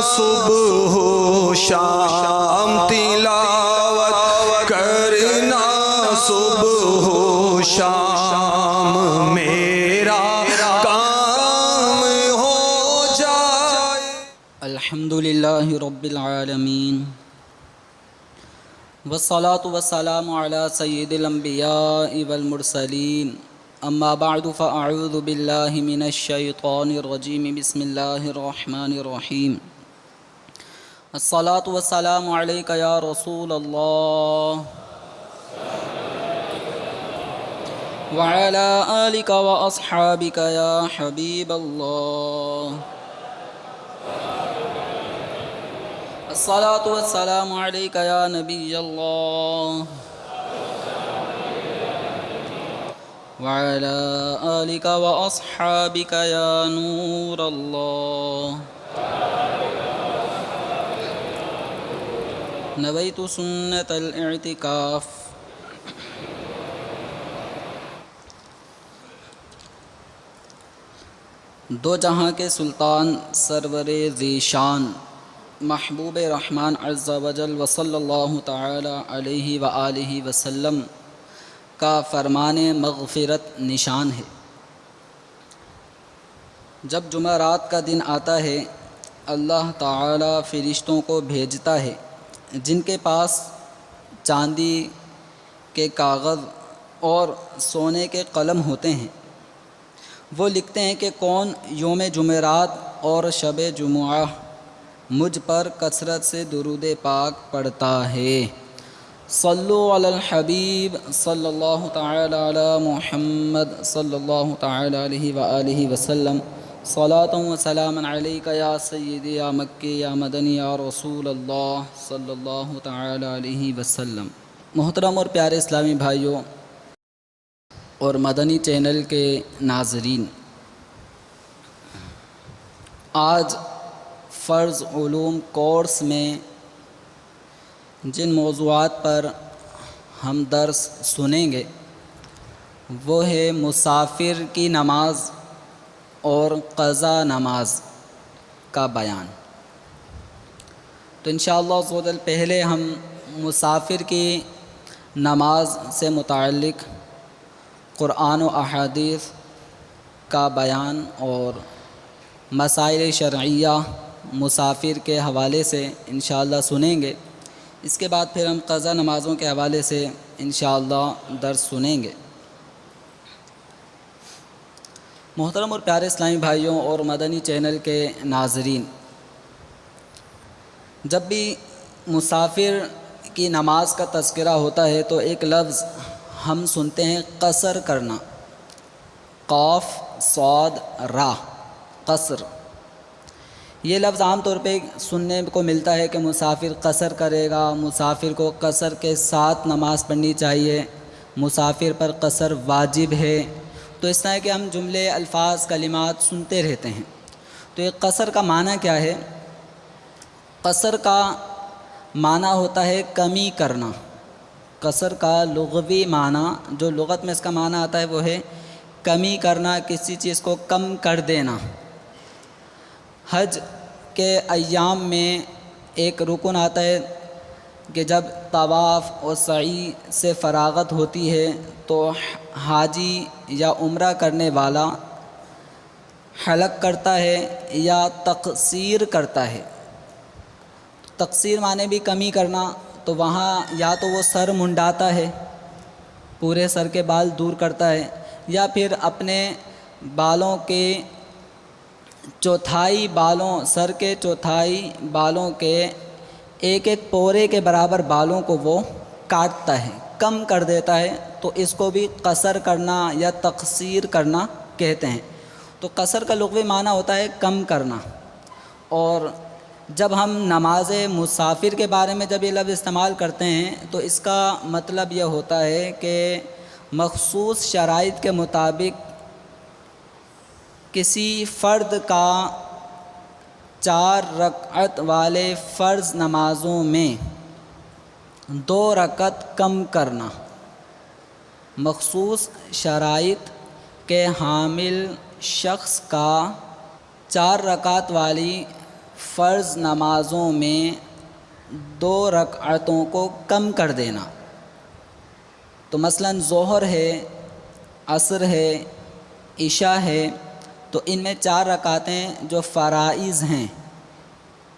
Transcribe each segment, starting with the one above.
صبح و شام تلاوت کرنا صبح و شام میرا کام ہو جائے۔ الحمدللہ رب العالمین والصلاة والسلام علی سید الانبیاء والمرسلین، اما بعد فاعوذ باللہ من الشیطان الرجیم، بسم اللہ الرحمن الرحیم۔ الصلاة والسلام علیک یا رسول اللہ وعلی آلک واصحابک یا حبیب اللہ۔ الصلاة والسلام علیک یا نبی اللہ وعلی آلک واصحابک یا نور اللہ۔ نویت سنت الاعتکاف۔ دو جہاں کے سلطان سرور ذیشان محبوب رحمان عز و جل وصلی اللہ تعالی علیہ وآلہ وسلم کا فرمان مغفرت نشان ہے۔ جب جمعرات کا دن آتا ہے، اللہ تعالی فرشتوں کو بھیجتا ہے جن کے پاس چاندی کے کاغذ اور سونے کے قلم ہوتے ہیں۔ وہ لکھتے ہیں کہ کون یوم جمعرات اور شب جمعہ مجھ پر کثرت سے درود پاک پڑھتا ہے۔ صلو علی الحبیب صلی اللہ تعالی علی محمد صلی اللہ تعالی علیہ وآلہ وسلم۔ صلاۃ و سلاما علیک یا سیدی یا مکی یا مدنی یا رسول اللہ صلی اللہ تعالی علیہ وسلم۔ محترم اور پیارے اسلامی بھائیوں اور مدنی چینل کے ناظرین، آج فرض علوم کورس میں جن موضوعات پر ہم درس سنیں گے وہ ہے مسافر کی نماز اور قضا نماز کا بیان۔ تو انشاءاللہ عز و جل پہلے ہم مسافر کی نماز سے متعلق قرآن و احادیث کا بیان اور مسائل شرعیہ مسافر کے حوالے سے انشاءاللہ سنیں گے۔ اس کے بعد پھر ہم قضا نمازوں کے حوالے سے انشاءاللہ درس سنیں گے۔ محترم اور پیارے اسلامی بھائیوں اور مدنی چینل کے ناظرین، جب بھی مسافر کی نماز کا تذکرہ ہوتا ہے تو ایک لفظ ہم سنتے ہیں قصر کرنا، قاف صاد را، قصر۔ یہ لفظ عام طور پہ سننے کو ملتا ہے کہ مسافر قصر کرے گا، مسافر کو قصر کے ساتھ نماز پڑھنی چاہیے، مسافر پر قصر واجب ہے۔ تو اس طرح کے ہم جملے، الفاظ، کلمات سنتے رہتے ہیں۔ تو یہ قصر کا معنی کیا ہے؟ قصر کا معنی ہوتا ہے کمی کرنا۔ قصر کا لغوی معنی، جو لغت میں اس کا معنی آتا ہے، وہ ہے کمی کرنا، کسی چیز کو کم کر دینا۔ حج کے ایام میں ایک رکن آتا ہے کہ جب طواف اور سعی سے فراغت ہوتی ہے تو حاجی یا عمرہ کرنے والا حلق کرتا ہے یا تقصیر کرتا ہے۔ تقصیر معنی بھی کمی کرنا، تو وہاں یا تو وہ سر منڈاتا ہے، پورے سر کے بال دور کرتا ہے، یا پھر اپنے بالوں کے چوتھائی بالوں، سر کے چوتھائی بالوں کے ایک ایک پورے کے برابر بالوں کو وہ کاٹتا ہے، کم کر دیتا ہے۔ تو اس کو بھی قصر کرنا یا تقصیر کرنا کہتے ہیں۔ تو قصر کا لغوی معنی ہوتا ہے کم کرنا۔ اور جب ہم نماز مسافر کے بارے میں جب یہ لفظ استعمال کرتے ہیں تو اس کا مطلب یہ ہوتا ہے کہ مخصوص شرائط کے مطابق کسی فرد کا 4 رکعت والے فرض نمازوں میں 2 رکعت کم کرنا، مخصوص شرائط کے حامل شخص کا 4 رکعت والی فرض نمازوں میں 2 رکعتوں کو کم کر دینا. تو مثلا ظہر ہے، عصر ہے، عشاء ہے، تو ان میں 4 رکعتیں جو فرائض ہیں،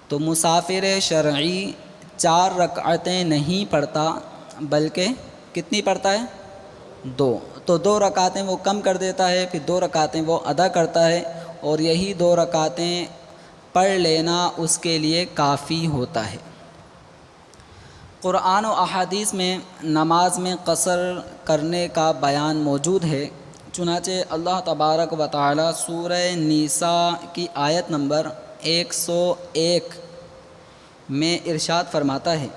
تو مسافر شرعی 4 رکعتیں نہیں پڑھتا بلکہ کتنی پڑھتا ہے؟ 2. تو 2 رکعتیں وہ کم کر دیتا ہے، پھر 2 رکعتیں وہ ادا کرتا ہے، اور یہی 2 رکعتیں پڑھ لینا اس کے لیے کافی ہوتا ہے. قرآن و احادیث میں نماز میں قصر کرنے کا بیان موجود ہے. چنانچہ اللہ تبارک و تعالی سورہ نساء کی آیت نمبر 101 میں ارشاد فرماتا ہے: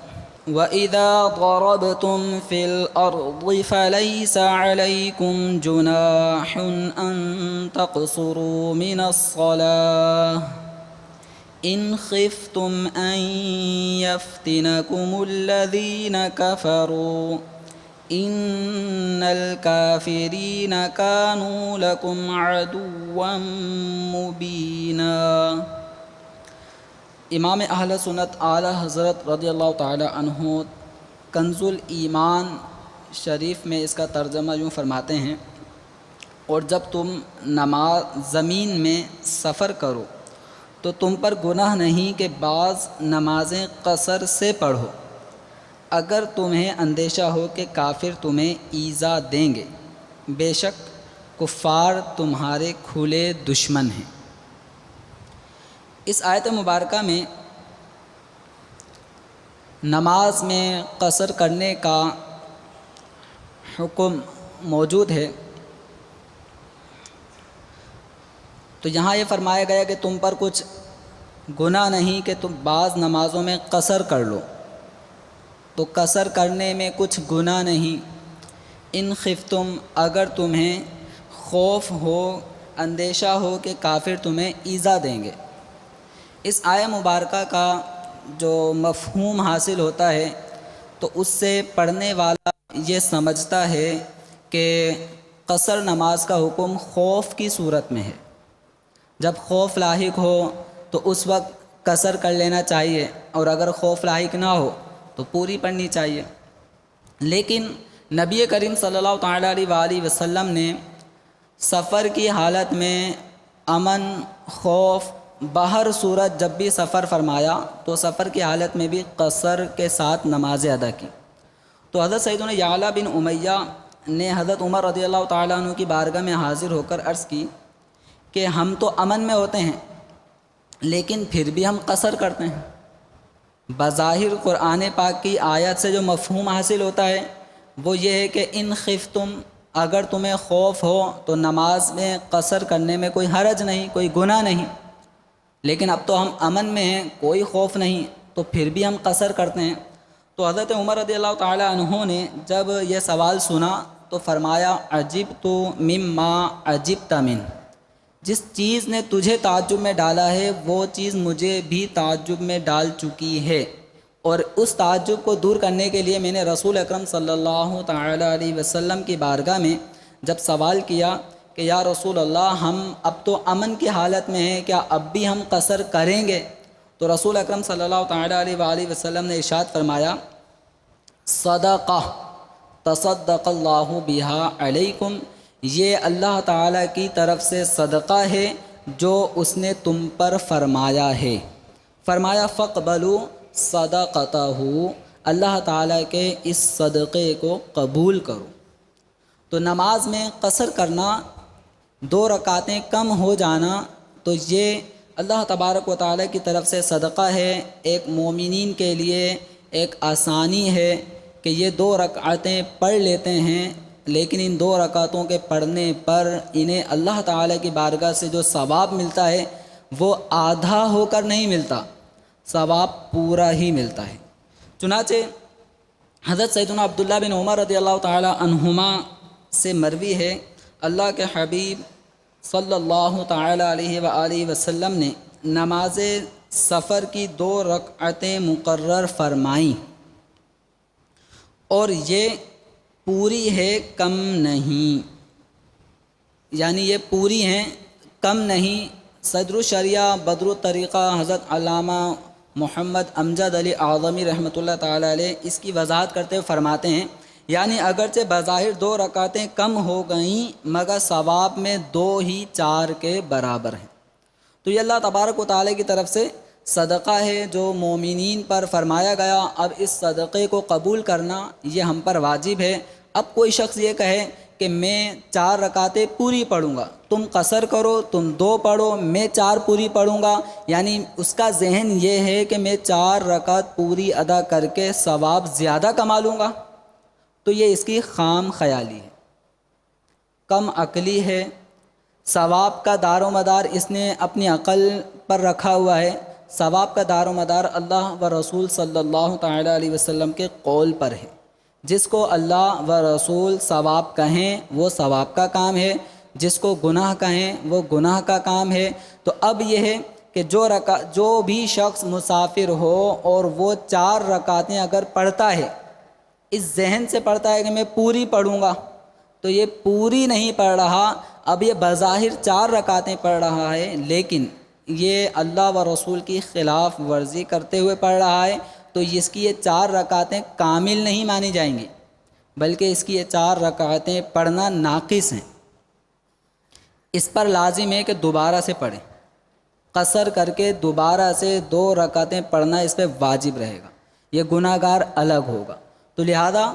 وَإِذَا ضَرَبْتُمْ فِي الْأَرْضِ فَلَيْسَ عَلَيْكُمْ جُنَاحٌ أَن تَقْصُرُوا مِنَ الصَّلَاةِ إِنْ خِفْتُمْ أَن يَفْتِنَكُمُ الَّذِينَ كَفَرُوا إِنَّ الْكَافِرِينَ كَانُوا لَكُمْ عَدُوًّا مُبِينًا. امام اہل سنت اعلیٰ حضرت رضی اللہ تعالی عنہ کنز الایمان شریف میں اس کا ترجمہ یوں فرماتے ہیں: اور جب تم زمین میں سفر کرو تو تم پر گناہ نہیں کہ بعض نمازیں قصر سے پڑھو، اگر تمہیں اندیشہ ہو کہ کافر تمہیں ایذا دیں گے، بے شک کفار تمہارے کھلے دشمن ہیں. اس آیت مبارکہ میں نماز میں قصر کرنے کا حکم موجود ہے. تو یہاں یہ فرمایا گیا کہ تم پر کچھ گناہ نہیں کہ تم بعض نمازوں میں قصر کر لو. تو قصر کرنے میں کچھ گناہ نہیں. ان خفتم، اگر تمہیں خوف ہو، اندیشہ ہو کہ کافر تمہیں ایذا دیں گے. اس آیہ مبارکہ کا جو مفہوم حاصل ہوتا ہے تو اس سے پڑھنے والا یہ سمجھتا ہے کہ قصر نماز کا حکم خوف کی صورت میں ہے. جب خوف لاحق ہو تو اس وقت قصر کر لینا چاہیے، اور اگر خوف لاحق نہ ہو تو پوری پڑھنی چاہیے. لیکن نبی کریم صلی اللہ تعالیٰ علیہ وآلہ وسلم نے سفر کی حالت میں امن، خوف، باہر صورت جب بھی سفر فرمایا تو سفر کی حالت میں بھی قصر کے ساتھ نمازیں ادا کی. تو حضرت سیدنا یعلا بن امیہ نے حضرت عمر رضی اللہ تعالیٰ عنہ کی بارگاہ میں حاضر ہو کر عرض کی کہ ہم تو امن میں ہوتے ہیں لیکن پھر بھی ہم قصر کرتے ہیں. بظاہر قرآن پاک کی آیت سے جو مفہوم حاصل ہوتا ہے وہ یہ ہے کہ ان خفتم، اگر تمہیں خوف ہو تو نماز میں قصر کرنے میں کوئی حرج نہیں، کوئی گناہ نہیں. لیکن اب تو ہم امن میں ہیں، کوئی خوف نہیں، تو پھر بھی ہم قصر کرتے ہیں. تو حضرت عمر رضی اللہ تعالیٰ عنہ نے جب یہ سوال سنا تو فرمایا: عجبت مما عجبت من، جس چیز نے تجھے تعجب میں ڈالا ہے وہ چیز مجھے بھی تعجب میں ڈال چکی ہے. اور اس تعجب کو دور کرنے کے لیے میں نے رسول اکرم صلی اللہ تعالیٰ علیہ وسلم کی بارگاہ میں جب سوال کیا کہ یا رسول اللہ، ہم اب تو امن کی حالت میں ہیں، کیا اب بھی ہم قصر کریں گے؟ تو رسول اکرم صلی اللہ تعالیٰ علیہ وآلہ وسلم نے ارشاد فرمایا: صدقہ تصدق اللہ بہا علیکم، یہ اللہ تعالیٰ کی طرف سے صدقہ ہے جو اس نے تم پر فرمایا ہے. فرمایا: فاقبلوا صدقتہ، اللہ تعالیٰ کے اس صدقے کو قبول کرو. تو نماز میں قصر کرنا، 2 رکعتیں کم ہو جانا، تو یہ اللہ تبارک و تعالیٰ کی طرف سے صدقہ ہے. ایک مومنین کے لیے ایک آسانی ہے کہ یہ 2 رکعتیں پڑھ لیتے ہیں، لیکن ان 2 رکعتوں کے پڑھنے پر انہیں اللہ تعالیٰ کی بارگاہ سے جو ثواب ملتا ہے وہ آدھا ہو کر نہیں ملتا، ثواب پورا ہی ملتا ہے. چنانچہ حضرت سیدنا عبداللہ بن عمر رضی اللہ تعالیٰ عنہما سے مروی ہے، اللہ کے حبیب صلی اللہ تعالیٰ علیہ وآلہ وسلم نے نماز سفر کی 2 رکعتیں مقرر فرمائیں، اور یہ پوری ہے، کم نہیں. یعنی یہ پوری ہیں، کم نہیں، صدر الشریعہ بدر الطریقہ حضرت علامہ محمد امجد علی اعظمی رحمۃ اللہ تعالی علیہ اس کی وضاحت کرتے ہوئے فرماتے ہیں، یعنی اگرچہ بظاہر 2 رکعتیں کم ہو گئیں مگر ثواب میں 2 ہی 4 کے برابر ہیں۔ تو یہ اللہ تبارک و تعالی کی طرف سے صدقہ ہے جو مومنین پر فرمایا گیا۔ اب اس صدقے کو قبول کرنا یہ ہم پر واجب ہے۔ اب کوئی شخص یہ کہے کہ میں 4 رکعتیں پوری پڑھوں گا، تم قصر کرو، تم 2 پڑھو، میں 4 پوری پڑھوں گا، یعنی اس کا ذہن یہ ہے کہ میں 4 رکعت پوری ادا کر کے ثواب زیادہ کما لوں گا، تو یہ اس کی خام خیالی ہے، کم عقلی ہے۔ ثواب کا دار و مدار اس نے اپنی عقل پر رکھا ہوا ہے، ثواب کا دار و مدار اللہ و رسول صلی اللہ تعالی علیہ وسلم کے قول پر ہے۔ جس کو اللہ و رسول ثواب کہیں وہ ثواب کا کام ہے، جس کو گناہ کہیں وہ گناہ کا کام ہے۔ تو اب یہ ہے کہ جو بھی شخص مسافر ہو اور وہ 4 رکعتیں اگر پڑھتا ہے، اس ذہن سے پڑھتا ہے کہ میں پوری پڑھوں گا، تو یہ پوری نہیں پڑھ رہا، اب یہ بظاہر 4 رکعتیں پڑھ رہا ہے لیکن یہ اللہ و رسول کی خلاف ورزی کرتے ہوئے پڑھ رہا ہے، تو اس کی یہ 4 رکعتیں کامل نہیں مانی جائیں گی، بلکہ اس کی یہ 4 رکعتیں پڑھنا ناقص ہیں۔ اس پر لازم ہے کہ دوبارہ سے پڑھیں، قصر کر کے دوبارہ سے 2 رکعتیں پڑھنا اس پہ واجب رہے گا، یہ گناہ گار الگ ہوگا۔ تو لہذا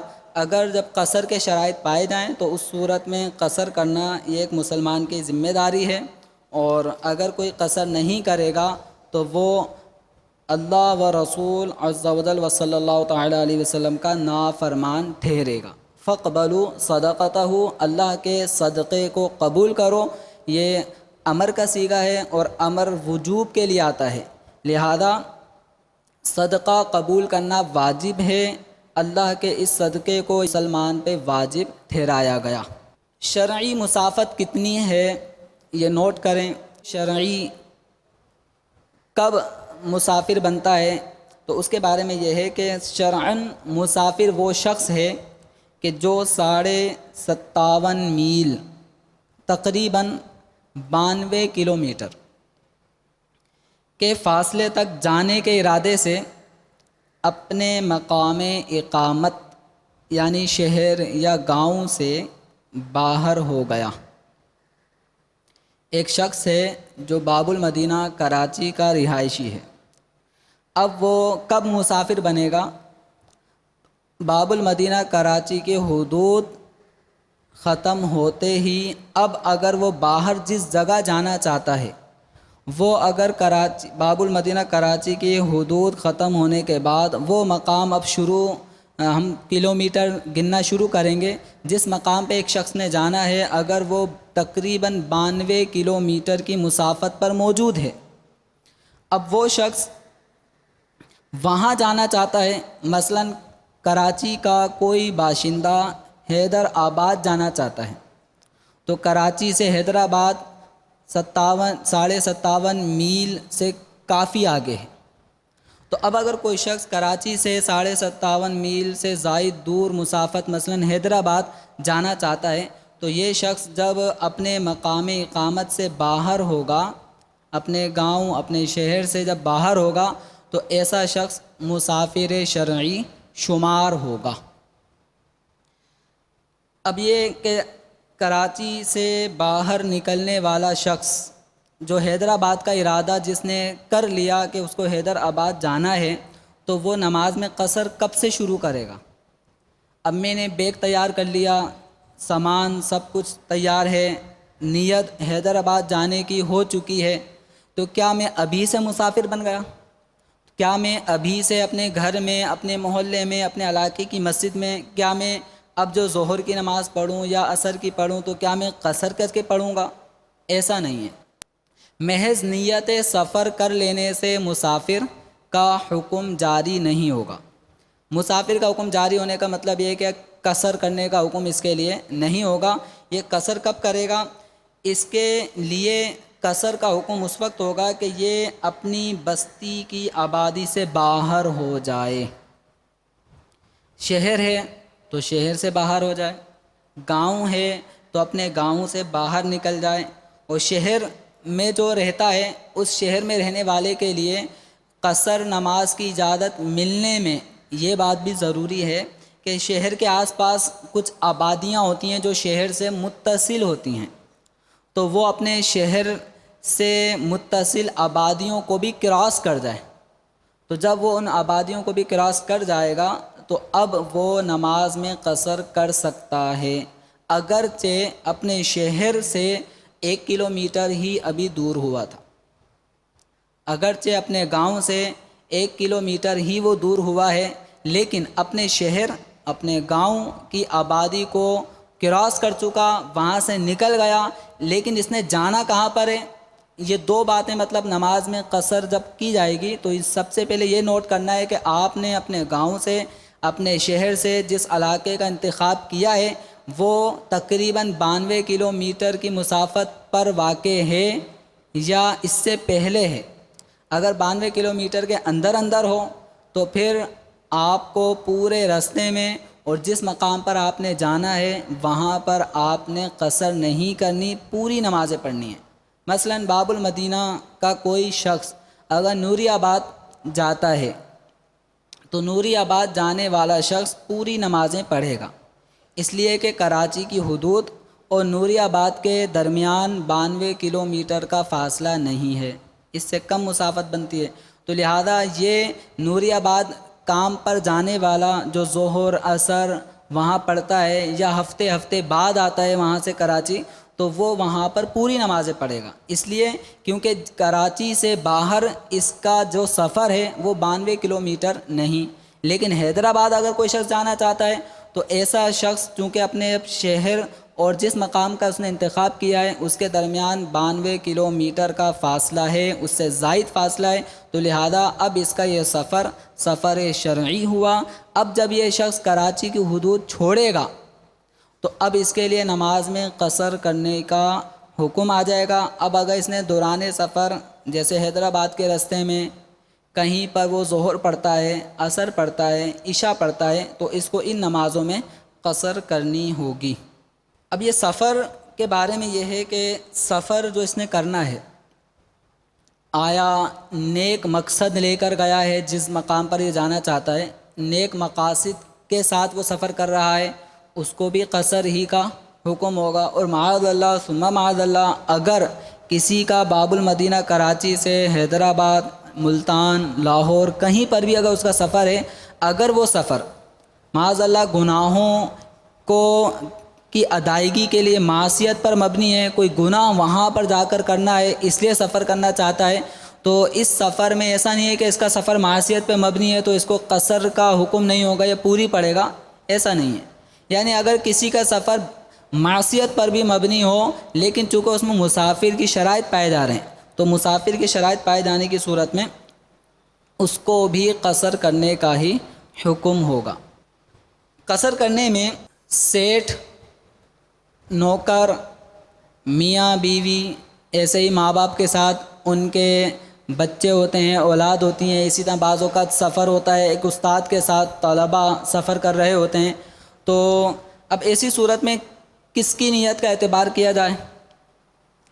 اگر جب قصر کے شرائط پائے جائیں تو اس صورت میں قصر کرنا یہ ایک مسلمان کی ذمہ داری ہے، اور اگر کوئی قصر نہیں کرے گا تو وہ اللہ و رسول عز و جل و صلی اللہ تعالی علیہ وسلم کا نافرمان ٹھہرے گا۔ فَاقْبَلُوا صَدَقَتَهُ، اللہ کے صدقے کو قبول کرو، یہ امر کا صیغہ ہے اور امر وجوب کے لیے آتا ہے، لہذا صدقہ قبول کرنا واجب ہے۔ اللہ کے اس صدقے کو مسلمان پہ واجب ٹھہرایا گیا۔ شرعی مسافت کتنی ہے یہ نوٹ کریں۔ شرعی کب مسافر بنتا ہے تو اس کے بارے میں یہ ہے کہ شرعاً مسافر وہ شخص ہے کہ جو 57.5 میل تقریباً 92 کلومیٹر کے فاصلے تک جانے کے ارادے سے اپنے مقام اقامت یعنی شہر یا گاؤں سے باہر ہو گیا۔ ایک شخص ہے جو باب المدینہ کراچی کا رہائشی ہے، اب وہ کب مسافر بنے گا؟ باب المدینہ کراچی کے حدود ختم ہوتے ہی اب اگر وہ باہر جس جگہ جانا چاہتا ہے، وہ اگر باب المدینہ کراچی کی حدود ختم ہونے کے بعد وہ مقام اب ہم کلومیٹر گننا شروع کریں گے، جس مقام پہ ایک شخص نے جانا ہے اگر وہ تقریباً 92 کلومیٹر کی مسافت پر موجود ہے، اب وہ شخص وہاں جانا چاہتا ہے، مثلاً کراچی کا کوئی باشندہ حیدر آباد جانا چاہتا ہے، تو کراچی سے حیدر آباد 57.5 میل سے کافی آگے ہے۔ تو اب اگر کوئی شخص کراچی سے 57.5 میل سے زائد دور مسافت مثلاً حیدر آباد جانا چاہتا ہے، تو یہ شخص جب اپنے مقام اقامت سے باہر ہوگا، اپنے گاؤں اپنے شہر سے جب باہر ہوگا، تو ایسا شخص مسافر شرعی شمار ہوگا۔ اب یہ کہ کراچی سے باہر نکلنے والا شخص جو حیدر آباد کا ارادہ جس نے کر لیا کہ اس کو حیدر آباد جانا ہے، تو وہ نماز میں قصر کب سے شروع کرے گا؟ اب میں نے بیگ تیار کر لیا، سامان سب کچھ تیار ہے، نیت حیدر آباد جانے کی ہو چکی ہے، تو کیا میں ابھی سے مسافر بن گیا؟ کیا میں ابھی سے اپنے گھر میں، اپنے محلے میں، اپنے علاقے کی مسجد میں، کیا میں اب جو ظہر کی نماز پڑھوں یا عصر کی پڑھوں تو کیا میں قصر کر کے پڑھوں گا؟ ایسا نہیں ہے۔ محض نیت سفر کر لینے سے مسافر کا حکم جاری نہیں ہوگا۔ مسافر کا حکم جاری ہونے کا مطلب یہ ہے کہ قصر کرنے کا حکم اس کے لیے نہیں ہوگا۔ یہ قصر کب کرے گا؟ اس کے لیے قصر کا حکم اس وقت ہوگا کہ یہ اپنی بستی کی آبادی سے باہر ہو جائے۔ شہر ہے تو شہر سے باہر ہو جائے، گاؤں ہے تو اپنے گاؤں سے باہر نکل جائے، اور شہر میں جو رہتا ہے اس شہر میں رہنے والے کے لیے قصر نماز کی اجازت ملنے میں یہ بات بھی ضروری ہے کہ شہر کے آس پاس کچھ آبادیاں ہوتی ہیں جو شہر سے متصل ہوتی ہیں، تو وہ اپنے شہر سے متصل آبادیوں کو بھی کراس کر جائے۔ تو جب وہ ان آبادیوں کو بھی کراس کر جائے گا تو اب وہ نماز میں قصر کر سکتا ہے، اگرچہ اپنے شہر سے 1 کلومیٹر ہی ابھی دور ہوا تھا، اگرچہ اپنے گاؤں سے 1 کلومیٹر ہی وہ دور ہوا ہے، لیکن اپنے شہر اپنے گاؤں کی آبادی کو کراس کر چکا، وہاں سے نکل گیا، لیکن اس نے جانا کہاں پر ہے؟ یہ دو باتیں مطلب نماز میں قصر جب کی جائے گی تو سب سے پہلے یہ نوٹ کرنا ہے کہ آپ نے اپنے گاؤں سے اپنے شہر سے جس علاقے کا انتخاب کیا ہے وہ تقریباً 92 کلومیٹر کی مسافت پر واقع ہے یا اس سے پہلے ہے۔ اگر 92 کلومیٹر کے اندر ہو تو پھر آپ کو پورے راستے میں اور جس مقام پر آپ نے جانا ہے وہاں پر آپ نے قصر نہیں کرنی، پوری نمازیں پڑھنی ہیں۔ مثلا باب المدینہ کا کوئی شخص اگر نوری آباد جاتا ہے تو نوری آباد جانے والا شخص پوری نمازیں پڑھے گا، اس لیے کہ کراچی کی حدود اور نوری آباد کے درمیان 92 کلومیٹر کا فاصلہ نہیں ہے، اس سے کم مسافت بنتی ہے، تو لہذا یہ نوری آباد کام پر جانے والا جو ظہر عصر وہاں پڑھتا ہے یا ہفتے بعد آتا ہے وہاں سے کراچی، تو وہ وہاں پر پوری نمازیں پڑھے گا، اس لیے کیونکہ کراچی سے باہر اس کا جو سفر ہے وہ 92 کلومیٹر نہیں۔ لیکن حیدرآباد اگر کوئی شخص جانا چاہتا ہے تو ایسا شخص چونکہ اپنے شہر اور جس مقام کا اس نے انتخاب کیا ہے اس کے درمیان 92 کلومیٹر کا فاصلہ ہے، اس سے زائد فاصلہ ہے، تو لہذا اب اس کا یہ سفر شرعی ہوا۔ اب جب یہ شخص کراچی کی حدود چھوڑے گا تو اب اس کے لیے نماز میں قصر کرنے کا حکم آ جائے گا۔ اب اگر اس نے دوران سفر جیسے حیدرآباد کے راستے میں کہیں پر وہ ظہر پڑھتا ہے، عصر پڑھتا ہے، عشاء پڑھتا ہے، تو اس کو ان نمازوں میں قصر کرنی ہوگی۔ اب یہ سفر کے بارے میں یہ ہے کہ سفر جو اس نے کرنا ہے آیا نیک مقصد لے کر گیا ہے، جس مقام پر یہ جانا چاہتا ہے نیک مقاصد کے ساتھ وہ سفر کر رہا ہے، اس کو بھی قصر ہی کا حکم ہوگا۔ اور معاذ اللہ ثم معاذ اللہ اگر کسی کا باب المدینہ کراچی سے حیدرآباد، ملتان، لاہور کہیں پر بھی اگر اس کا سفر ہے، اگر وہ سفر معاذ اللہ گناہوں کی ادائیگی کے لیے معصیت پر مبنی ہے، کوئی گناہ وہاں پر جا کر کرنا ہے اس لیے سفر کرنا چاہتا ہے، تو اس سفر میں ایسا نہیں ہے کہ اس کا سفر معصیت پہ مبنی ہے تو اس کو قصر کا حکم نہیں ہوگا یا پوری پڑے گا، ایسا نہیں ہے۔ یعنی اگر کسی کا سفر معصیت پر بھی مبنی ہو لیکن چونکہ اس میں مسافر کی شرائط پائے جا رہے ہیں تو مسافر کی شرائط پائے جانے کی صورت میں اس کو بھی قصر کرنے کا ہی حکم ہوگا۔ قصر کرنے میں سیٹھ، نوکر، میاں بیوی، ایسے ہی ماں باپ کے ساتھ ان کے بچے ہوتے ہیں، اولاد ہوتی ہیں، اسی طرح بعض اوقات سفر ہوتا ہے ایک استاد کے ساتھ، طلباء سفر کر رہے ہوتے ہیں، تو اب ایسی صورت میں کس کی نیت کا اعتبار کیا جائے؟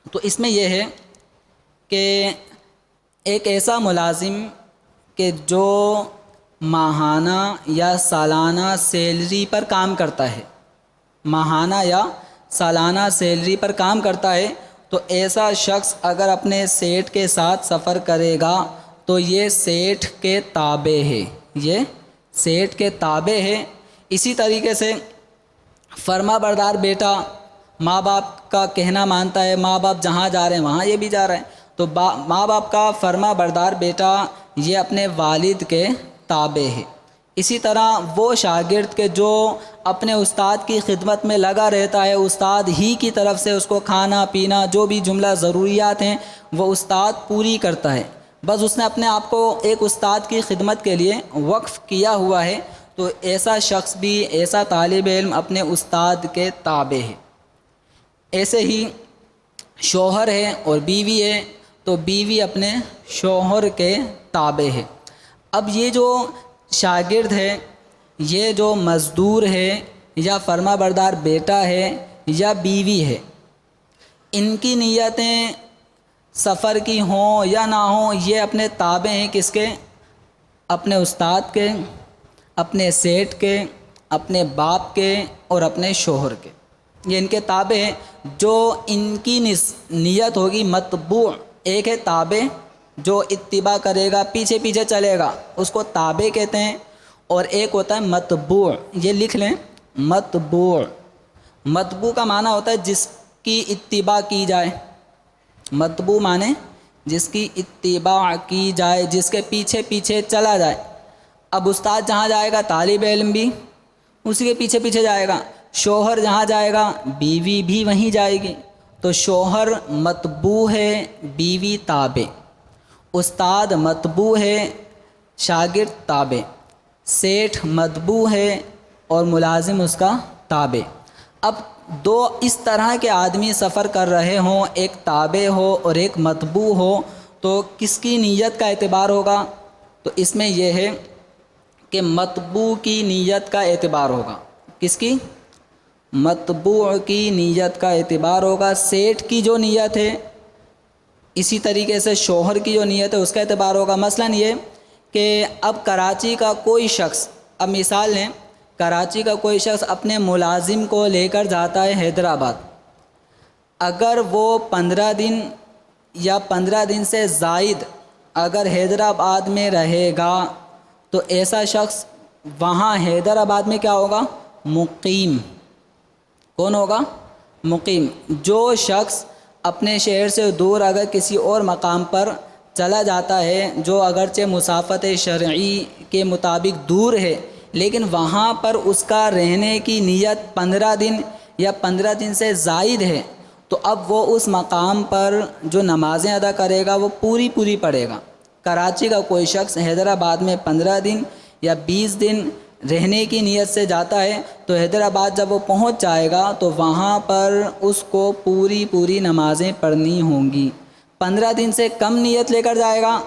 تو اس میں یہ ہے کہ ایک ایسا ملازم کہ جو ماہانہ یا سالانہ سیلری پر کام کرتا ہے، ماہانہ یا سالانہ سیلری پر کام کرتا ہے، تو ایسا شخص اگر اپنے سیٹھ کے ساتھ سفر کرے گا تو یہ سیٹھ کے تابع ہے، یہ سیٹھ کے تابع ہے۔ اسی طریقے سے فرما بردار بیٹا ماں باپ کا کہنا مانتا ہے، ماں باپ جہاں جا رہے ہیں وہاں یہ بھی جا رہے ہیں، تو ماں باپ کا فرما بردار بیٹا یہ اپنے والد کے تابع ہے۔ اسی طرح وہ شاگرد کے جو اپنے استاد کی خدمت میں لگا رہتا ہے، استاد ہی کی طرف سے اس کو کھانا پینا جو بھی جملہ ضروریات ہیں وہ استاد پوری کرتا ہے، بس اس نے اپنے آپ کو ایک استاد کی خدمت کے لیے وقف کیا ہوا ہے، تو ایسا شخص بھی، ایسا طالب علم اپنے استاد کے تابع ہے۔ ایسے ہی شوہر ہے اور بیوی ہے تو بیوی اپنے شوہر کے تابع ہے۔ اب یہ جو شاگرد ہے، یہ جو مزدور ہے یا فرما بردار بیٹا ہے یا بیوی ہے، ان کی نیتیں سفر کی ہوں یا نہ ہوں، یہ اپنے تابع ہیں کس کے؟ اپنے استاد کے، اپنے سیٹ کے، اپنے باپ کے اور اپنے شوہر کے، یہ ان کے تابع ہیں۔ جو ان کی نیت ہوگی متبوع، ایک ہے تابع جو اتباع کرے گا، پیچھے پیچھے چلے گا، اس کو تابع کہتے ہیں، اور ایک ہوتا ہے متبوع، یہ لکھ لیں متبوع۔ متبوع کا معنی ہوتا ہے جس کی اتباع کی جائے، متبوع معنی جس کی اتباع کی جائے، جس کے پیچھے پیچھے چلا جائے۔ اب استاد جہاں جائے گا طالب علم بھی اسی کے پیچھے پیچھے جائے گا، شوہر جہاں جائے گا بیوی بھی وہیں جائے گی، تو شوہر متبوع ہے، بیوی تابع، استاد متبوع ہے، شاگرد تابع، سیٹھ متبوع ہے اور ملازم اس کا تابع۔ اب دو اس طرح کے آدمی سفر کر رہے ہوں، ایک تابع ہو اور ایک متبوع ہو، تو کس کی نیت کا اعتبار ہوگا؟ تو اس میں یہ ہے کہ متبوع کی نیت کا اعتبار ہوگا۔ کس کی؟ متبوع کی نیت کا اعتبار ہوگا۔ سیٹھ کی جو نیت ہے، اسی طریقے سے شوہر کی جو نیت ہے اس کا اعتبار ہوگا۔ مثلا یہ کہ اب کراچی کا کوئی شخص، اب مثال لیں، کراچی کا کوئی شخص اپنے ملازم کو لے کر جاتا ہے حیدرآباد، اگر وہ 15 دن یا 15 دن سے زائد اگر حیدرآباد میں رہے گا تو ایسا شخص وہاں حیدرآباد میں کیا ہوگا؟ مقیم۔ کون ہوگا؟ مقیم۔ جو شخص اپنے شہر سے دور اگر کسی اور مقام پر چلا جاتا ہے جو اگرچہ مسافت شرعی کے مطابق دور ہے، لیکن وہاں پر اس کا رہنے کی نیت 15 دن یا 15 دن سے زائد ہے، تو اب وہ اس مقام پر جو نمازیں ادا کرے گا وہ پوری پڑھے گا۔ کراچی کا کوئی شخص حیدرآباد میں 15 دن یا 20 دن رہنے کی نیت سے جاتا ہے، تو حیدرآباد جب وہ پہنچ جائے گا تو وہاں پر اس کو پوری نمازیں پڑھنی ہوں گی۔ 15 دن سے کم نیت لے کر جائے گا،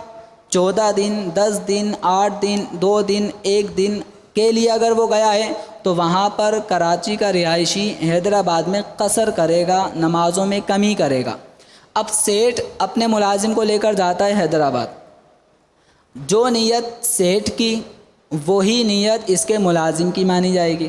14 دن، 10 دن، 8 دن، 2 دن، 1 دن کے لیے اگر وہ گیا ہے تو وہاں پر کراچی کا رہائشی حیدرآباد میں قصر کرے گا، نمازوں میں کمی کرے گا۔ اب سیٹھ اپنے ملازم کو لے کر جاتا ہے حیدرآباد، جو نیت سیٹھ کی وہی نیت اس کے ملازم کی مانی جائے گی۔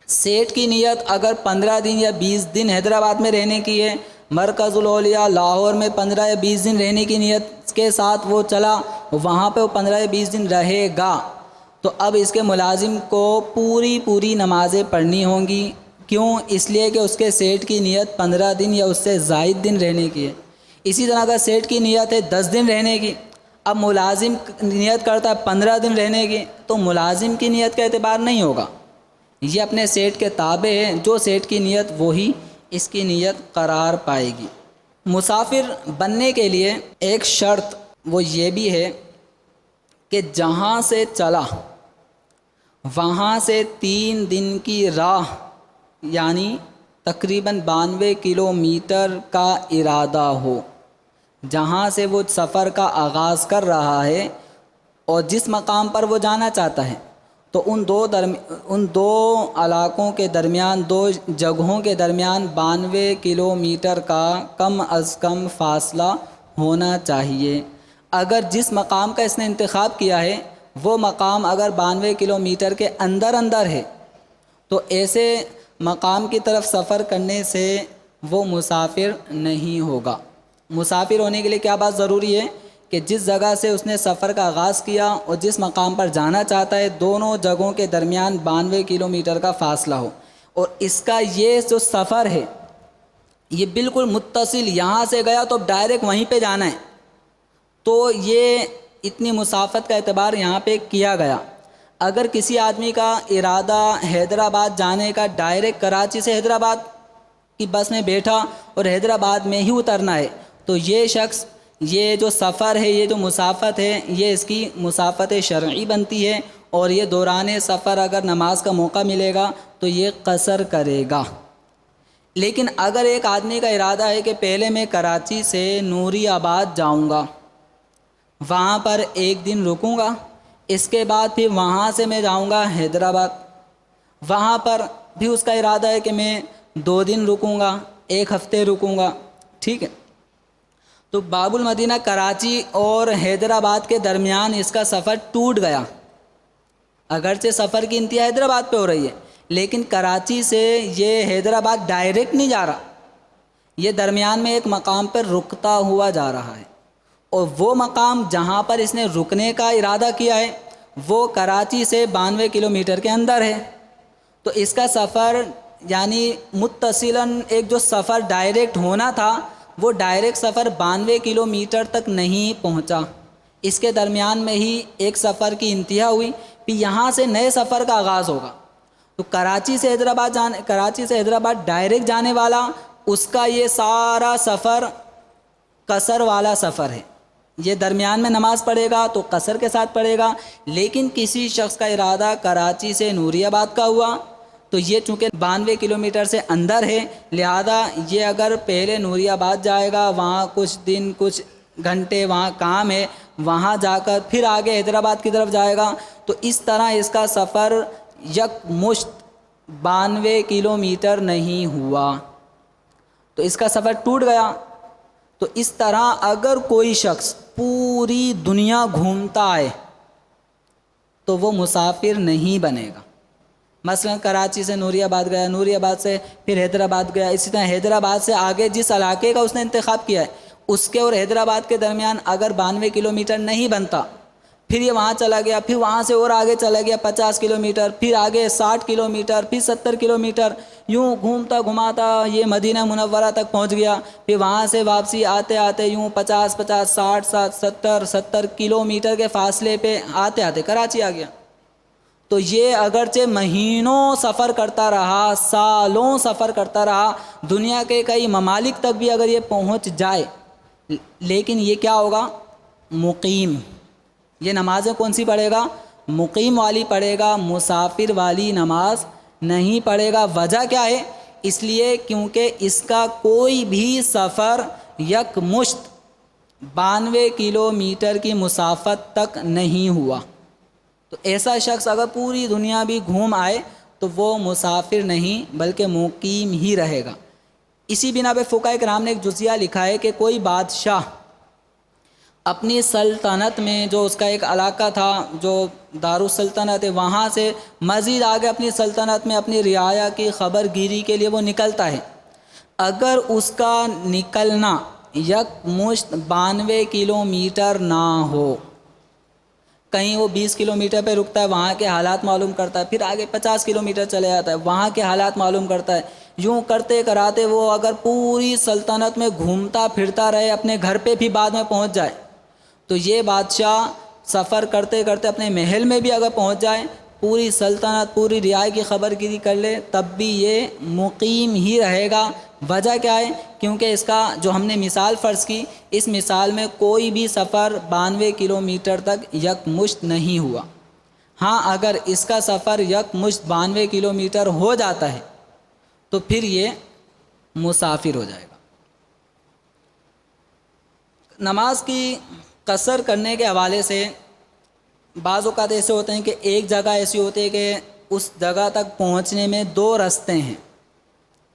سیٹھ کی نیت اگر 15 دن یا 20 دن حیدرآباد میں رہنے کی ہے، مرکز الاولیاء لاہور میں 15 یا 20 دن رہنے کی نیت کے ساتھ وہ چلا، وہاں پہ وہ 15 یا 20 دن رہے گا، تو اب اس کے ملازم کو پوری نمازیں پڑھنی ہوں گی۔ کیوں؟ اس لیے کہ اس کے سیٹھ کی نیت 15 دن یا اس سے زائد دن رہنے کی ہے۔ اسی طرح اگر سیٹھ کی نیت ہے 10 دن رہنے کی، اب ملازم نیت کرتا ہے 15 دن رہنے کی، تو ملازم کی نیت کا اعتبار نہیں ہوگا، یہ اپنے سیٹھ کے تابع ہے، جو سیٹھ کی نیت وہی اس کی نیت قرار پائے گی۔ مسافر بننے کے لیے ایک شرط وہ یہ بھی ہے کہ جہاں سے چلا وہاں سے 3 دن کی راہ، یعنی تقریباً 92 کلومیٹر کا ارادہ ہو۔ جہاں سے وہ سفر کا آغاز کر رہا ہے اور جس مقام پر وہ جانا چاہتا ہے، تو ان دو علاقوں کے درمیان، 2 جگہوں کے درمیان 92 کلومیٹر کا کم از کم فاصلہ ہونا چاہیے۔ اگر جس مقام کا اس نے انتخاب کیا ہے وہ مقام اگر 92 کلومیٹر کے اندر ہے تو ایسے مقام کی طرف سفر کرنے سے وہ مسافر نہیں ہوگا۔ مسافر ہونے کے لیے کیا بات ضروری ہے کہ جس جگہ سے اس نے سفر کا آغاز کیا اور جس مقام پر جانا چاہتا ہے، دونوں جگہوں کے درمیان 92 کلومیٹر کا فاصلہ ہو، اور اس کا یہ جو سفر ہے یہ بالکل متصل، یہاں سے گیا تو ڈائریکٹ وہیں پہ جانا ہے، تو یہ اتنی مسافت کا اعتبار یہاں پہ کیا گیا۔ اگر کسی آدمی کا ارادہ حیدرآباد جانے کا ڈائریکٹ کراچی سے حیدرآباد کی بس میں بیٹھا اور حیدرآباد میں ہی اترنا ہے، تو یہ شخص یہ جو سفر ہے، یہ جو مسافت ہے، یہ اس کی مسافت شرعی بنتی ہے، اور یہ دوران سفر اگر نماز کا موقع ملے گا تو یہ قصر کرے گا۔ لیکن اگر ایک آدمی کا ارادہ ہے کہ پہلے میں کراچی سے نوری آباد جاؤں گا، وہاں پر 1 دن رکوں گا، اس کے بعد پھر وہاں سے میں جاؤں گا حیدرآباد، وہاں پر بھی اس کا ارادہ ہے کہ میں 2 دن رکوں گا، 1 ہفتے رکوں گا، ٹھیک ہے، تو باب المدینہ کراچی اور حیدرآباد کے درمیان اس کا سفر ٹوٹ گیا۔ اگرچہ سفر کی انتہا حیدرآباد پہ ہو رہی ہے، لیکن کراچی سے یہ حیدرآباد ڈائریکٹ نہیں جا رہا، یہ درمیان میں ایک مقام پر رکتا ہوا جا رہا ہے، اور وہ مقام جہاں پر اس نے رکنے کا ارادہ کیا ہے وہ کراچی سے 92 کلومیٹر کے اندر ہے۔ تو اس کا سفر یعنی متصلاً ایک جو سفر ڈائریکٹ ہونا تھا وہ ڈائریکٹ سفر 92 کلومیٹر تک نہیں پہنچا، اس کے درمیان میں ہی ایک سفر کی انتہا ہوئی، پھر یہاں سے نئے سفر کا آغاز ہوگا۔ تو کراچی سے حیدرآباد ڈائریکٹ جانے والا اس کا یہ سارا سفر قصر والا سفر ہے، یہ درمیان میں نماز پڑھے گا تو قصر کے ساتھ پڑھے گا۔ لیکن کسی شخص کا ارادہ کراچی سے نوری آباد کا ہوا تو یہ چونکہ 92 کلومیٹر سے اندر ہے، لہذا یہ اگر پہلے نوری آباد جائے گا، وہاں کچھ دن کچھ گھنٹے وہاں کام ہے، وہاں جا کر پھر آگے حیدرآباد کی طرف جائے گا، تو اس طرح اس کا سفر یکمشت 92 کلومیٹر نہیں ہوا، تو اس کا سفر ٹوٹ گیا۔ تو اس طرح اگر کوئی شخص پوری دنیا گھومتا ہے تو وہ مسافر نہیں بنے گا۔ مثلا کراچی سے نوری آباد گیا، نوری آباد سے پھر حیدرآباد گیا، اسی طرح حیدرآباد سے آگے جس علاقے کا اس نے انتخاب کیا ہے اس کے اور حیدرآباد کے درمیان اگر 92 کلومیٹر نہیں بنتا، پھر یہ وہاں چلا گیا، پھر وہاں سے اور آگے چلا گیا 50 کلومیٹر، پھر آگے 60 کلومیٹر، پھر 70 کلومیٹر، یوں گھومتا گھماتا یہ مدینہ منورہ تک پہنچ گیا، پھر وہاں سے واپسی آتے آتے یوں 50 60 70 کلومیٹر کے فاصلے پہ آتے آتے کراچی آ گیا۔ تو یہ اگرچہ مہینوں سفر کرتا رہا، سالوں سفر کرتا رہا، دنیا کے کئی ممالک تک بھی اگر یہ پہنچ جائے، لیکن یہ کیا ہوگا؟ مقیم۔ یہ نمازیں کون سی پڑھے گا؟ مقیم والی پڑھے گا، مسافر والی نماز نہیں پڑھے گا۔ وجہ کیا ہے؟ اس لیے کیونکہ اس کا کوئی بھی سفر یکمشت 92 کلومیٹر کی مسافت تک نہیں ہوا۔ تو ایسا شخص اگر پوری دنیا بھی گھوم آئے تو وہ مسافر نہیں بلکہ مقیم ہی رہے گا۔ اسی بنا پہ فقہاء کرام نے ایک جزیہ لکھا ہے کہ کوئی بادشاہ اپنی سلطنت میں جو اس کا ایک علاقہ تھا جو دارالسلطنت ہے وہاں سے مزید آگے اپنی سلطنت میں اپنی رعایا کی خبر گیری کے لیے وہ نکلتا ہے، اگر اس کا نکلنا یکمشت 92 کلومیٹر نہ ہو، کہیں وہ 20 کلومیٹر پہ رکتا ہے، وہاں کے حالات معلوم کرتا ہے، پھر آگے 50 کلومیٹر چلے جاتا ہے، وہاں کے حالات معلوم کرتا ہے، یوں کرتے کراتے وہ اگر پوری سلطنت میں گھومتا پھرتا رہے، اپنے گھر پہ بھی بعد میں پہنچ جائے، تو یہ بادشاہ سفر کرتے کرتے اپنے محل میں بھی اگر پہنچ جائے، پوری سلطنت پوری رعایا کی خبر گیری کر لے، تب بھی یہ مقیم ہی رہے گا۔ وجہ کیا ہے؟ کیونکہ اس کا جو ہم نے مثال فرض کی، اس مثال میں کوئی بھی سفر 92 کلومیٹر تک یکمشت نہیں ہوا۔ ہاں اگر اس کا سفر یکمشت 92 کلومیٹر ہو جاتا ہے تو پھر یہ مسافر ہو جائے گا۔ نماز کی قصر کرنے کے حوالے سے بعض اوقات ایسے ہوتے ہیں کہ ایک جگہ ایسی ہوتی ہے کہ اس جگہ تک پہنچنے میں 2 راستے ہیں،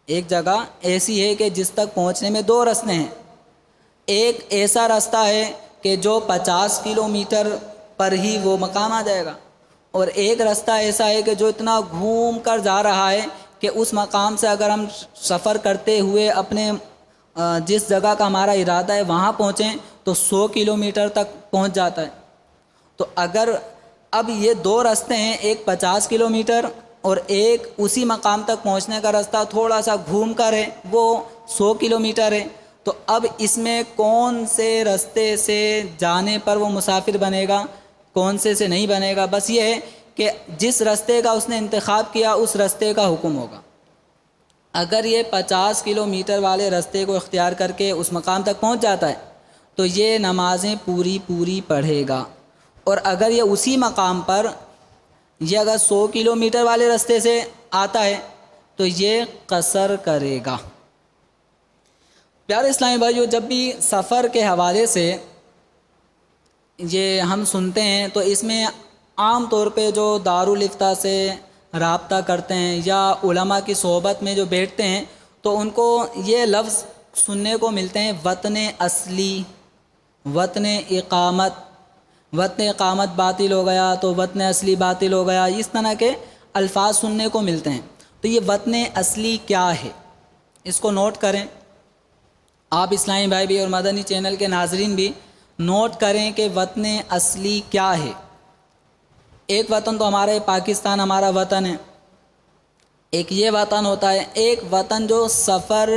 ایک جگہ ایسی ہے کہ جس تک پہنچنے میں 2 راستے ہیں، ایک ایسا راستہ ہے کہ جو 50 کلومیٹر پر ہی وہ مقام آ جائے گا، اور ایک راستہ ایسا ہے کہ جو اتنا گھوم کر جا رہا ہے کہ اس مقام سے اگر ہم سفر کرتے ہوئے اپنے جس جگہ کا ہمارا ارادہ ہے وہاں پہنچیں تو 100 کلومیٹر تک پہنچ جاتا ہے۔ تو اگر اب یہ 2 راستے ہیں، ایک 50 کلومیٹر اور ایک اسی مقام تک پہنچنے کا راستہ تھوڑا سا گھوم کر ہے، وہ 100 کلومیٹر ہے، تو اب اس میں کون سے راستے سے جانے پر وہ مسافر بنے گا، کون سے نہیں بنے گا؟ بس یہ ہے کہ جس راستے کا اس نے انتخاب کیا اس راستے کا حکم ہوگا۔ اگر یہ 50 کلومیٹر والے راستے کو اختیار کر کے اس مقام تک پہنچ جاتا ہے تو یہ نمازیں پوری پڑھے گا، اور اگر یہ اسی مقام پر یہ اگر 100 کلومیٹر والے راستے سے آتا ہے تو یہ قصر کرے گا۔ پیارے اسلامی بھائیو، جب بھی سفر کے حوالے سے یہ ہم سنتے ہیں تو اس میں عام طور پہ جو دارالافتاء سے رابطہ کرتے ہیں یا علماء کی صحبت میں جو بیٹھتے ہیں تو ان کو یہ لفظ سننے کو ملتے ہیں وطن اصلی، وطن اقامت، وطن اقامت باطل ہو گیا تو وطن اصلی باطل ہو گیا، اس طرح کے الفاظ سننے کو ملتے ہیں۔ تو یہ وطن اصلی کیا ہے، اس کو نوٹ کریں آپ اسلامی بھائی بھی اور مدنی چینل کے ناظرین بھی نوٹ کریں کہ وطن اصلی کیا ہے۔ ایک وطن تو ہمارا پاکستان ہمارا وطن ہے، ایک یہ وطن ہوتا ہے، ایک وطن جو سفر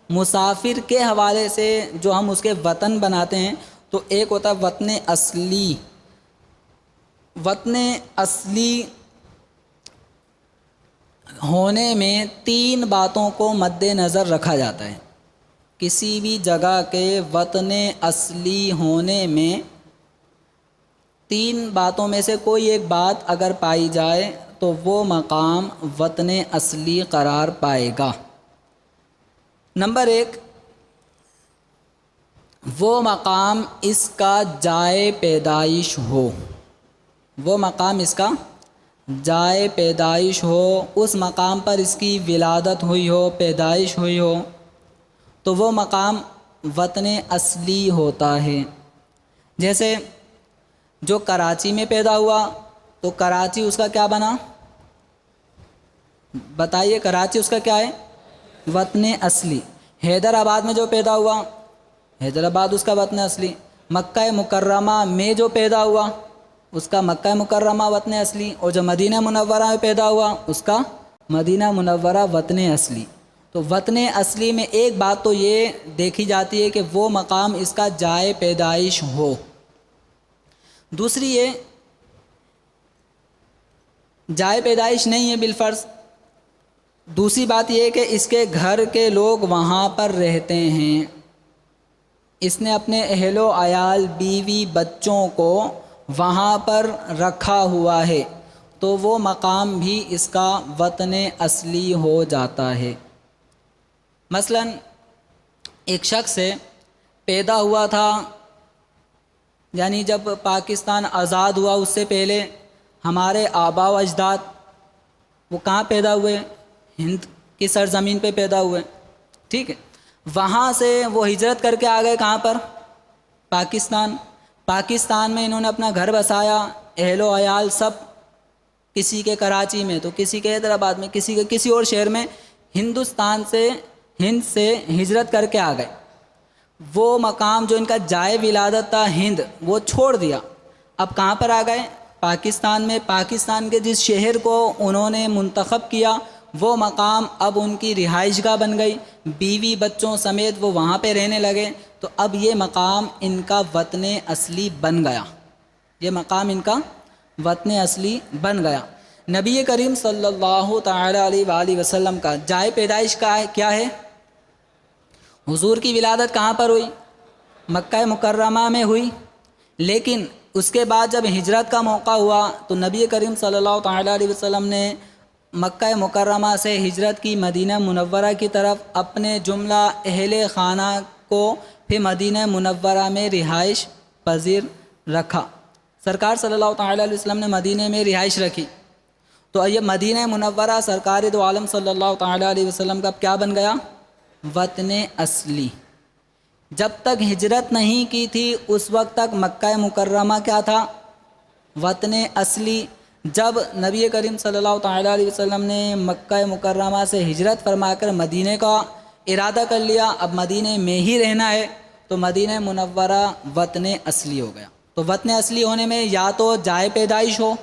مسافر کے حوالے سے جو ہم اس کے وطن بناتے ہیں، تو ایک ہوتا ہے وطن اصلی۔ وطن اصلی ہونے میں 3 باتوں کو مد نظر رکھا جاتا ہے۔ کسی بھی جگہ کے وطن اصلی ہونے میں 3 باتوں میں سے کوئی ایک بات اگر پائی جائے تو وہ مقام وطن اصلی قرار پائے گا۔ نمبر 1، وہ مقام اس کا جائے پیدائش ہو، وہ مقام اس کا جائے پیدائش ہو، اس مقام پر اس کی ولادت ہوئی ہو، پیدائش ہوئی ہو، تو وہ مقام وطن اصلی ہوتا ہے۔ جیسے جو کراچی میں پیدا ہوا تو کراچی اس کا کیا بنا؟ بتائیے، کراچی اس کا کیا ہے؟ وطن اصلی۔ حیدرآباد میں جو پیدا ہوا، حیدرآباد اس کا وطن اصلی۔ مکہ مکرمہ میں جو پیدا ہوا اس کا مکہ مکرمہ وطن اصلی، اور جو مدینہ منورہ میں پیدا ہوا اس کا مدینہ منورہ وطن اصلی۔ تو وطن اصلی میں ایک بات تو یہ دیکھی جاتی ہے کہ وہ مقام اس کا جائے پیدائش ہو۔ دوسری یہ جائے پیدائش نہیں ہے بالفرض، دوسری بات یہ ہے کہ اس کے گھر کے لوگ وہاں پر رہتے ہیں، اس نے اپنے اہل و عیال بیوی بچوں کو وہاں پر رکھا ہوا ہے، تو وہ مقام بھی اس کا وطن اصلی ہو جاتا ہے۔ مثلا ایک شخص ہے، پیدا ہوا تھا، یعنی جب پاکستان آزاد ہوا اس سے پہلے ہمارے آبا و اجداد وہ کہاں پیدا ہوئے؟ ہند کی سرزمین پہ پیدا ہوئے، ٹھیک ہے۔ وہاں سے وہ ہجرت کر کے آ گئے کہاں پر؟ پاکستان۔ پاکستان میں انہوں نے اپنا گھر بسایا، اہل و عیال سب، کسی کے کراچی میں تو کسی کے حیدرآباد میں، کسی کے کسی اور شہر میں، ہندوستان سے ہند سے ہجرت کر کے آ گئے۔ وہ مقام جو ان کا جائے ولادت تھا ہند، وہ چھوڑ دیا، اب کہاں پر آ گئے؟ پاکستان میں۔ پاکستان کے جس شہر کو انہوں نے منتخب کیا وہ مقام اب ان کی رہائش گاہ بن گئی، بیوی بچوں سمیت وہ وہاں پہ رہنے لگے، تو اب یہ مقام ان کا وطن اصلی بن گیا، یہ مقام ان کا وطن اصلی بن گیا۔ نبی کریم صلی اللہ تعالی علیہ وآلہ وسلم کا جائے پیدائش کا کیا ہے؟ حضور کی ولادت کہاں پر ہوئی؟ مکہ مکرمہ میں ہوئی، لیکن اس کے بعد جب ہجرت کا موقع ہوا تو نبی کریم صلی اللہ تعالی علیہ وسلم نے مکہ مکرمہ سے ہجرت کی مدینہ منورہ کی طرف، اپنے جملہ اہل خانہ کو پھر مدینہ منورہ میں رہائش پذیر رکھا۔ سرکار صلی اللہ تعالی علیہ وسلم نے مدینہ میں رہائش رکھی، تو یہ مدینہ منورہ سرکار دو عالم صلی اللہ تعالی علیہ وسلم کا کیا بن گیا؟ وطن اصلی۔ جب تک ہجرت نہیں کی تھی اس وقت تک مکہ مکرمہ کیا تھا؟ وطن اصلی۔ جب نبی کریم صلی اللہ تعالی علیہ وسلم نے مکہ مکرمہ سے ہجرت فرما کر مدینہ کا ارادہ کر لیا، اب مدینہ میں ہی رہنا ہے، تو مدینہ منورہ وطن اصلی ہو گیا۔ تو وطن اصلی ہونے میں یا تو جائے پیدائش ہو،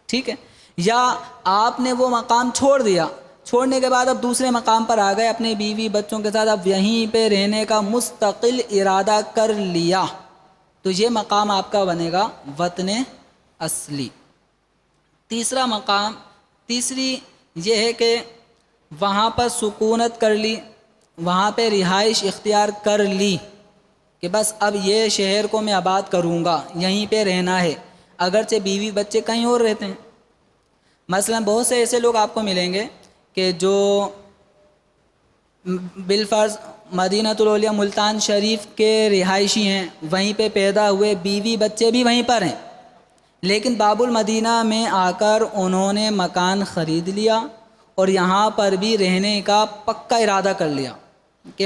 ٹھیک ہے، یا آپ نے وہ مقام چھوڑ دیا، چھوڑنے کے بعد اب دوسرے مقام پر آ گئے اپنے بیوی بچوں کے ساتھ، اب یہیں پہ رہنے کا مستقل ارادہ کر لیا، تو یہ مقام آپ کا بنے گا وطن اصلی۔ تیسرا مقام، تیسری یہ ہے کہ وہاں پر سکونت کر لی، وہاں پہ رہائش اختیار کر لی کہ بس اب یہ شہر کو میں آباد کروں گا، یہیں پہ رہنا ہے، اگرچہ بیوی بچے کہیں اور رہتے ہیں۔ مثلا بہت سے ایسے لوگ آپ کو ملیں گے کہ جو بالفرض مدینہ الاولیاء ملتان شریف کے رہائشی ہیں، وہیں پہ پیدا ہوئے، بیوی بچے بھی وہیں پر ہیں، لیکن باب المدینہ میں آ کر انہوں نے مکان خرید لیا اور یہاں پر بھی رہنے کا پکا ارادہ کر لیا، کہ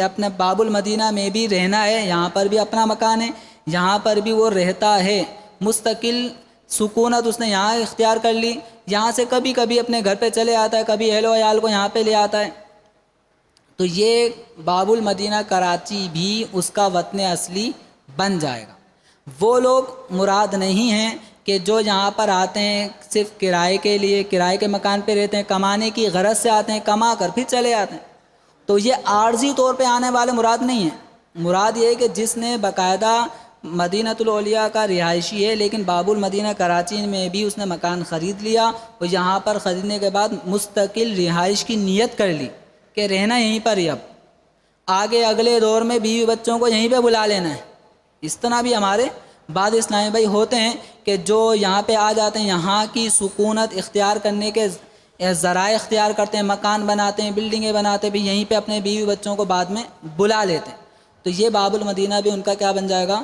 اپنے باب المدینہ میں بھی رہنا ہے، یہاں پر بھی اپنا مکان ہے، یہاں پر بھی وہ رہتا ہے، مستقل سکونت اس نے یہاں اختیار کر لی، یہاں سے کبھی کبھی اپنے گھر پہ چلے آتا ہے، کبھی اہل و عیال کو یہاں پہ لے آتا ہے، تو یہ باب المدینہ کراچی بھی اس کا وطن اصلی بن جائے گا۔ وہ لوگ مراد نہیں ہیں کہ جو یہاں پر آتے ہیں صرف کرائے کے لیے، کرائے کے مکان پہ رہتے ہیں، کمانے کی غرض سے آتے ہیں، کما کر پھر چلے آتے ہیں، تو یہ عارضی طور پہ آنے والے مراد نہیں ہیں۔ مراد یہ ہے کہ جس نے باقاعدہ مدینۃ الاولیاء کا رہائشی ہے لیکن باب المدینہ کراچی میں بھی اس نے مکان خرید لیا، اور یہاں پر خریدنے کے بعد مستقل رہائش کی نیت کر لی کہ رہنا یہیں پر ہی، اب آگے اگلے دور میں بیوی بچوں کو یہیں پہ بلا لینا ہے۔ اس طرح بھی ہمارے بعض اسلامی بھائی ہوتے ہیں کہ جو یہاں پہ آ جاتے ہیں، یہاں کی سکونت اختیار کرنے کے ذرائع اختیار کرتے ہیں، مکان بناتے ہیں، بلڈنگیں بناتے ہیں، بھی یہیں پہ اپنے بیوی بچوں کو بعد میں بلا لیتے ہیں، تو یہ باب المدینہ بھی ان کا کیا بن جائے گا؟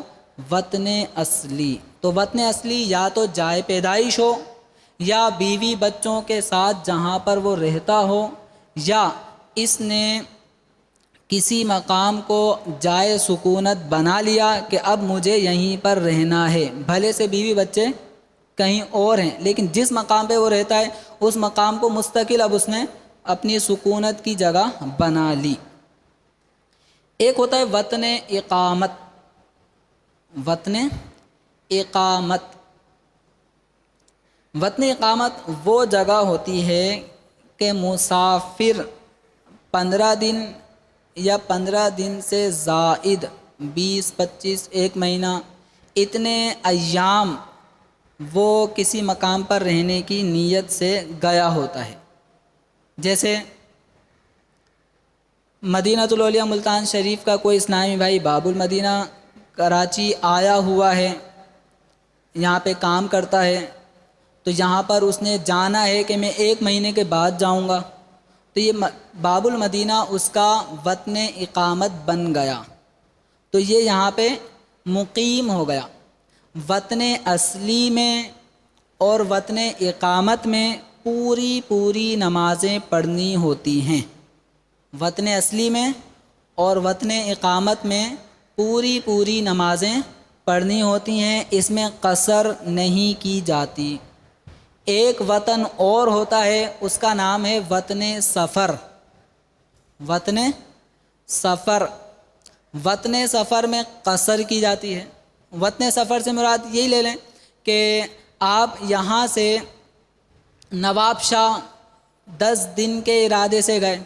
وطن اصلی۔ تو وطن اصلی یا تو جائے پیدائش ہو، یا بیوی بچوں کے ساتھ جہاں پر وہ رہتا ہو، یا اس نے کسی مقام کو جائے سکونت بنا لیا کہ اب مجھے یہیں پر رہنا ہے، بھلے سے بیوی بچے کہیں اور ہیں لیکن جس مقام پہ وہ رہتا ہے اس مقام کو مستقل اب اس نے اپنی سکونت کی جگہ بنا لی۔ ایک ہوتا ہے وطن اقامت۔ وطن اقامت، وطن اقامت وہ جگہ ہوتی ہے کہ مسافر 15 دن یا 15 دن سے زائد 20 25 ایک مہینہ اتنے ایام وہ کسی مقام پر رہنے کی نیت سے گیا ہوتا ہے۔ جیسے مدینۃ الاولیاء ملتان شریف کا کوئی اسلامی بھائی باب المدینہ کراچی آیا ہوا ہے، یہاں پہ کام کرتا ہے، تو یہاں پر اس نے جانا ہے کہ میں 1 مہینے کے بعد جاؤں گا، تو یہ باب المدینہ اس کا وطن اقامت بن گیا، تو یہ یہاں پہ مقیم ہو گیا۔ وطن اصلی میں اور وطن اقامت میں پوری نمازیں پڑھنی ہوتی ہیں۔ وطن اصلی میں اور وطن اقامت میں پوری نمازیں پڑھنی ہوتی ہیں، اس میں قصر نہیں کی جاتی۔ ایک وطن اور ہوتا ہے، اس کا نام ہے وطن سفر۔ وطن سفر، وطن سفر میں قصر کی جاتی ہے۔ وطن سفر سے مراد یہی لے لیں کہ آپ یہاں سے نواب شاہ 10 دن کے ارادے سے گئے،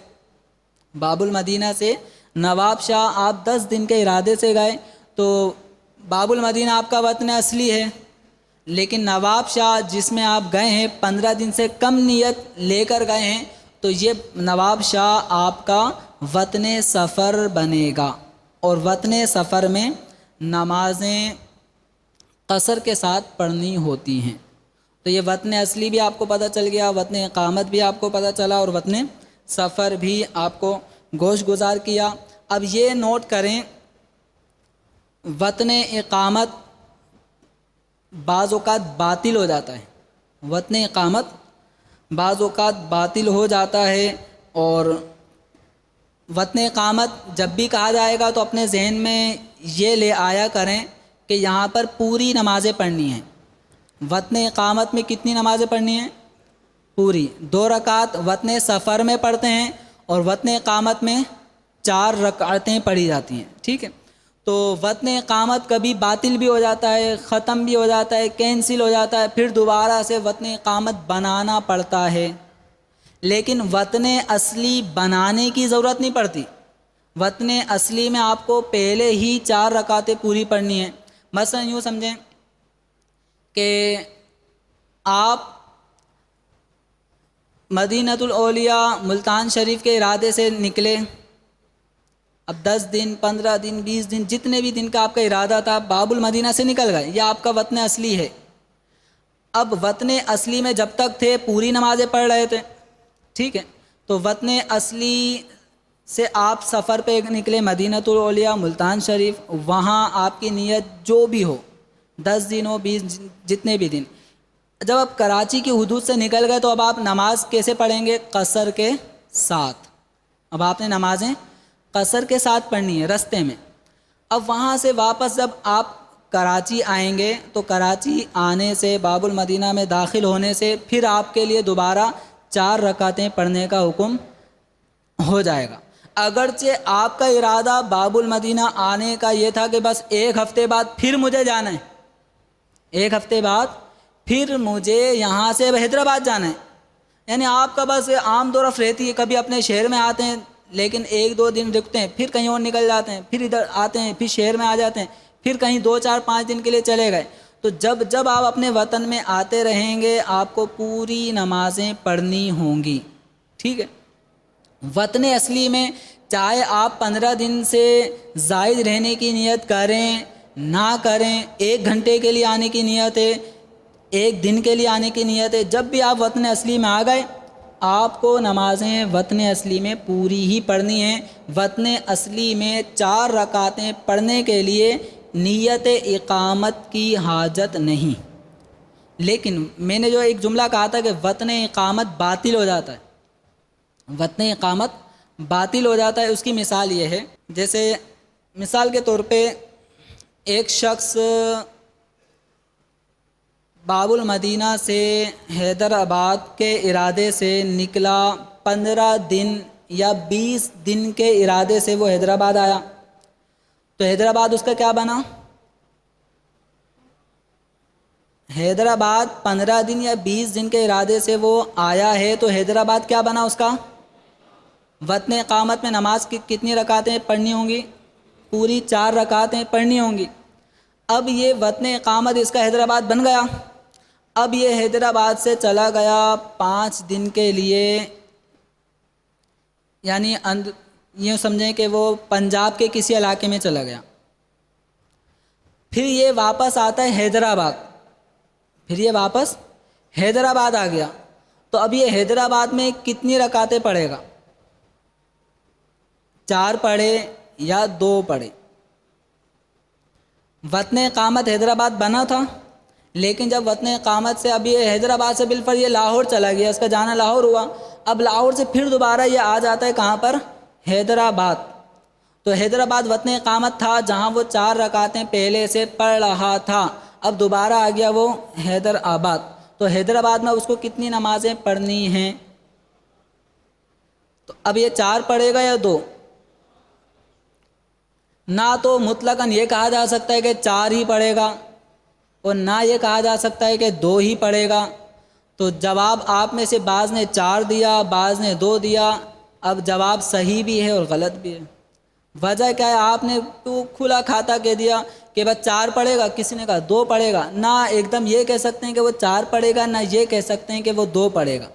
باب المدینہ سے نواب شاہ آپ 10 دن کے ارادے سے گئے، تو باب المدینہ آپ کا وطن اصلی ہے، لیکن نواب شاہ جس میں آپ گئے ہیں 15 دن سے کم نیت لے کر گئے ہیں، تو یہ نواب شاہ آپ کا وطن سفر بنے گا، اور وطن سفر میں نمازیں قصر کے ساتھ پڑھنی ہوتی ہیں۔ تو یہ وطن اصلی بھی آپ کو پتہ چل گیا، وطن اقامت بھی آپ کو پتہ چلا، اور وطن سفر بھی آپ کو گوش گزار کیا۔ اب یہ نوٹ کریں، وطن اقامت بعض اوقات باطل ہو جاتا ہے، وطن اقامت بعض اوقات باطل ہو جاتا ہے، اور وطن اقامت جب بھی کہا جائے گا تو اپنے ذہن میں یہ لے آیا کریں کہ یہاں پر پوری نمازیں پڑھنی ہیں۔ وطن اقامت میں کتنی نمازیں پڑھنی ہیں؟ پوری 2 رکعت وطن سفر میں پڑھتے ہیں، اور وطن اقامت میں 4 رکعتیں پڑھی جاتی ہیں، ٹھیک ہے؟ تو وطن اقامت کبھی باطل بھی ہو جاتا ہے، ختم بھی ہو جاتا ہے، کینسل ہو جاتا ہے، پھر دوبارہ سے وطن اقامت بنانا پڑتا ہے، لیکن وطن اصلی بنانے کی ضرورت نہیں پڑتی۔ وطن اصلی میں آپ کو پہلے ہی 4 رکعتیں پوری پڑھنی ہیں۔ مثلا یوں سمجھیں کہ آپ مدینۃ الاولیاء ملتان شریف کے ارادے سے نکلے، اب 10 دن 15 دن 20 دن جتنے بھی دن کا آپ کا ارادہ تھا، باب المدینہ سے نکل گئے، یہ آپ کا وطن اصلی ہے۔ اب وطن اصلی میں جب تک تھے پوری نمازیں پڑھ رہے تھے، ٹھیک ہے؟ تو وطن اصلی سے آپ سفر پہ نکلے مدینۃ الاولیاء ملتان شریف، وہاں آپ کی نیت جو بھی ہو، 10 دن ہو 20 جتنے بھی دن، جب آپ کراچی کی حدود سے نکل گئے تو اب آپ نماز کیسے پڑھیں گے؟ قصر کے ساتھ۔ اب آپ نے نمازیں قصر کے ساتھ پڑھنی ہے رستے میں. اب وہاں سے واپس جب آپ کراچی آئیں گے تو کراچی آنے سے باب المدینہ میں داخل ہونے سے پھر آپ کے لیے دوبارہ 4 رکعتیں پڑھنے کا حکم ہو جائے گا. اگرچہ آپ کا ارادہ باب المدینہ آنے کا یہ تھا کہ بس 1 ہفتے بعد پھر مجھے جانا ہے، 1 ہفتے بعد پھر مجھے یہاں سے حیدرآباد جانا ہے، یعنی آپ کا بس عام دو رفت رہتی ہے، کبھی اپنے شہر میں آتے ہیں لیکن 1-2 دن رکتے ہیں، پھر کہیں اور نکل جاتے ہیں، پھر ادھر آتے ہیں، پھر شہر میں آ جاتے ہیں، پھر کہیں 2-4-5 دن کے لیے چلے گئے. تو جب آپ اپنے وطن میں آتے رہیں گے آپ کو پوری نمازیں پڑھنی ہوں گی. ٹھیک ہے. وطن اصلی میں چاہے آپ 15 دن سے زائد رہنے کی نیت کریں نہ کریں، 1 گھنٹے کے لیے آنے کی نیت ہے، 1 دن کے لیے آنے کی نیت ہے، جب بھی آپ وطن اصلی میں آ گئے آپ کو نمازیں وطن اصلی میں پوری ہی پڑھنی ہیں. وطن اصلی میں 4 رکعتیں پڑھنے کے لیے نیت اقامت کی حاجت نہیں. لیکن میں نے جو ایک جملہ کہا تھا کہ وطن اقامت باطل ہو جاتا ہے، وطن اقامت باطل ہو جاتا ہے، اس کی مثال یہ ہے، جیسے مثال کے طور پہ ایک شخص باب المدینہ سے حیدرآباد کے ارادے سے نکلا، 15 دن یا 20 دن کے ارادے سے وہ حیدرآباد آیا، تو حیدرآباد اس کا کیا بنا؟ حیدرآباد 15 دن یا 20 دن کے ارادے سے وہ آیا ہے تو حیدرآباد کیا بنا اس کا؟ وطن اقامت میں نماز کی کتنی رکعتیں پڑھنی ہوں گی؟ پوری 4 رکعتیں پڑھنی ہوں گی. اب یہ وطن اقامت اس کا حیدرآباد بن گیا. اب یہ حیدرآباد سے چلا گیا 5 دن کے لیے، یعنی یوں سمجھیں کہ وہ پنجاب کے کسی علاقے میں چلا گیا، پھر یہ واپس آتا ہے حیدرآباد، پھر یہ واپس حیدرآباد آ گیا، تو اب یہ حیدرآباد میں کتنی رکعتیں پڑھے گا؟ 4 پڑھے یا 2 پڑھے؟ وطن اقامت حیدرآباد بنا تھا، لیکن جب وطن اقامت سے اب یہ حیدرآباد سے بالفرض یہ لاہور چلا گیا، اس کا جانا لاہور ہوا، اب لاہور سے پھر دوبارہ یہ آ جاتا ہے کہاں پر؟ حیدرآباد. تو حیدرآباد وطن اقامت تھا جہاں وہ 4 رکعتیں پہلے سے پڑھ رہا تھا، اب دوبارہ آ گیا وہ حیدرآباد، تو حیدرآباد میں اس کو کتنی نمازیں پڑھنی ہیں؟ تو اب یہ 4 پڑھے گا یا 2؟ نہ تو مطلقاً یہ کہا جا سکتا ہے کہ 4 ہی پڑھے گا اور نہ یہ کہا جا سکتا ہے کہ 2 ہی پڑھے گا. تو جواب آپ میں سے بعض نے 4 دیا، بعض نے 2 دیا. اب جواب صحیح بھی ہے اور غلط بھی ہے. وجہ کیا ہے؟ آپ نے تو کھلا کھاتا کہہ دیا کہ بس 4 پڑھے گا، کسی نے کہا 2 پڑھے گا. نہ ایک دم یہ کہہ سکتے ہیں کہ وہ 4 پڑھے گا، نہ یہ کہہ سکتے ہیں کہ وہ 2 پڑھے گا.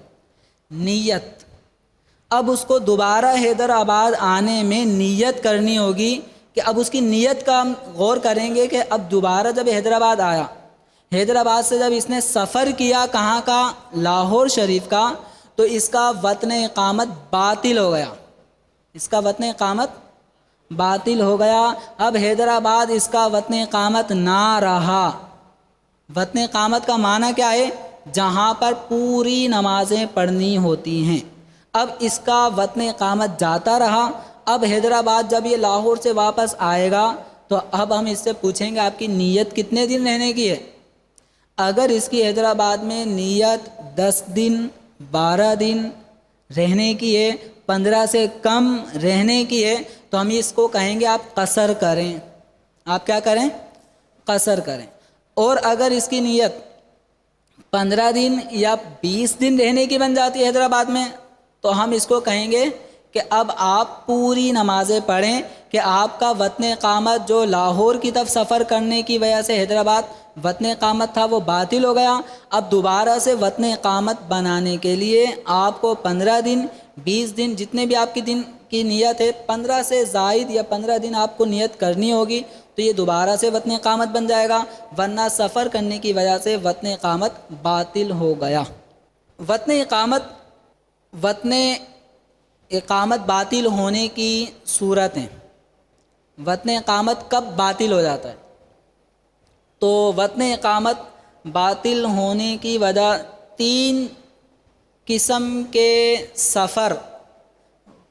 نیت، اب اس کو دوبارہ حیدرآباد آنے میں نیت کرنی ہوگی کہ اب اس کی نیت کا ہم غور کریں گے کہ اب دوبارہ جب حیدرآباد آیا، حیدرآباد سے جب اس نے سفر کیا کہاں کا؟ لاہور شریف کا، تو اس کا وطن اقامت باطل ہو گیا، اس کا وطن اقامت باطل ہو گیا. اب حیدرآباد اس کا وطن اقامت نہ رہا. وطن اقامت کا معنی کیا ہے؟ جہاں پر پوری نمازیں پڑھنی ہوتی ہیں. اب اس کا وطن اقامت جاتا رہا. اب حیدرآباد جب یہ لاہور سے واپس آئے گا تو اب ہم اس سے پوچھیں گے آپ کی نیت کتنے دن رہنے کی ہے؟ اگر اس کی حیدرآباد میں نیت 10 دن 12 دن رہنے کی ہے، 15 سے کم رہنے کی ہے، تو ہم اس کو کہیں گے آپ قصر کریں. آپ کیا کریں؟ قصر کریں. اور اگر اس کی نیت 15 دن یا 20 دن رہنے کی بن جاتی ہے حیدرآباد میں، تو ہم اس کو کہیں گے کہ اب آپ پوری نمازیں پڑھیں کہ آپ کا وطن اقامت جو لاہور کی طرف سفر کرنے کی وجہ سے حیدرآباد وطن اقامت تھا وہ باطل ہو گیا. اب دوبارہ سے وطن اقامت بنانے کے لیے آپ کو 15 دن 20 دن جتنے بھی آپ کی دن کی نیت ہے، 15 سے زائد یا 15 دن آپ کو نیت کرنی ہوگی، تو یہ دوبارہ سے وطن اقامت بن جائے گا، ورنہ سفر کرنے کی وجہ سے وطن اقامت باطل ہو گیا. وطن اقامت باطل ہونے کی صورتیں، وطن اقامت کب باطل ہو جاتا ہے؟ تو وطن اقامت باطل ہونے کی وجہ 3 قسم کے سفر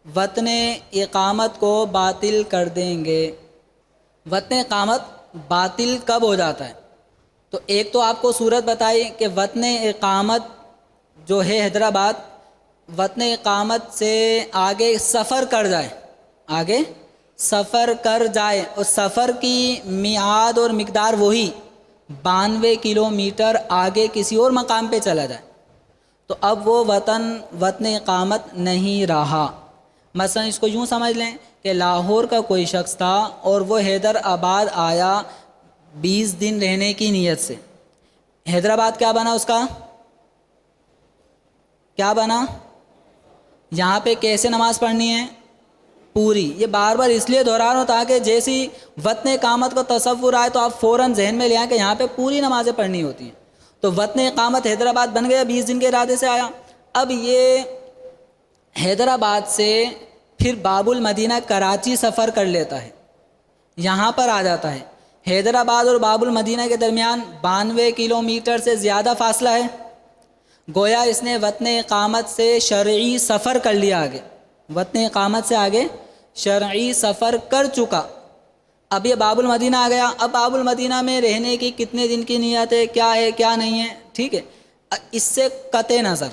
وطن اقامت کو باطل کر دیں گے۔ وطن اقامت باطل کب ہو جاتا ہے؟ تو ایک تو آپ کو صورت بتائی کہ وطن اقامت جو ہے حیدرآباد، وطن اقامت سے آگے سفر کر جائے، آگے سفر کر جائے، اور سفر کی میعاد اور مقدار وہی 92 کلومیٹر آگے کسی اور مقام پہ چلا جائے، تو اب وہ وطن اقامت نہیں رہا۔ مثلا اس کو یوں سمجھ لیں کہ لاہور کا کوئی شخص تھا اور وہ حیدرآباد آیا 20 دن رہنے کی نیت سے۔ حیدرآباد کیا بنا اس کا؟ کیا بنا؟ یہاں پہ کیسے نماز پڑھنی ہے؟ پوری۔ یہ بار بار اس لیے دہرا رہا ہوں تاکہ جیسی وطن اقامت کو تصور آئے تو آپ فوراً ذہن میں لے آئیں کہ یہاں پہ پوری نمازیں پڑھنی ہوتی ہیں۔ تو وطن اقامت حیدرآباد بن گیا، 20 دن کے ارادے سے آیا۔ اب یہ حیدرآباد سے پھر باب المدینہ کراچی سفر کر لیتا ہے، یہاں پر آ جاتا ہے۔ حیدرآباد اور باب المدینہ کے درمیان 92 کلومیٹر سے زیادہ فاصلہ ہے، گویا اس نے وطن اقامت سے شرعی سفر کر لیا آگے، وطن اقامت سے آگے شرعی سفر کر چکا۔ اب یہ باب المدینہ آ گیا۔ اب باب المدینہ میں رہنے کی کتنے دن کی نیت ہے، کیا ہے کیا نہیں ہے، ٹھیک ہے۔ اس سے قطع نظر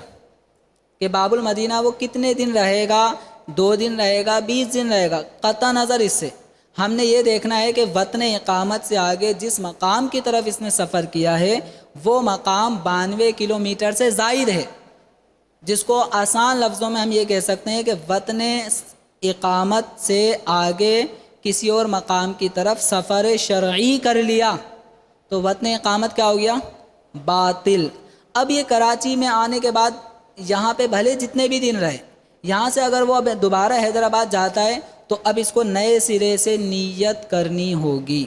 کہ باب المدینہ وہ کتنے دن رہے گا، 2 دن رہے گا، 20 دن رہے گا، قطع نظر اس سے ہم نے یہ دیکھنا ہے کہ وطن اقامت سے آگے جس مقام کی طرف اس نے سفر کیا ہے وہ مقام 92 کلومیٹر سے زائد ہے، جس کو آسان لفظوں میں ہم یہ کہہ سکتے ہیں کہ وطن اقامت سے آگے کسی اور مقام کی طرف سفر شرعی کر لیا تو وطن اقامت کیا ہو گیا؟ باطل۔ اب یہ کراچی میں آنے کے بعد یہاں پہ بھلے جتنے بھی دن رہے، یہاں سے اگر وہ اب دوبارہ حیدرآباد جاتا ہے تو اب اس کو نئے سرے سے نیت کرنی ہوگی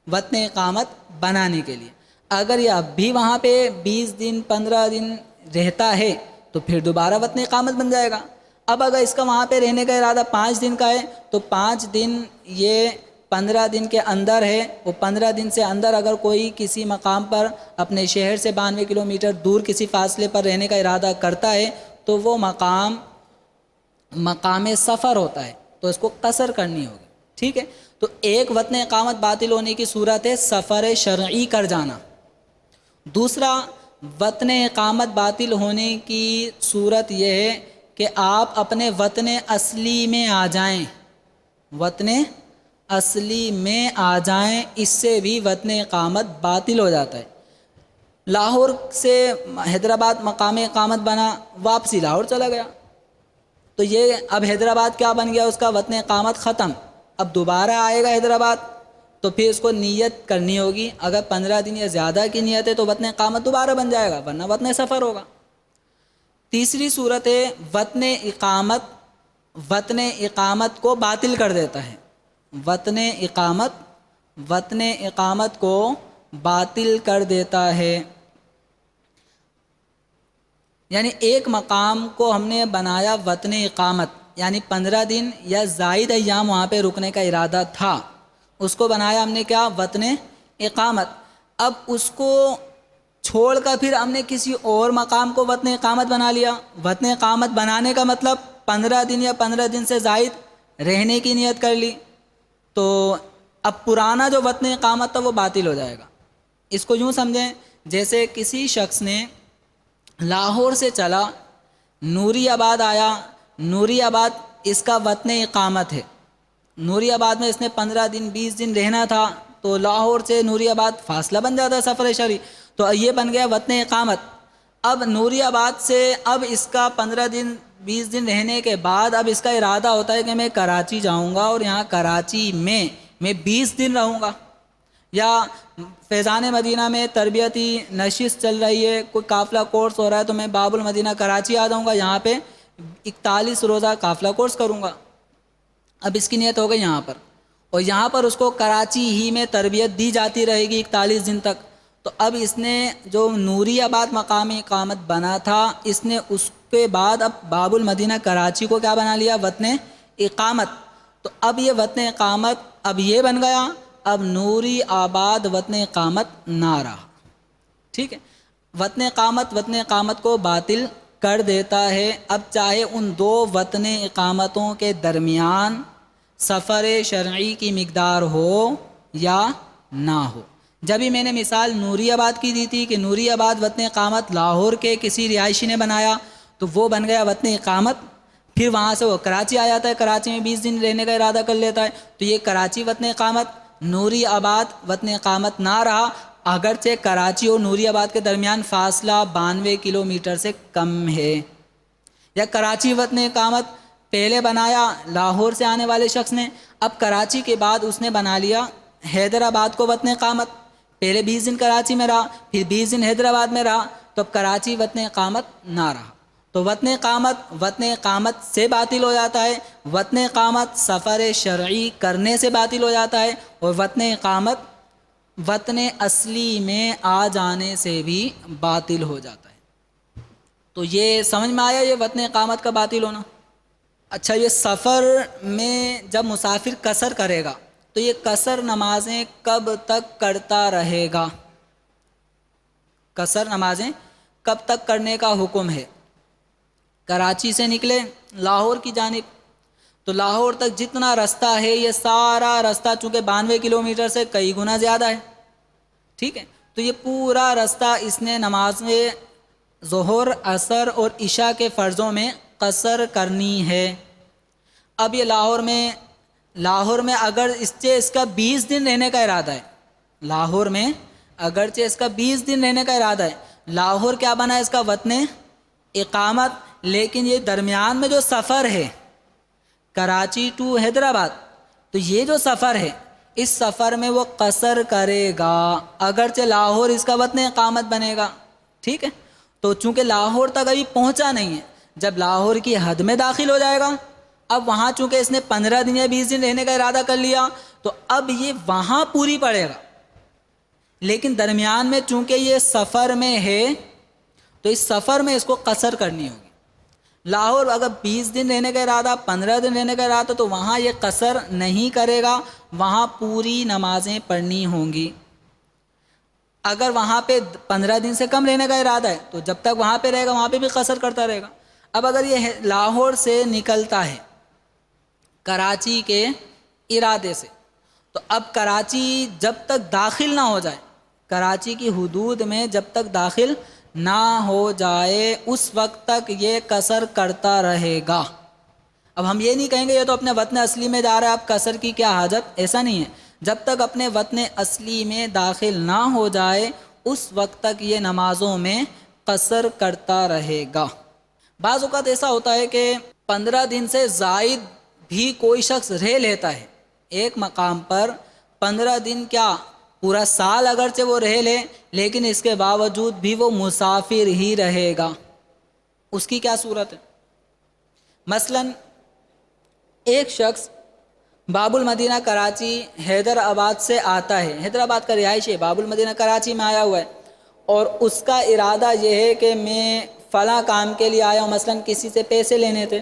وطن اقامت بنانے کے لیے۔ اگر یہ اب بھی وہاں پہ 20 دن 15 دن رہتا ہے تو پھر دوبارہ وطن اقامت بن جائے گا۔ اب اگر اس کا وہاں پہ رہنے کا ارادہ 5 دن کا ہے تو 5 دن یہ 15 دن کے اندر ہے، وہ 15 دن سے اندر اگر کوئی کسی مقام پر اپنے شہر سے 92 کلومیٹر دور کسی فاصلے پر رہنے کا ارادہ کرتا ہے تو وہ مقام سفر ہوتا ہے، تو اس کو قصر کرنی ہوگی، ٹھیک ہے۔ تو ایک وطن اقامت باطل ہونے کی صورت ہے سفر شرعی کر جانا۔ دوسرا وطن اقامت باطل ہونے کی صورت یہ ہے کہ آپ اپنے وطن اصلی میں آ جائیں، وطن اصلی میں آ جائیں، اس سے بھی وطن اقامت باطل ہو جاتا ہے۔ لاہور سے حیدرآباد مقام اقامت بنا، واپسی لاہور چلا گیا تو یہ اب حیدرآباد کیا بن گیا؟ اس کا وطن اقامت ختم۔ اب دوبارہ آئے گا حیدرآباد تو پھر اس کو نیت کرنی ہوگی، اگر 15 دن یا زیادہ کی نیت ہے تو وطن اقامت دوبارہ بن جائے گا، ورنہ وطن سفر ہوگا۔ تیسری صورت ہے وطن اقامت کو باطل کر دیتا ہے، وطن اقامت کو باطل کر دیتا ہے، یعنی ایک مقام کو ہم نے بنایا وطن اقامت، یعنی 15 دن یا زائد ایام وہاں پہ رکنے کا ارادہ تھا، اس کو بنایا ہم نے کیا؟ وطن اقامت۔ اب اس کو چھوڑ کر پھر ہم نے کسی اور مقام کو وطن اقامت بنا لیا۔ وطن اقامت بنانے کا مطلب 15 دن یا 15 دن سے زائد رہنے کی نیت کر لی، تو اب پرانا جو وطن اقامت تھا وہ باطل ہو جائے گا۔ اس کو یوں سمجھیں جیسے کسی شخص نے لاہور سے چلا، نوری آباد آیا، نوری آباد اس کا وطن اقامت ہے، نوری آباد میں اس نے 15 دن 20 دن رہنا تھا تو لاہور سے نوری آباد فاصلہ بن جاتا ہے سفر شرعی، تو یہ بن گیا وطن اقامت۔ اب نوری آباد سے اب اس کا 15 دن 20 دن رہنے کے بعد اب اس کا ارادہ ہوتا ہے کہ میں کراچی جاؤں گا اور یہاں کراچی میں 20 دن رہوں گا، یا فیضان مدینہ میں تربیتی نشست چل رہی ہے، کوئی قافلہ کورس ہو رہا ہے تو میں باب المدینہ کراچی آ جاؤں گا، یہاں پہ 41 روزہ قافلہ کورس کروں گا۔ اب اس کی نیت ہو گئی یہاں پر، اور یہاں پر اس کو کراچی ہی میں تربیت دی جاتی رہے گی 41 دن تک، تو اب اس نے جو نوری آباد مقام اقامت بنا تھا اس نے اس کے بعد اب باب المدینہ کراچی کو کیا بنا لیا؟ وطن اقامت۔ تو اب یہ وطن اقامت اب یہ بن گیا، اب نوری آباد وطن اقامت نہ رہا، ٹھیک ہے۔ وطن اقامت کو باطل کر دیتا ہے، اب چاہے ان دو وطن اقامتوں کے درمیان سفر شرعی کی مقدار ہو یا نہ ہو۔ جبھی میں نے مثال نوری آباد کی دی تھی کہ نوری آباد وطن اقامت لاہور کے کسی رہائشی نے بنایا تو وہ بن گیا وطن اقامت، پھر وہاں سے وہ کراچی آ جاتا ہے، کراچی میں 20 دن رہنے کا ارادہ کر لیتا ہے، تو یہ کراچی وطن اقامت، نوری آباد وطن اقامت نہ رہا، اگرچہ کراچی اور نوری آباد کے درمیان فاصلہ 92 کلومیٹر سے کم ہے۔ یا کراچی وطن اقامت پہلے بنایا لاہور سے آنے والے شخص نے، اب کراچی کے بعد اس نے بنا لیا حیدرآباد کو وطن اقامت، پہلے 20 دن کراچی میں رہا، پھر 20 دن حیدرآباد میں رہا، تو اب کراچی وطن اقامت نہ رہا، تو وطن اقامت سے باطل ہو جاتا ہے، وطن اقامت سفر شرعی کرنے سے باطل ہو جاتا ہے، اور وطن اقامت وطن اصلی میں آ جانے سے بھی باطل ہو جاتا ہے۔ تو یہ سمجھ میں آیا یہ وطن اقامت کا باطل ہونا۔ اچھا، یہ سفر میں جب مسافر قصر کرے گا تو یہ قصر نمازیں کب تک کرتا رہے گا؟ قصر نمازیں کب تک کرنے کا حکم ہے؟ کراچی سے نکلے لاہور کی جانب، تو لاہور تک جتنا رستہ ہے یہ سارا رستہ چونکہ 92 کلومیٹر سے کئی گنا زیادہ ہے، ٹھیک ہے، تو یہ پورا رستہ اس نے نمازیں ظہر، عصر اور عشاء کے فرضوں میں قصر کرنی ہے۔ اب یہ لاہور میں اگر اس کا 20 دن رہنے کا ارادہ ہے، لاہور میں اگرچہ اس کا 20 دن رہنے کا ارادہ ہے، لاہور کیا بنا ہے اس کا وطن اقامت، لیکن یہ درمیان میں جو سفر ہے کراچی ٹو حیدرآباد، تو یہ جو سفر ہے اس سفر میں وہ قصر کرے گا، اگرچہ لاہور اس کا وطن اقامت بنے گا، ٹھیک ہے، تو چونکہ لاہور تک ابھی پہنچا نہیں ہے، جب لاہور کی حد میں داخل ہو جائے گا، اب وہاں چونکہ اس نے 15 دن یا 20 دن رہنے کا ارادہ کر لیا تو اب یہ وہاں پوری پڑے گا، لیکن درمیان میں چونکہ یہ سفر میں ہے تو اس سفر میں اس کو قصر کرنی ہوگی۔ لاہور اگر 20 دن رہنے کا ارادہ، 15 دن رہنے کا ارادہ، تو وہاں یہ قصر نہیں کرے گا، وہاں پوری نمازیں پڑھنی ہوں گی۔ اگر وہاں پہ 15 دن سے کم رہنے کا ارادہ ہے تو جب تک وہاں پہ رہے گا وہاں پہ بھی قصر کرتا رہے گا۔ اب اگر یہ لاہور سے نکلتا ہے کراچی کے ارادے سے، تو اب کراچی جب تک داخل نہ ہو جائے، کراچی کی حدود میں جب تک داخل نہ ہو جائے اس وقت تک یہ قصر کرتا رہے گا۔ اب ہم یہ نہیں کہیں گے یہ تو اپنے وطن اصلی میں جا رہا ہے اب قصر کی کیا حاجت، ایسا نہیں ہے، جب تک اپنے وطن اصلی میں داخل نہ ہو جائے اس وقت تک یہ نمازوں میں قصر کرتا رہے گا۔ بعض اوقات ایسا ہوتا ہے کہ 15 دن سے زائد بھی کوئی شخص رہ لیتا ہے ایک مقام پر، 15 دن کیا پورا سال اگرچہ وہ رہ لے لیکن اس کے باوجود بھی وہ مسافر ہی رہے گا، اس کی کیا صورت ہے؟ مثلا ایک شخص باب المدینہ کراچی حیدرآباد سے آتا ہے، حیدرآباد کا رہائشی ہے، باب المدینہ کراچی میں آیا ہوا ہے، اور اس کا ارادہ یہ ہے کہ میں فلاں کام کے لیے آیا ہوں، مثلا کسی سے پیسے لینے تھے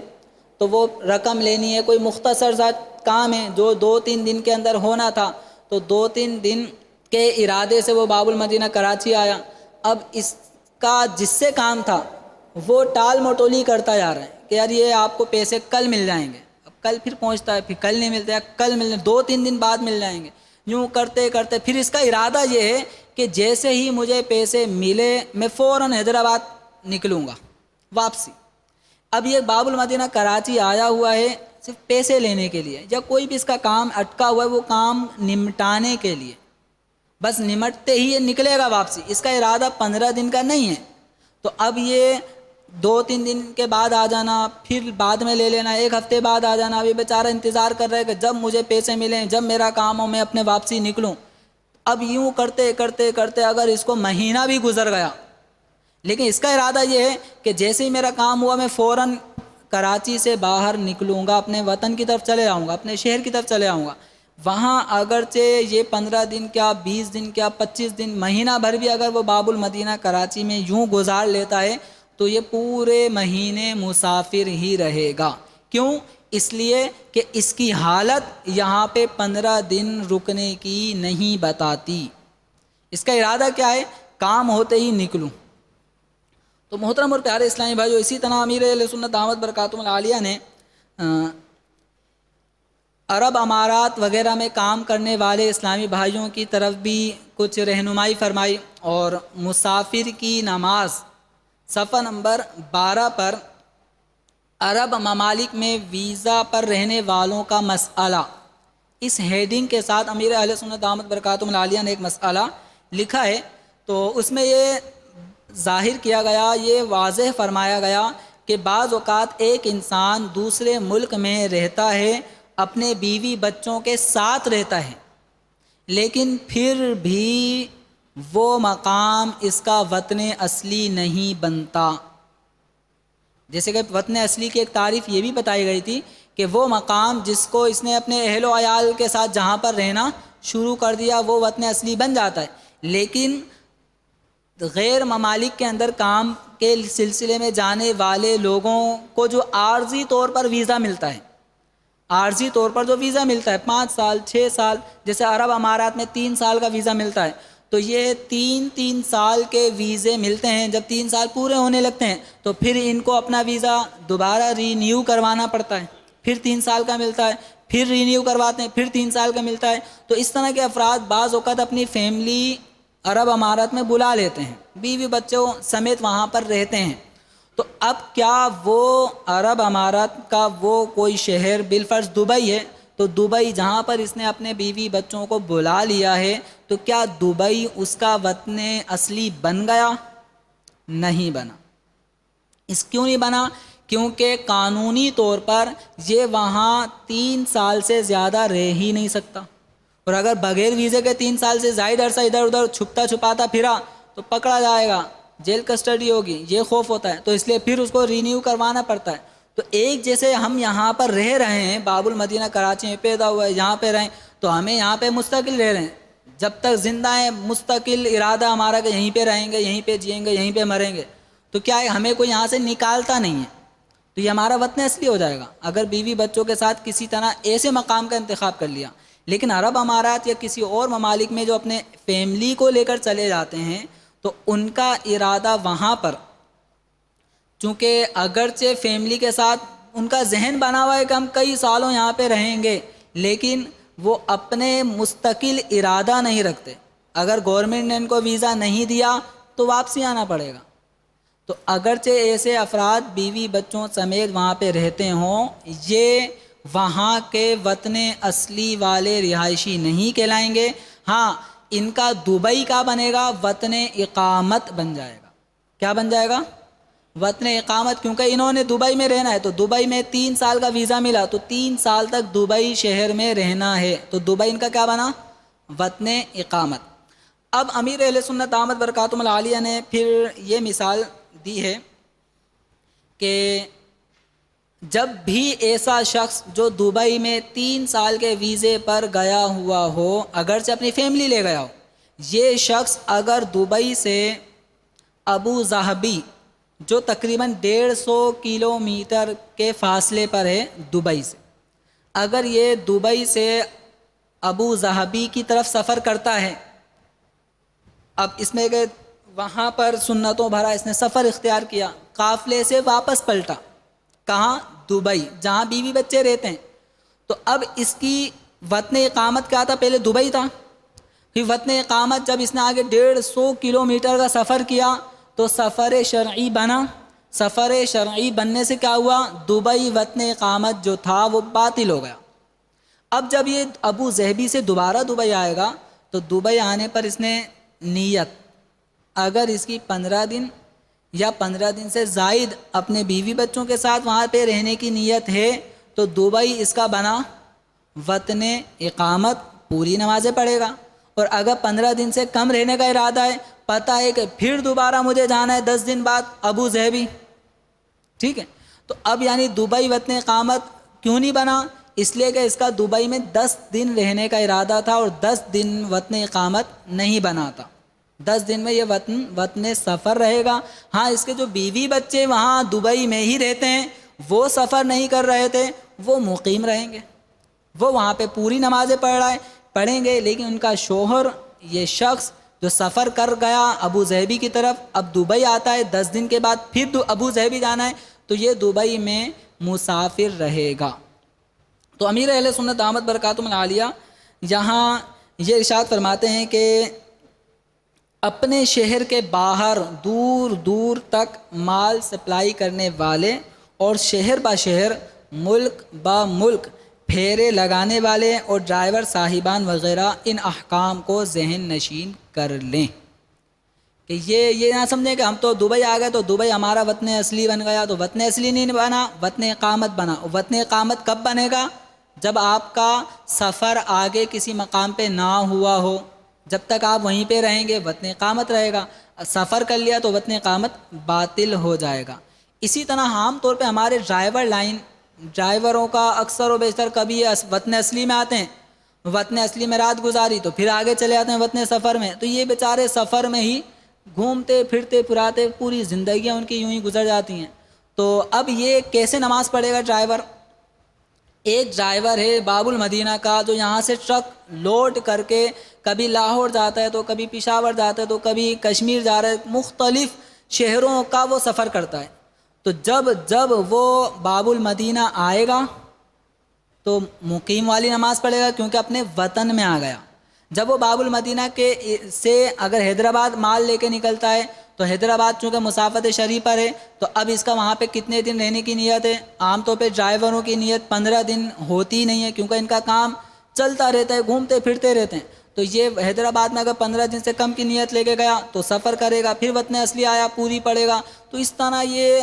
تو وہ رقم لینی ہے، کوئی مختصر سا کام ہے جو 2-3 دن کے اندر ہونا تھا، تو 2-3 دن کے ارادے سے وہ باب المدینہ کراچی آیا۔ اب اس کا جس سے کام تھا وہ ٹال مٹولی کرتا جا رہا ہے کہ یار یہ آپ کو پیسے کل مل جائیں گے، اب کل پھر پہنچتا ہے، پھر کل نہیں ملتا ہے، کل ملنے 2-3 دن بعد مل جائیں گے، یوں کرتے کرتے پھر اس کا ارادہ یہ ہے کہ جیسے ہی مجھے پیسے ملے میں فوراً حیدرآباد نکلوں گا واپسی۔ اب یہ باب المدینہ کراچی آیا ہوا ہے صرف پیسے لینے کے لیے، یا کوئی بھی اس کا کام اٹکا ہوا ہے وہ کام نمٹانے کے لیے، بس نمٹتے ہی یہ نکلے گا واپسی، اس کا ارادہ 15 دن کا نہیں ہے، تو اب یہ 2-3 دن کے بعد آ جانا، پھر بعد میں لے لینا، 1 ہفتے بعد آ جانا، اب یہ بیچارہ انتظار کر رہا ہے کہ جب مجھے پیسے ملیں، جب میرا کام ہو میں اپنے واپسی نکلوں۔ اب یوں کرتے کرتے کرتے اگر اس کو مہینہ بھی گزر گیا لیکن اس کا ارادہ یہ ہے کہ جیسے ہی میرا کام ہوا میں فوراً کراچی سے باہر نکلوں گا، اپنے وطن کی طرف چلے آؤں گا، اپنے شہر کی طرف چلے آؤں گا، وہاں اگرچہ یہ 15 دن کیا 20 دن کیا 25 دن مہینہ بھر بھی اگر وہ باب المدینہ کراچی میں یوں گزار لیتا ہے تو یہ پورے مہینے مسافر ہی رہے گا۔ کیوں؟ اس لیے کہ اس کی حالت یہاں پہ 15 دن رکنے کی نہیں بتاتی، اس کا ارادہ کیا ہے؟ کام ہوتے ہی نکلوں۔ تو محترم اور پیارے اسلامی بھائیو، اسی طرح امیر اہل سنت دامت برکاتہم العالیہ نے عرب امارات وغیرہ میں کام کرنے والے اسلامی بھائیوں کی طرف بھی کچھ رہنمائی فرمائی، اور مسافر کی نماز صفحہ نمبر 12 پر عرب ممالک میں ویزا پر رہنے والوں کا مسئلہ، اس ہیڈنگ کے ساتھ امیر اہل سنت دامت برکاتہم العالیہ نے ایک مسئلہ لکھا ہے۔ تو اس میں یہ ظاہر کیا گیا، یہ واضح فرمایا گیا کہ بعض اوقات ایک انسان دوسرے ملک میں رہتا ہے، اپنے بیوی بچوں کے ساتھ رہتا ہے، لیکن پھر بھی وہ مقام اس کا وطن اصلی نہیں بنتا۔ جیسے کہ وطن اصلی کی ایک تعریف یہ بھی بتائی گئی تھی کہ وہ مقام جس کو اس نے اپنے اہل و عیال کے ساتھ جہاں پر رہنا شروع کر دیا وہ وطن اصلی بن جاتا ہے، لیکن غیر ممالک کے اندر کام کے سلسلے میں جانے والے لوگوں کو جو عارضی طور پر ویزا ملتا ہے، عارضی طور پر جو ویزا ملتا ہے 5 سال 6 سال، جیسے عرب امارات میں 3 سال کا ویزا ملتا ہے، تو یہ 3 سال کے ویزے ملتے ہیں۔ جب 3 سال پورے ہونے لگتے ہیں تو پھر ان کو اپنا ویزا دوبارہ رینیو کروانا پڑتا ہے، پھر 3 سال کا ملتا ہے، پھر رینیو کرواتے ہیں، پھر 3 سال کا ملتا ہے۔ تو اس طرح کے افراد بعض اوقات اپنی فیملی عرب امارات میں بلا لیتے ہیں، بیوی بچوں سمیت وہاں پر رہتے ہیں۔ تو اب کیا وہ عرب امارات کا وہ کوئی شہر، بالفرض دبئی ہے، تو دبئی جہاں پر اس نے اپنے بیوی بچوں کو بلا لیا ہے، تو کیا دبئی اس کا وطن اصلی بن گیا؟ نہیں بنا۔ اس کیوں نہیں بنا؟ کیونکہ قانونی طور پر یہ وہاں 3 سال سے زیادہ رہ ہی نہیں سکتا، اور اگر بغیر ویزے کے 3 سال سے زائد عرصہ ادھر ادھر چھپتا چھپاتا پھرا تو پکڑا جائے گا، جیل کسٹڈی ہوگی، یہ خوف ہوتا ہے، تو اس لیے پھر اس کو رینیو کروانا پڑتا ہے۔ تو ایک جیسے ہم یہاں پر رہ رہے ہیں، باب المدینہ کراچی میں پیدا ہوا ہے، یہاں پہ رہیں تو ہمیں یہاں پہ مستقل رہ رہے ہیں، جب تک زندہ ہیں مستقل ارادہ ہمارا کہ یہیں پہ رہیں گے، یہیں پہ جئیں گے، یہیں پہ مریں گے، تو کیا ہے ہمیں کوئی یہاں سے نکالتا نہیں ہے، تو یہ ہمارا وطن اصلی ہو جائے گا اگر بیوی بچوں کے ساتھ کسی طرح ایسے مقام کا انتخاب کر لیا۔ لیکن عرب امارات یا کسی اور ممالک میں جو اپنے فیملی کو لے کر چلے جاتے ہیں تو ان کا ارادہ وہاں پر، چونکہ اگرچہ فیملی کے ساتھ ان کا ذہن بنا ہوا ہے کہ ہم کئی سالوں یہاں پہ رہیں گے، لیکن وہ اپنے مستقل ارادہ نہیں رکھتے۔ اگر گورنمنٹ نے ان کو ویزا نہیں دیا تو واپسی آنا پڑے گا۔ تو اگرچہ ایسے افراد بیوی بچوں سمیت وہاں پہ رہتے ہوں، یہ وہاں کے وطن اصلی والے رہائشی نہیں کہلائیں گے۔ ہاں، ان کا دبئی کا بنے گا، وطن اقامت بن جائے گا۔ کیا بن جائے گا؟ وطن اقامت، کیونکہ انہوں نے دبئی میں رہنا ہے، تو دبئی میں 3 سال کا ویزا ملا تو 3 سال تک دبئی شہر میں رہنا ہے، تو دبئی ان کا کیا بنا؟ وطن اقامت۔ اب امیر اہل سنت دامت برکاتہم العالیہ نے پھر یہ مثال دی ہے کہ جب بھی ایسا شخص جو دبئی میں 3 سال کے ویزے پر گیا ہوا ہو، اگرچہ اپنی فیملی لے گیا ہو، یہ شخص اگر دبئی سے ابو ظہبی جو تقریباً 150 کلومیٹر کے فاصلے پر ہے دبئی سے، اگر یہ دبئی سے ابو ظہبی کی طرف سفر کرتا ہے، اب اس میں کہ وہاں پر سنتوں بھرا اس نے سفر اختیار کیا، قافلے سے واپس پلٹا، کہاں؟ دبئی، جہاں بیوی بچے رہتے ہیں، تو اب اس کی وطن اقامت کیا تھا؟ پہلے دبئی تھا، پھر وطن اقامت جب اس نے آگے 150 کلومیٹر کا سفر کیا تو سفر شرعی بنا۔ سفر شرعی بننے سے کیا ہوا؟ دبئی وطن اقامت جو تھا وہ باطل ہو گیا۔ اب جب یہ ابو ظہبی سے دوبارہ دبئی آئے گا تو دبئی آنے پر اس نے نیت، اگر اس کی 15 دن یا 15 دن سے زائد اپنے بیوی بچوں کے ساتھ وہاں پہ رہنے کی نیت ہے تو دبئی اس کا بنا وطن اقامت، پوری نمازیں پڑھے گا۔ اور اگر 15 دن سے کم رہنے کا ارادہ ہے، پتہ ہے کہ پھر دوبارہ مجھے جانا ہے 10 دن بعد ابو ظہبی، ٹھیک ہے، تو اب یعنی دبئی وطن اقامت کیوں نہیں بنا؟ اس لیے کہ اس کا دبئی میں 10 دن رہنے کا ارادہ تھا اور 10 دن وطن اقامت نہیں بنا تھا۔ 10 دن میں یہ وطن سفر رہے گا۔ ہاں، اس کے جو بیوی بچے وہاں دبئی میں ہی رہتے ہیں وہ سفر نہیں کر رہے تھے، وہ مقیم رہیں گے، وہ وہاں پہ پوری نمازیں پڑھیں گے، لیکن ان کا شوہر، یہ شخص جو سفر کر گیا ابو ظہبی کی طرف، اب دبئی آتا ہے 10 دن کے بعد پھر ابو ظہبی جانا ہے، تو یہ دبئی میں مسافر رہے گا۔ تو امیر اہل سنت دامت برکاتہم العالیہ یہاں یہ ارشاد فرماتے ہیں کہ اپنے شہر کے باہر دور دور تک مال سپلائی کرنے والے اور شہر با شہر ملک با ملک پھیرے لگانے والے اور ڈرائیور صاحبان وغیرہ ان احکام کو ذہن نشین کر لیں کہ یہ نہ سمجھیں کہ ہم تو دبئی آ گئے تو دبئی ہمارا وطن اصلی بن گیا، تو وطن اصلی نہیں بنا، وطن اقامت بنا۔ وطن اقامت کب بنے گا؟ جب آپ کا سفر آگے کسی مقام پہ نہ ہوا ہو، جب تک آپ وہیں پہ رہیں گے وطن اقامت رہے گا، سفر کر لیا تو وطن اقامت باطل ہو جائے گا۔ اسی طرح عام طور پہ ہمارے ڈرائیوروں کا اکثر و بیشتر کبھی وطن اصلی میں آتے ہیں، وطن اصلی میں رات گزاری تو پھر آگے چلے آتے ہیں وطن سفر میں، تو یہ بیچارے سفر میں ہی گھومتے پھرتے پھراتے پوری زندگیاں ان کی یوں ہی گزر جاتی ہیں۔ تو اب یہ کیسے نماز پڑھے گا ڈرائیور؟ ایک ڈرائیور ہے باب المدینہ کا جو یہاں سے ٹرک لوڈ کر کے کبھی لاہور جاتا ہے تو کبھی پشاور جاتا ہے تو کبھی کشمیر جا رہا ہے، مختلف شہروں کا وہ سفر کرتا ہے۔ تو جب وہ باب المدینہ آئے گا تو مقیم والی نماز پڑھے گا کیونکہ اپنے وطن میں آ گیا۔ جب وہ باب المدینہ سے اگر حیدرآباد مال لے کے نکلتا ہے تو حیدرآباد چونکہ مسافت شرعی پر ہے تو اب اس کا وہاں پہ کتنے دن رہنے کی نیت ہے؟ عام طور پہ ڈرائیوروں کی نیت 15 دن ہوتی نہیں ہے کیونکہ ان کا کام چلتا رہتا ہے، گھومتے پھرتے رہتے ہیں۔ تو یہ حیدرآباد میں اگر 15 دن سے کم کی نیت لے کے گیا تو سفر کرے گا، پھر وطن اصلی آیا پوری پڑے گا۔ تو اس طرح یہ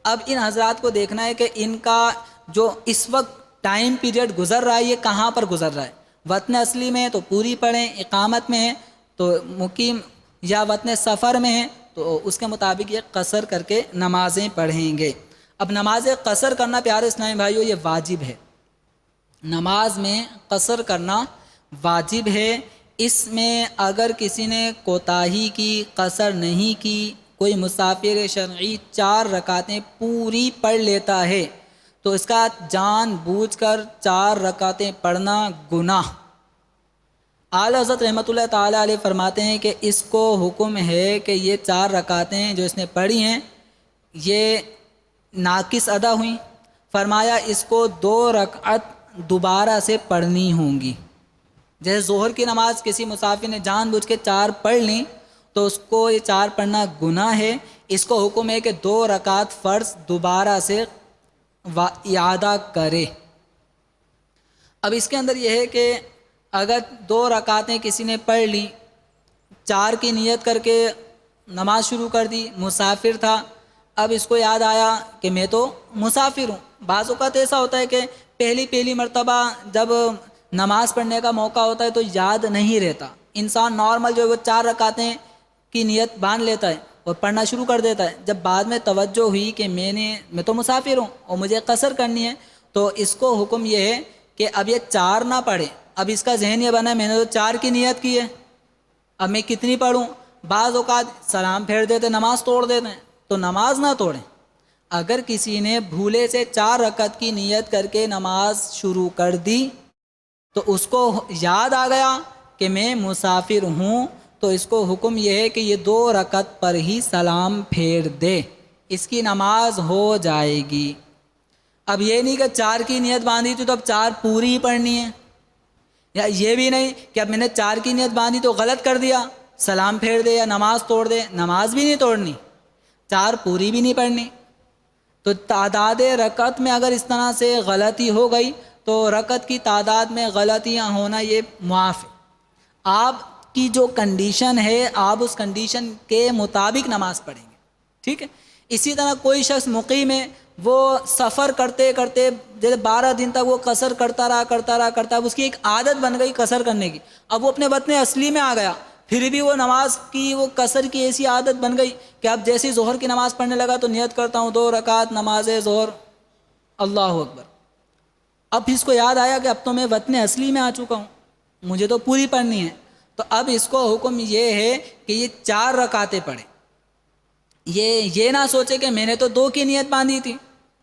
اب ان حضرات کو دیکھنا ہے کہ ان کا جو اس وقت ٹائم پیریڈ گزر رہا ہے یہ کہاں پر گزر رہا ہے۔ وطن اصلی میں تو پوری پڑھیں، اقامت میں ہے تو مقیم، یا وطن سفر میں ہے تو اس کے مطابق یہ قصر کر کے نمازیں پڑھیں گے۔ اب نماز قصر کرنا پیارے اسلامی بھائیو یہ واجب ہے، نماز میں قصر کرنا واجب ہے۔ اس میں اگر کسی نے کوتاہی کی، قصر نہیں کی، کوئی مسافر شرعی 4 رکعتیں پوری پڑھ لیتا ہے تو اس کا جان بوجھ کر 4 رکعتیں پڑھنا گناہ۔ اعلیٰ حضرت رحمۃ اللہ تعالیٰ علیہ فرماتے ہیں کہ اس کو حکم ہے کہ یہ 4 رکعتیں جو اس نے پڑھی ہیں یہ ناقص ادا ہوئیں، فرمایا اس کو 2 رکعت دوبارہ سے پڑھنی ہوں گی۔ جیسے ظہر کی نماز کسی مسافر نے جان بوجھ کے 4 پڑھ لیں تو اس کو یہ 4 پڑھنا گناہ ہے، اس کو حکم ہے کہ 2 رکعت فرض دوبارہ سے اعادہ کرے۔ اب اس کے اندر یہ ہے کہ اگر 2 رکعتیں کسی نے پڑھ لی، 4 کی نیت کر کے نماز شروع کر دی، مسافر تھا، اب اس کو یاد آیا کہ میں تو مسافر ہوں۔ بعض اوقات ایسا ہوتا ہے کہ پہلی مرتبہ جب نماز پڑھنے کا موقع ہوتا ہے تو یاد نہیں رہتا، انسان نارمل جو ہے وہ 4 رکعتیں کی نیت باندھ لیتا ہے اور پڑھنا شروع کر دیتا ہے۔ جب بعد میں توجہ ہوئی کہ میں تو مسافر ہوں اور مجھے قصر کرنی ہے تو اس کو حکم یہ ہے کہ اب یہ 4 نہ پڑھے۔ اب اس کا ذہن یہ بنا ہے میں نے تو 4 کی نیت کی ہے، اب میں کتنی پڑھوں؟ بعض اوقات سلام پھیر دیتے، نماز توڑ دیتے ہیں، تو نماز نہ توڑیں۔ اگر کسی نے بھولے سے 4 رکعت کی نیت کر کے نماز شروع کر دی تو اس کو یاد آ گیا کہ میں مسافر ہوں تو اس کو حکم یہ ہے کہ یہ 2 رکعت پر ہی سلام پھیر دے، اس کی نماز ہو جائے گی۔ اب یہ نہیں کہ 4 کی نیت باندھی تھی تو اب 4 پوری ہی پڑھنی ہے، یا یہ بھی نہیں کہ اب میں نے 4 کی نیت باندھی تو غلط کر دیا، سلام پھیر دے یا نماز توڑ دے، نماز بھی نہیں توڑنی، 4 پوری بھی نہیں پڑھنی۔ تو تعداد رکعت میں اگر اس طرح سے غلطی ہو گئی تو رکعت کی تعداد میں غلطیاں ہونا یہ معاف ہے۔ آپ کی جو کنڈیشن ہے آپ اس کنڈیشن کے مطابق نماز پڑھیں گے، ٹھیک ہے۔ اسی طرح کوئی شخص مقیم ہے، وہ سفر کرتے کرتے جیسے 12 دن تک وہ قصر کرتا رہا، اس کی ایک عادت بن گئی قصر کرنے کی، اب وہ اپنے وطن اصلی میں آ گیا، پھر بھی وہ نماز کی وہ قصر کی ایسی عادت بن گئی کہ اب جیسے ظہر کی نماز پڑھنے لگا تو نیت کرتا ہوں 2 رکعت نماز ظہر، اللہ اکبر۔ اب اس کو یاد آیا کہ اب تو میں وطن اصلی میں آ چکا ہوں، مجھے تو پوری پڑھنی ہے، تو اب اس کو حکم یہ ہے کہ یہ 4 رکعتیں پڑھے۔ یہ نہ سوچے کہ میں نے تو 2 کی نیت باندھی تھی،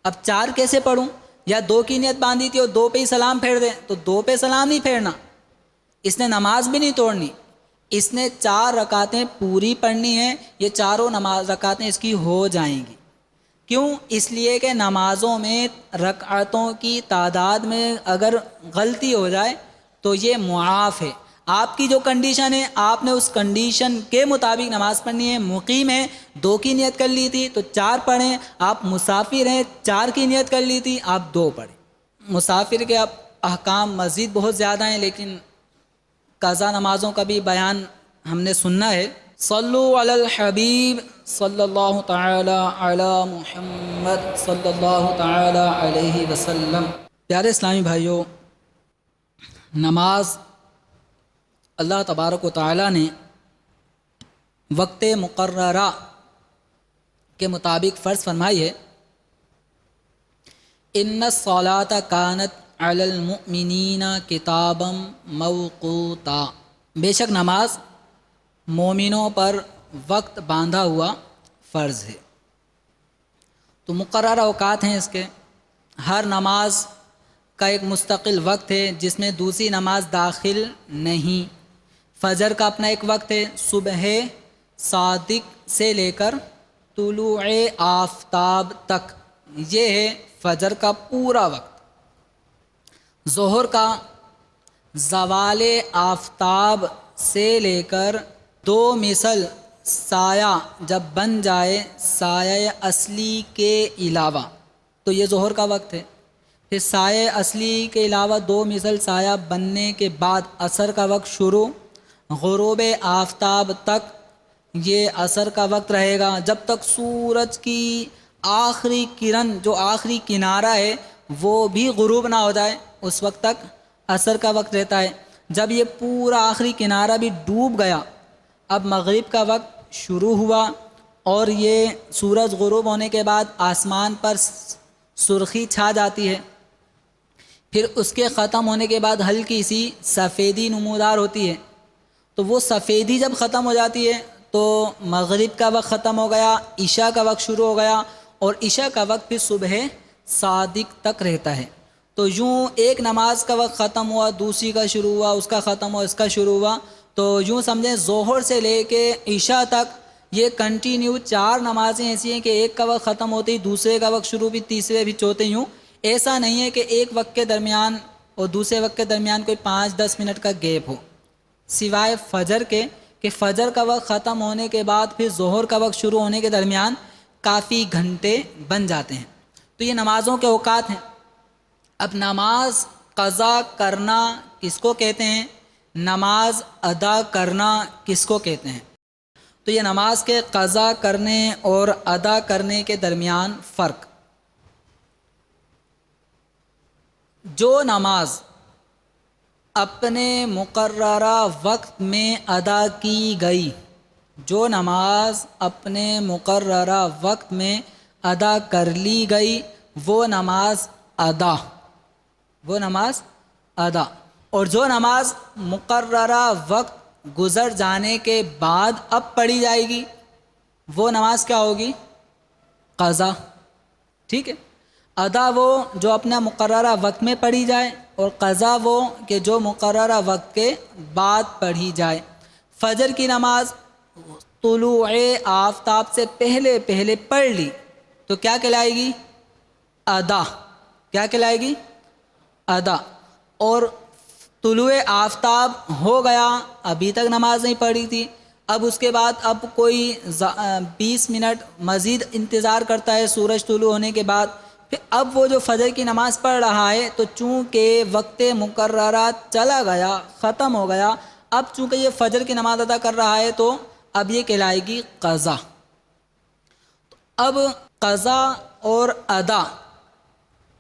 اب 4 کیسے پڑھوں، یا 2 کی نیت باندھی تھی اور 2 پہ ہی سلام پھیر دے، تو 2 پہ سلام نہیں پھیرنا، اس نے نماز بھی نہیں توڑنی، اس نے 4 رکعتیں پوری پڑھنی ہیں، یہ چاروں رکعتیں اس کی ہو جائیں گی۔ کیوں؟ اس لیے کہ نمازوں میں رکعتوں کی تعداد میں اگر غلطی ہو جائے تو یہ معاف ہے۔ آپ کی جو کنڈیشن ہے، آپ نے اس کنڈیشن کے مطابق نماز پڑھنی ہے۔ مقیم ہیں 2 کی نیت کر لی تھی تو 4 پڑھیں، آپ مسافر ہیں 4 کی نیت کر لی تھی آپ 2 پڑھیں۔ مسافر کے اب احکام مزید بہت زیادہ ہیں، لیکن قضا نمازوں کا بھی بیان ہم نے سننا ہے۔ صلو علی الحبیب صلی اللہ تعالی علی محمد صلی اللہ تعالی علیہ وسلم۔ پیارے اسلامی بھائیوں، نماز اللہ تبارک و تعالی نے وقت مقررہ کے مطابق فرض فرمائی ہے۔ ان الصلاۃ کانت علی المؤمنین کتابا موقوتا، بے شک نماز مومنوں پر وقت باندھا ہوا فرض ہے۔ تو مقررہ اوقات ہیں اس کے، ہر نماز کا ایک مستقل وقت ہے جس میں دوسری نماز داخل نہیں۔ فجر کا اپنا ایک وقت ہے، صبح صادق سے لے کر طلوع آفتاب تک، یہ ہے فجر کا پورا وقت۔ ظہر کا زوال آفتاب سے لے کر 2 مثل سایہ جب بن جائے سایہ اصلی کے علاوہ، تو یہ ظہر کا وقت ہے۔ پھر سایہ اصلی کے علاوہ 2 مثل سایہ بننے کے بعد عصر کا وقت شروع، غروب آفتاب تک یہ عصر کا وقت رہے گا، جب تک سورج کی آخری کرن جو آخری کنارہ ہے وہ بھی غروب نہ ہو جائے، اس وقت تک عصر کا وقت رہتا ہے۔ جب یہ پورا آخری کنارہ بھی ڈوب گیا، اب مغرب کا وقت شروع ہوا، اور یہ سورج غروب ہونے کے بعد آسمان پر سرخی چھا جاتی ہے۔ پھر اس کے ختم ہونے کے بعد ہلکی سی سفیدی نمودار ہوتی ہے، تو وہ سفیدی جب ختم ہو جاتی ہے تو مغرب کا وقت ختم ہو گیا، عشاء کا وقت شروع ہو گیا، اور عشاء کا وقت پھر صبح صادق تک رہتا ہے۔ تو یوں ایک نماز کا وقت ختم ہوا، دوسری کا شروع ہوا، اس کا ختم ہوا، اس کا شروع ہوا، تو یوں سمجھیں ظہر سے لے کے عشاء تک یہ کنٹینیو 4 نمازیں ایسی ہیں کہ ایک کا وقت ختم ہوتی دوسرے کا وقت شروع بھی، تیسرے بھی، چوتھے، یوں ایسا نہیں ہے کہ ایک وقت کے درمیان اور دوسرے وقت کے درمیان کوئی 5-10 منٹ کا گیپ ہو، سوائے فجر کے، کہ فجر کا وقت ختم ہونے کے بعد پھر ظہر کا وقت شروع ہونے کے درمیان کافی گھنٹے بن جاتے ہیں۔ تو یہ نمازوں کے اوقات ہیں۔ اب نماز قضا کرنا کس کو کہتے ہیں، نماز ادا کرنا کس کو کہتے ہیں؟ تو یہ نماز کے قضا کرنے اور ادا کرنے کے درمیان فرق۔ جو نماز اپنے مقررہ وقت میں ادا کی گئی، جو نماز اپنے مقررہ وقت میں ادا کر لی گئی، وہ نماز ادا، وہ نماز ادا۔ اور جو نماز مقررہ وقت گزر جانے کے بعد اب پڑھی جائے گی، وہ نماز کیا ہوگی؟ قضا۔ ٹھیک ہے، ادا وہ جو اپنا مقررہ وقت میں پڑھی جائے، اور قضا وہ کہ جو مقررہ وقت کے بعد پڑھی جائے۔ فجر کی نماز طلوع آفتاب سے پہلے پہلے پڑھ لی تو کیا کہلائے گی؟ ادا۔ کیا کہلائے گی؟ ادا۔ اور طلوع آفتاب ہو گیا، ابھی تک نماز نہیں پڑھی تھی، اب اس کے بعد اب کوئی 20 منٹ مزید انتظار کرتا ہے سورج طلوع ہونے کے بعد، پھر اب وہ جو فجر کی نماز پڑھ رہا ہے تو چونکہ وقت مقررہ چلا گیا، ختم ہو گیا، اب چونکہ یہ فجر کی نماز ادا کر رہا ہے تو اب یہ کہلائے گی قضا۔ اب قضا اور ادا،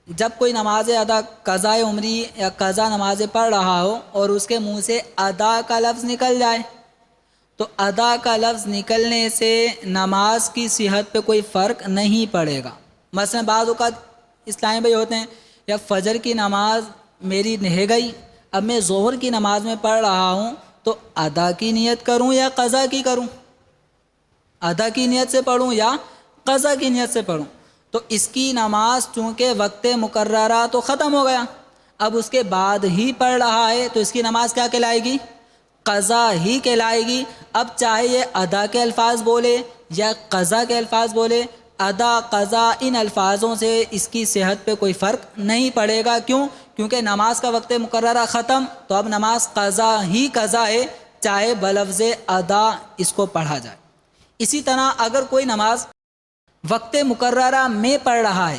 جب کوئی نماز ادا قضاء عمری یا قضا نماز پڑھ رہا ہو اور اس کے منہ سے ادا کا لفظ نکل جائے، تو ادا کا لفظ نکلنے سے نماز کی صحت پہ کوئی فرق نہیں پڑے گا۔ مثلا بعض اوقات اسلامی بھائی ہوتے ہیں، یا فجر کی نماز میری رہ گئی، اب میں ظہر کی نماز میں پڑھ رہا ہوں تو ادا کی نیت کروں یا قضا کی کروں؟ ادا کی نیت سے پڑھوں یا قضا کی نیت سے پڑھوں؟ تو اس کی نماز چونکہ وقت مقررہ تو ختم ہو گیا، اب اس کے بعد ہی پڑھ رہا ہے تو اس کی نماز کیا کہلائے گی؟ قضا ہی کہلائے گی. اب چاہے یہ ادا کے الفاظ بولے یا قضا کے الفاظ بولے، ادا قضا ان الفاظوں سے اس کی صحت پہ کوئی فرق نہیں پڑے گا. کیوں؟ کیونکہ نماز کا وقت مقررہ ختم، تو اب نماز قضا ہی قضا ہے، چاہے بلفظ ادا اس کو پڑھا جائے. اسی طرح اگر کوئی نماز وقت مقررہ میں پڑھ رہا ہے،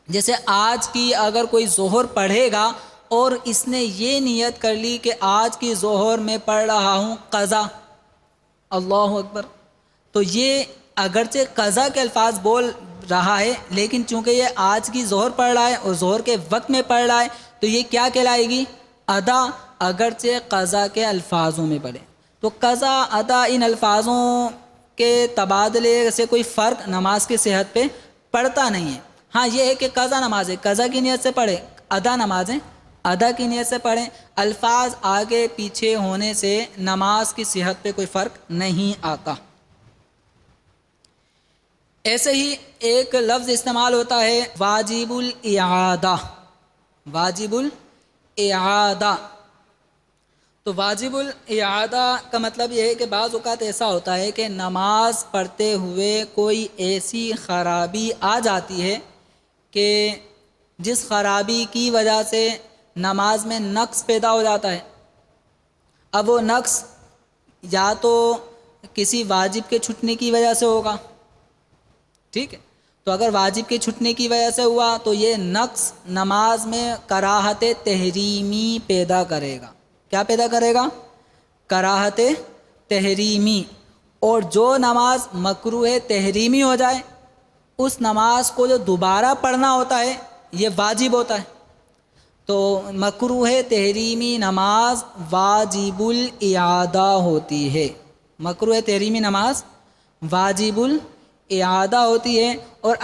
جیسے آج کی اگر کوئی ظہر پڑھے گا اور اس نے یہ نیت کر لی کہ آج کی ظہر میں پڑھ رہا ہوں قضا، اللہ اکبر، تو یہ اگرچہ قضا کے الفاظ بول رہا ہے، لیکن چونکہ یہ آج کی ظہر پڑھ رہا ہے اور ظہر کے وقت میں پڑھ رہا ہے تو یہ کیا کہلائے گی؟ ادا، اگرچہ قضا کے الفاظوں میں پڑھے. تو قضا ادا ان الفاظوں کے تبادلے سے کوئی فرق نماز کی صحت پہ پڑتا نہیں ہے. ہاں یہ ہے کہ قضا نماز ہے، قضا کی نیت سے پڑھے، ادا نمازیں ادا کی نیت سے پڑھیں. الفاظ آگے پیچھے ہونے سے نماز کی صحت پہ کوئی فرق نہیں آتا. ایسے ہی ایک لفظ استعمال ہوتا ہے واجب الاعادہ. واجب الاعادہ، تو واجب الاعادہ کا مطلب یہ ہے کہ بعض اوقات ایسا ہوتا ہے کہ نماز پڑھتے ہوئے کوئی ایسی خرابی آ جاتی ہے کہ جس خرابی کی وجہ سے نماز میں نقص پیدا ہو جاتا ہے. اب وہ نقص یا تو کسی واجب کے چھٹنے کی وجہ سے ہوگا، ٹھیک ہے، تو اگر واجب کے چھٹنے کی وجہ سے ہوا تو یہ نقص نماز میں کراہت تحریمی پیدا کرے گا. کیا پیدا کرے گا؟ کراہت تحریمی. اور جو نماز مکروہ تحریمی ہو جائے اس نماز کو جو دوبارہ پڑھنا ہوتا ہے یہ واجب ہوتا ہے. تو مکروہ تحریمی نماز واجب الاعادہ ہوتی ہے. مکروہ تحریمی نماز واجب الاعادہ ہوتی ہے. اور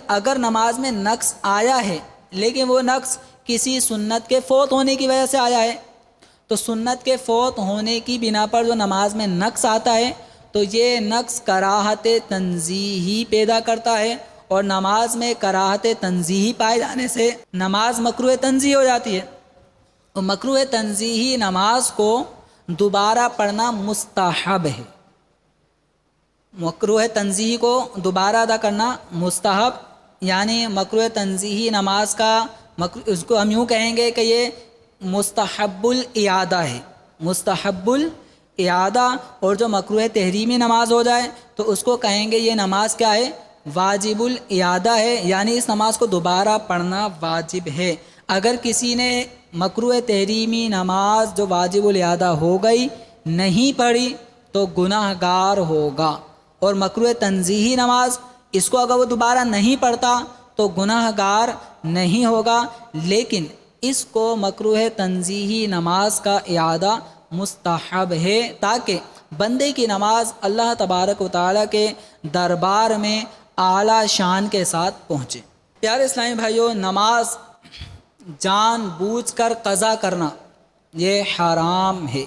اگر نماز میں نقص آیا ہے لیکن وہ نقص کسی سنت کے فوت ہونے کی وجہ سے آیا ہے، تو سنت کے فوت ہونے کی بنا پر جو نماز میں نقص آتا ہے تو یہ نقص کراہت تنزیہی پیدا کرتا ہے، اور نماز میں کراہت تنزیہی پائے جانے سے نماز مکروہ تنزیہی ہو جاتی ہے. اور مکروہ تنزیہی نماز کو دوبارہ پڑھنا مستحب ہے. مکروہ تنزیہی کو دوبارہ ادا کرنا مستحب، یعنی مکروہ تنزیہی نماز کا اس کو ہم یوں کہیں گے کہ یہ مستحب الاعادہ ہے. مستحب الاعادہ. اور جو مکروہ تحریمی نماز ہو جائے تو اس کو کہیں گے یہ نماز کیا ہے؟ واجب الاعادہ ہے، یعنی اس نماز کو دوبارہ پڑھنا واجب ہے. اگر کسی نے مکروہ تحریمی نماز جو واجب الاعادہ ہو گئی نہیں پڑھی تو گناہ گار ہوگا. اور مکروہ تنزیہی نماز اس کو اگر وہ دوبارہ نہیں پڑھتا تو گناہ گار نہیں ہوگا، لیکن اس کو مکروہ تنزیہی نماز کا اعادہ مستحب ہے تاکہ بندے کی نماز اللہ تبارک و تعالیٰ کے دربار میں اعلیٰ شان کے ساتھ پہنچے. پیارے اسلامی بھائیوں، نماز جان بوجھ کر قضا کرنا یہ حرام ہے.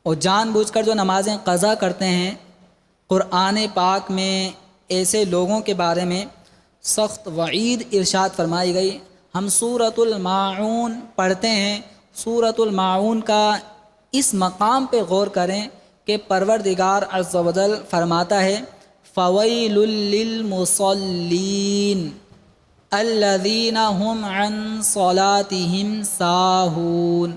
اور جان بوجھ کر جو نمازیں قضا کرتے ہیں، قرآن پاک میں ایسے لوگوں کے بارے میں سخت وعید ارشاد فرمائی گئی. ہم سورۃ الماعون پڑھتے ہیں، سورۃ الماعون کا اس مقام پہ غور کریں کہ پروردگار عز و جل فرماتا ہے فویل للمصلین الذین هم عن صلاتهم ساہون.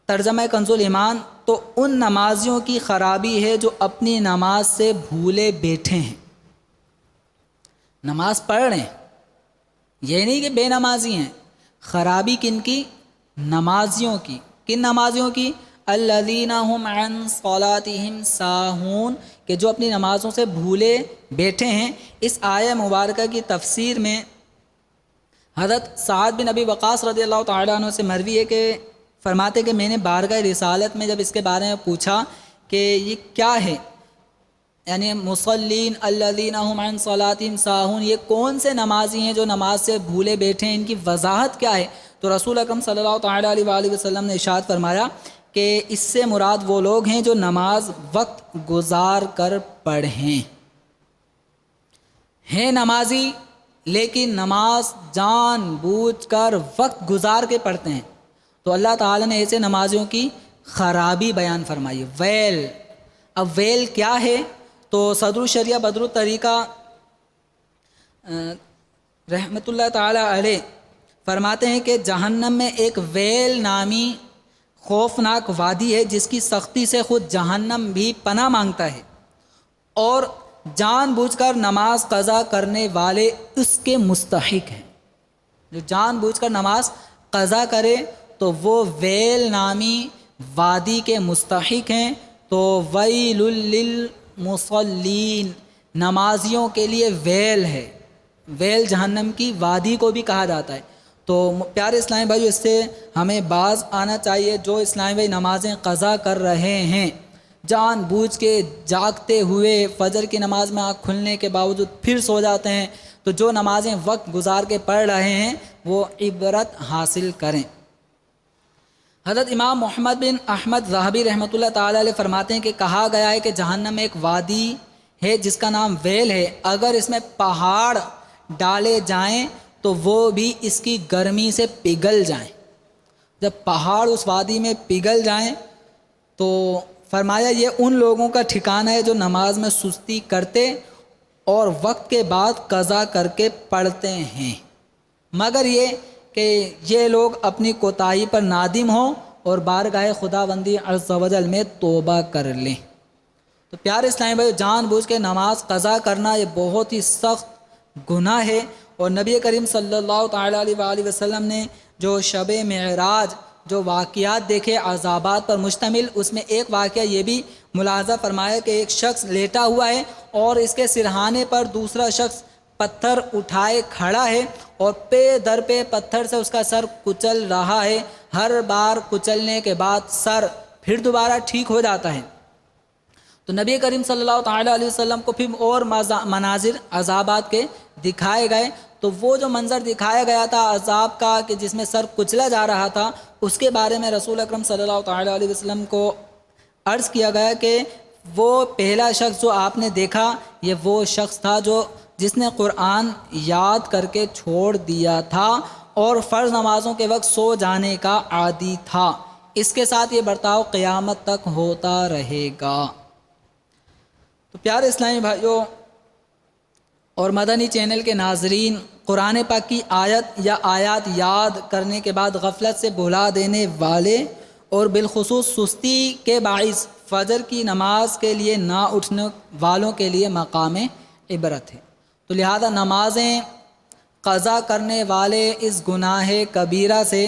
ترجمہ کنز ایمان، تو ان نمازیوں کی خرابی ہے جو اپنی نماز سے بھولے بیٹھے ہیں. نماز پڑھ رہے ہیں، یہ نہیں کہ بے نمازی ہیں. خرابی کن کی؟ نمازیوں کی. کن نمازیوں کی؟ الذین هم عن صلاتهم ساہون، کہ جو اپنی نمازوں سے بھولے بیٹھے ہیں. اس آیہ مبارکہ کی تفسیر میں حضرت سعد بن ابی وقاص رضی اللہ تعالیٰ عنہ سے مروی ہے کہ فرماتے کہ میں نے بارگاہ رسالت میں جب اس کے بارے میں پوچھا کہ یہ کیا ہے، یعنی مصلین الذین هم عن صلاتهم ساہون، یہ کون سے نمازی ہیں جو نماز سے بھولے بیٹھے ہیں، ان کی وضاحت کیا ہے؟ تو رسول اکرم صلی اللہ تعالیٰ علیہ وآلہ وسلم نے ارشاد فرمایا کہ اس سے مراد وہ لوگ ہیں جو نماز وقت گزار کر پڑھیں. ہیں نمازی لیکن نماز جان بوجھ کر وقت گزار کے پڑھتے ہیں. تو اللہ تعالیٰ نے ایسے نمازیوں کی خرابی بیان فرمائی. ویل، اب ویل کیا ہے؟ تو صدر الشریعہ بدر الطریقہ رحمۃ اللہ تعالیٰ علیہ فرماتے ہیں کہ جہنم میں ایک ویل نامی خوفناک وادی ہے جس کی سختی سے خود جہنم بھی پناہ مانگتا ہے، اور جان بوجھ کر نماز قضا کرنے والے اس کے مستحق ہیں. جو جان بوجھ کر نماز قضا کرے تو وہ ویل نامی وادی کے مستحق ہیں. تو ویل للمصلین، نمازیوں کے لیے ویل ہے. ویل جہنم کی وادی کو بھی کہا جاتا ہے. تو پیارے اسلامی بھائی، اس سے ہمیں باز آنا چاہیے. جو اسلامی بھائی نمازیں قضا کر رہے ہیں جان بوجھ کے جاگتے ہوئے، فجر کی نماز میں آنکھ کھلنے کے باوجود پھر سو جاتے ہیں، تو جو نمازیں وقت گزار کے پڑھ رہے ہیں وہ عبرت حاصل کریں. حضرت امام محمد بن احمد ذہبی رحمۃ اللہ تعالیٰ علیہ فرماتے ہیں کہ کہا گیا ہے کہ جہنم میں ایک وادی ہے جس کا نام ویل ہے. اگر اس میں پہاڑ ڈالے جائیں تو وہ بھی اس کی گرمی سے پگھل جائیں. جب پہاڑ اس وادی میں پگھل جائیں تو فرمایا یہ ان لوگوں کا ٹھکانہ ہے جو نماز میں سستی کرتے اور وقت کے بعد قضا کر کے پڑھتے ہیں، مگر یہ کہ یہ لوگ اپنی کوتاہی پر نادم ہوں اور بارگاہ خداوندی عز و جل میں توبہ کر لیں. تو پیارے اسلامی بھائی، جان بوجھ کے نماز قضا کرنا یہ بہت ہی سخت گناہ ہے. اور نبی کریم صلی اللہ تعالیٰ علیہ وآلہ وسلم نے جو شب معراج جو واقعات دیکھے عذابات پر مشتمل، اس میں ایک واقعہ یہ بھی ملاحظہ فرمایا کہ ایک شخص لیٹا ہوا ہے اور اس کے سرہانے پر دوسرا شخص پتھر اٹھائے کھڑا ہے اور پے در پہ پتھر سے اس کا سر کچل رہا ہے. ہر بار کچلنے کے بعد سر پھر دوبارہ ٹھیک ہو جاتا ہے. تو نبی کریم صلی اللہ تعالیٰ علیہ وسلم کو پھر اور مناظر عذابات کے دکھائے گئے. تو وہ جو منظر دکھایا گیا تھا عذاب کا کہ جس میں سر کچلا جا رہا تھا، اس کے بارے میں رسول اکرم صلی اللہ تعالیٰ علیہ وسلم کو عرض کیا گیا کہ وہ پہلا شخص جو آپ نے دیکھا یہ وہ شخص تھا جس نے قرآن یاد کر کے چھوڑ دیا تھا اور فرض نمازوں کے وقت سو جانے کا عادی تھا. اس کے ساتھ یہ برتاؤ قیامت تک ہوتا رہے گا. تو پیارے اسلامی بھائیوں اور مدنی چینل کے ناظرین، قرآن پاک کی آیت یا آیات یاد کرنے کے بعد غفلت سے بھلا دینے والے اور بالخصوص سستی کے باعث فجر کی نماز کے لیے نہ اٹھنے والوں کے لیے مقام عبرت ہے. تو لہذا نمازیں قضا کرنے والے اس گناہ کبیرہ سے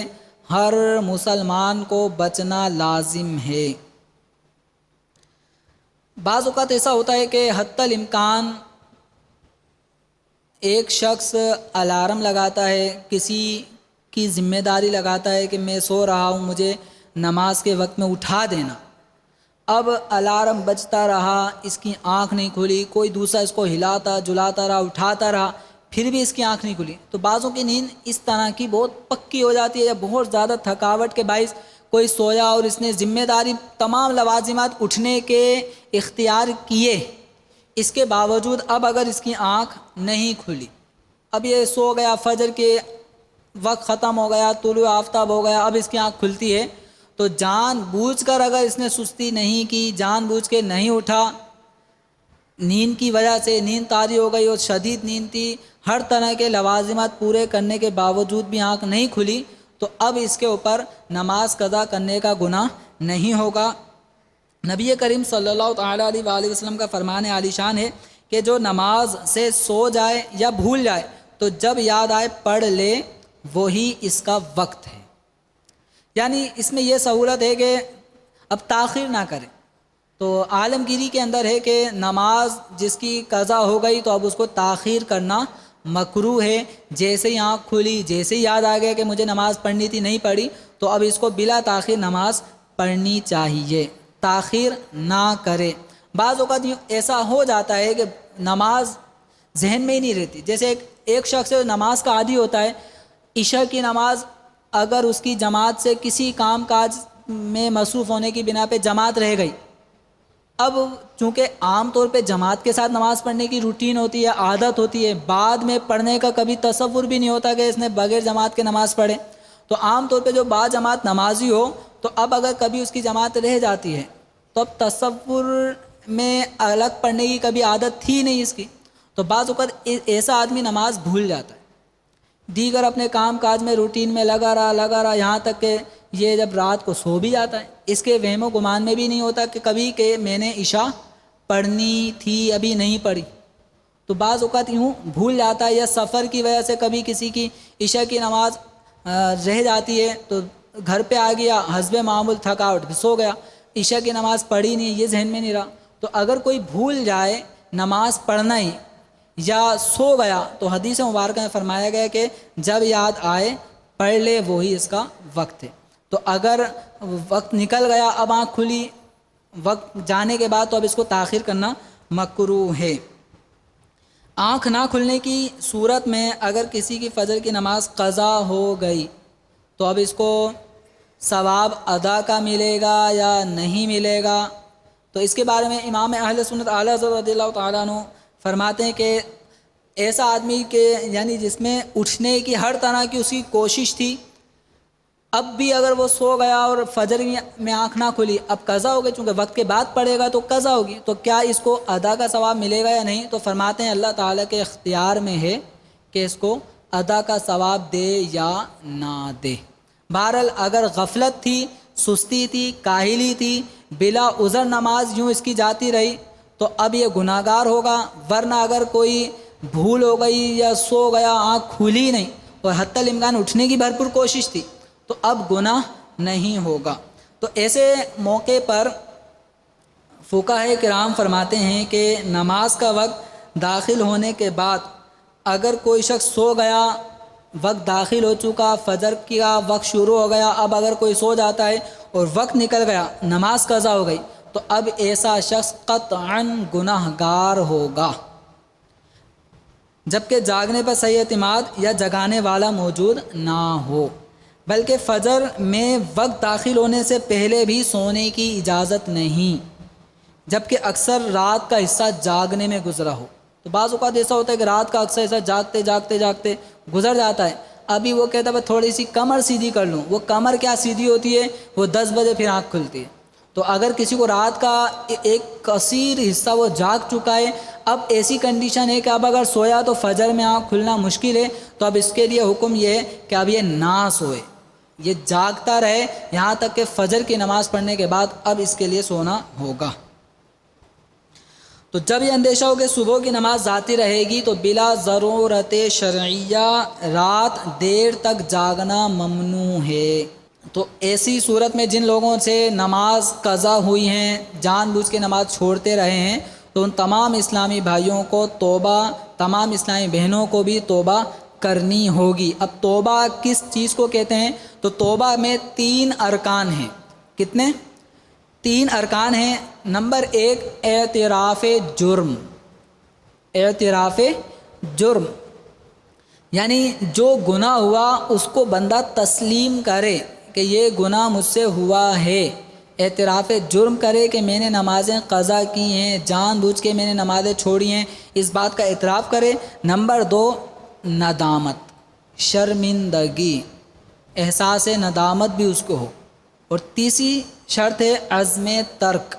ہر مسلمان کو بچنا لازم ہے. بعض اوقات ایسا ہوتا ہے کہ حتی الامکان ایک شخص الارم لگاتا ہے، کسی کی ذمہ داری لگاتا ہے کہ میں سو رہا ہوں، مجھے نماز کے وقت میں اٹھا دینا. اب الارم بجتا رہا، اس کی آنکھ نہیں کھلی، کوئی دوسرا اس کو ہلاتا جلاتا رہا، اٹھاتا رہا، پھر بھی اس کی آنکھ نہیں کھلی. تو بعضوں کی نیند اس طرح کی بہت پکی ہو جاتی ہے یا بہت زیادہ تھکاوٹ کے باعث کوئی سویا اور اس نے ذمہ داری تمام لوازمات اٹھنے کے اختیار کیے، اس کے باوجود اب اگر اس کی آنکھ نہیں کھلی، اب یہ سو گیا، فجر کے وقت ختم ہو گیا، طلوع آفتاب ہو گیا، اب اس کی آنکھ کھلتی ہے، تو جان بوجھ کر اگر اس نے سستی نہیں کی، جان بوجھ کے نہیں اٹھا، نیند کی وجہ سے نیند طاری ہو گئی اور شدید نیند تھی، ہر طرح کے لوازمات پورے کرنے کے باوجود بھی آنکھ نہیں کھلی، تو اب اس کے اوپر نماز قضا کرنے کا گناہ نہیں ہوگا. نبی کریم صلی اللہ تعالیٰ علیہ وآلہ وسلم کا فرمان عالی شان ہے کہ جو نماز سے سو جائے یا بھول جائے تو جب یاد آئے پڑھ لے، وہی اس کا وقت ہے. یعنی اس میں یہ سہولت ہے کہ اب تاخیر نہ کرے. تو عالمگیری کے اندر ہے کہ نماز جس کی قضا ہو گئی تو اب اس کو تاخیر کرنا مکروہ ہے. جیسے ہی آنکھ کھلی، جیسے ہی یاد آ گیا کہ مجھے نماز پڑھنی تھی، نہیں پڑھی، تو اب اس کو بلا تاخیر نماز پڑھنی چاہیے، تاخیر نہ کرے. بعض اوقات ایسا ہو جاتا ہے کہ نماز ذہن میں ہی نہیں رہتی. جیسے ایک شخص نماز کا عادی ہوتا ہے، عشاء کی نماز اگر اس کی جماعت سے کسی کام کاج میں مصروف ہونے کی بنا پہ جماعت رہ گئی، اب چونکہ عام طور پہ جماعت کے ساتھ نماز پڑھنے کی روٹین ہوتی ہے، عادت ہوتی ہے، بعد میں پڑھنے کا کبھی تصور بھی نہیں ہوتا کہ اس نے بغیر جماعت کے نماز پڑھے. تو عام طور پہ جو با جماعت نمازی ہو تو اب اگر کبھی اس کی جماعت رہ جاتی ہے تو اب تصور میں الگ پڑھنے کی کبھی عادت تھی نہیں اس کی، تو بعض اوقات ایسا آدمی نماز بھول جاتا ہے، دیگر اپنے کام کاج میں روٹین میں لگا رہا یہاں تک کہ یہ جب رات کو سو بھی جاتا ہے، اس کے وہم و گمان میں بھی نہیں ہوتا کہ کبھی کہ میں نے عشاء پڑھنی تھی ابھی نہیں پڑھی، تو بعض اوقات یوں بھول جاتا ہے، یا سفر کی وجہ سے کبھی کسی کی عشاء کی نماز رہ جاتی ہے تو گھر پہ آ گیا حسب معمول تھکاوٹ سو گیا، عشاء کی نماز پڑھی نہیں، یہ ذہن میں نہیں رہا، تو اگر کوئی بھول جائے نماز پڑھنا ہی یا سو گیا تو حدیث مبارکہ میں فرمایا گیا کہ جب یاد آئے پڑھ لے، وہی اس کا وقت ہے۔ تو اگر وقت نکل گیا اب آنکھ کھلی وقت جانے کے بعد تو اب اس کو تاخیر کرنا مکروہ ہے۔ آنکھ نہ کھلنے کی صورت میں اگر کسی کی فجر کی نماز قضا ہو گئی تو اب اس کو ثواب ادا کا ملے گا یا نہیں ملے گا، تو اس کے بارے میں امام اہل سنت اعلیٰ حضرت رضی اللہ تعالیٰ عنہ فرماتے ہیں کہ ایسا آدمی کہ یعنی جس میں اٹھنے کی ہر طرح کی اس کی کوشش تھی، اب بھی اگر وہ سو گیا اور فجر میں آنکھ نہ کھلی، اب قضا ہو گئی، چونکہ وقت کے بعد پڑھے گا تو قضا ہوگی، تو کیا اس کو ادا کا ثواب ملے گا یا نہیں؟ تو فرماتے ہیں اللہ تعالیٰ کے اختیار میں ہے کہ اس کو ادا کا ثواب دے یا نہ دے۔ بہرحال اگر غفلت تھی، سستی تھی، کاہلی تھی، بلا عذر نماز یوں اس کی جاتی رہی تو اب یہ گناہ گار ہوگا، ورنہ اگر کوئی بھول ہو گئی یا سو گیا آنکھ کھلی نہیں اور حتی الامکان اٹھنے کی بھرپور کوشش تھی تو اب گناہ نہیں ہوگا۔ تو ایسے موقع پر فقہائے کرام فرماتے ہیں کہ نماز کا وقت داخل ہونے کے بعد اگر کوئی شخص سو گیا، وقت داخل ہو چکا، فجر کا وقت شروع ہو گیا، اب اگر کوئی سو جاتا ہے اور وقت نکل گیا، نماز قضا ہو گئی، تو اب ایسا شخص قطعاً گناہ گار ہوگا، جبکہ جاگنے پر صحیح اعتماد یا جگانے والا موجود نہ ہو۔ بلکہ فجر میں وقت داخل ہونے سے پہلے بھی سونے کی اجازت نہیں، جبکہ اکثر رات کا حصہ جاگنے میں گزرا ہو۔ تو بعض اوقات ایسا ہوتا ہے کہ رات کا اکثر حصہ جاگتے گزر جاتا ہے، ابھی وہ کہتا ہے تھوڑی سی کمر سیدھی کر لوں، وہ کمر کیا سیدھی ہوتی ہے، وہ 10 بجے پھر آنکھ کھلتی ہے۔ تو اگر کسی کو رات کا ایک کثیر حصہ وہ جاگ چکا ہے، اب ایسی کنڈیشن ہے کہ اب اگر سویا تو فجر میں آنکھ کھلنا مشکل ہے، تو اب اس کے لیے حکم یہ ہے کہ اب یہ نہ سوئے، یہ جاگتا رہے یہاں تک کہ فجر کی نماز پڑھنے کے بعد اب اس کے لیے سونا ہوگا۔ تو جب یہ اندیشہ ہو کہ صبح کی نماز ذاتی رہے گی تو بلا ضرورت شرعیہ رات دیر تک جاگنا ممنوع ہے۔ تو ایسی صورت میں جن لوگوں سے نماز قضا ہوئی ہیں، جان بوجھ کے نماز چھوڑتے رہے ہیں، تو ان تمام اسلامی بھائیوں کو توبہ، تمام اسلامی بہنوں کو بھی توبہ کرنی ہوگی۔ اب توبہ کس چیز کو کہتے ہیں؟ تو توبہ میں 3 ارکان ہیں۔ کتنے؟ 3 ارکان ہیں۔ نمبر 1 اعتراف جرم، اعتراف جرم یعنی جو گناہ ہوا اس کو بندہ تسلیم کرے کہ یہ گناہ مجھ سے ہوا ہے، اعتراف جرم کرے کہ میں نے نمازیں قضا کی ہیں، جان بوجھ کے میں نے نمازیں چھوڑی ہیں، اس بات کا اعتراف کرے۔ نمبر 2 ندامت، شرمندگی، احساس ندامت بھی اس کو ہو۔ اور تیسری شرط ہے عزم ترک،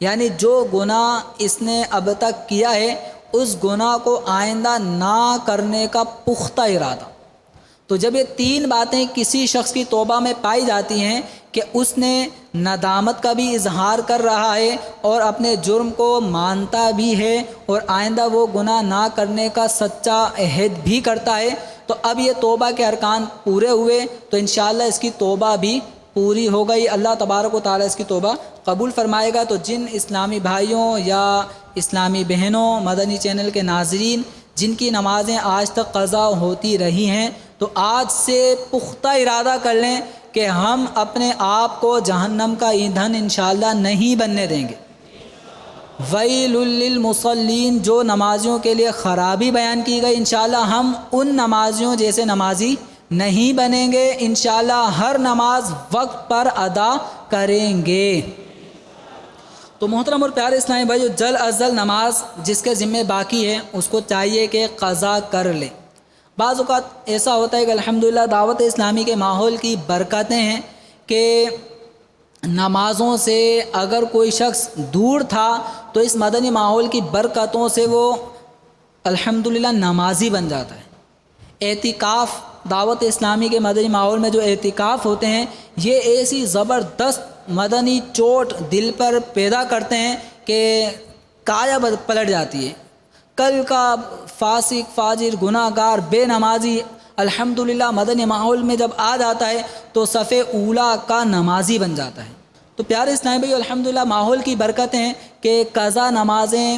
یعنی جو گناہ اس نے اب تک کیا ہے اس گناہ کو آئندہ نہ کرنے کا پختہ ارادہ۔ تو جب یہ 3 باتیں کسی شخص کی توبہ میں پائی جاتی ہیں کہ اس نے ندامت کا بھی اظہار کر رہا ہے اور اپنے جرم کو مانتا بھی ہے اور آئندہ وہ گناہ نہ کرنے کا سچا عہد بھی کرتا ہے، تو اب یہ توبہ کے ارکان پورے ہوئے تو انشاءاللہ اس کی توبہ بھی پوری ہو گئی۔ اللہ تبارک و تعالیٰ اس کی توبہ قبول فرمائے گا۔ تو جن اسلامی بھائیوں یا اسلامی بہنوں، مدنی چینل کے ناظرین جن کی نمازیں آج تک قضا ہوتی رہی ہیں، تو آج سے پختہ ارادہ کر لیں کہ ہم اپنے آپ کو جہنم کا ایندھن انشاءاللہ نہیں بننے دیں گے۔ ویل للمصلین، جو نمازیوں کے لیے خرابی بیان کی گئی، انشاءاللہ ہم ان نمازیوں جیسے نمازی نہیں بنیں گے، انشاءاللہ ہر نماز وقت پر ادا کریں گے۔ تو محترم اور پیارے اسلامی بھائی، جو جل از جل نماز جس کے ذمہ باقی ہے اس کو چاہیے کہ قضا کر لے۔ بعض اوقات ایسا ہوتا ہے کہ الحمدللہ دعوت اسلامی کے ماحول کی برکتیں ہیں کہ نمازوں سے اگر کوئی شخص دور تھا تو اس مدنی ماحول کی برکتوں سے وہ الحمدللہ نمازی بن جاتا ہے۔ اعتکاف، دعوت اسلامی کے مدنی ماحول میں جو اعتکاف ہوتے ہیں یہ ایسی زبردست مدنی چوٹ دل پر پیدا کرتے ہیں کہ کایا پلٹ جاتی ہے۔ کل کا فاسق، فاجر، گناہ گار، بے نمازی الحمدللہ مدنی ماحول میں جب آ جاتا ہے تو صف اولیٰ کا نمازی بن جاتا ہے۔ تو پیارے اسلامی بھائی الحمدللہ ماحول کی برکتیں ہیں کہ قضا نمازیں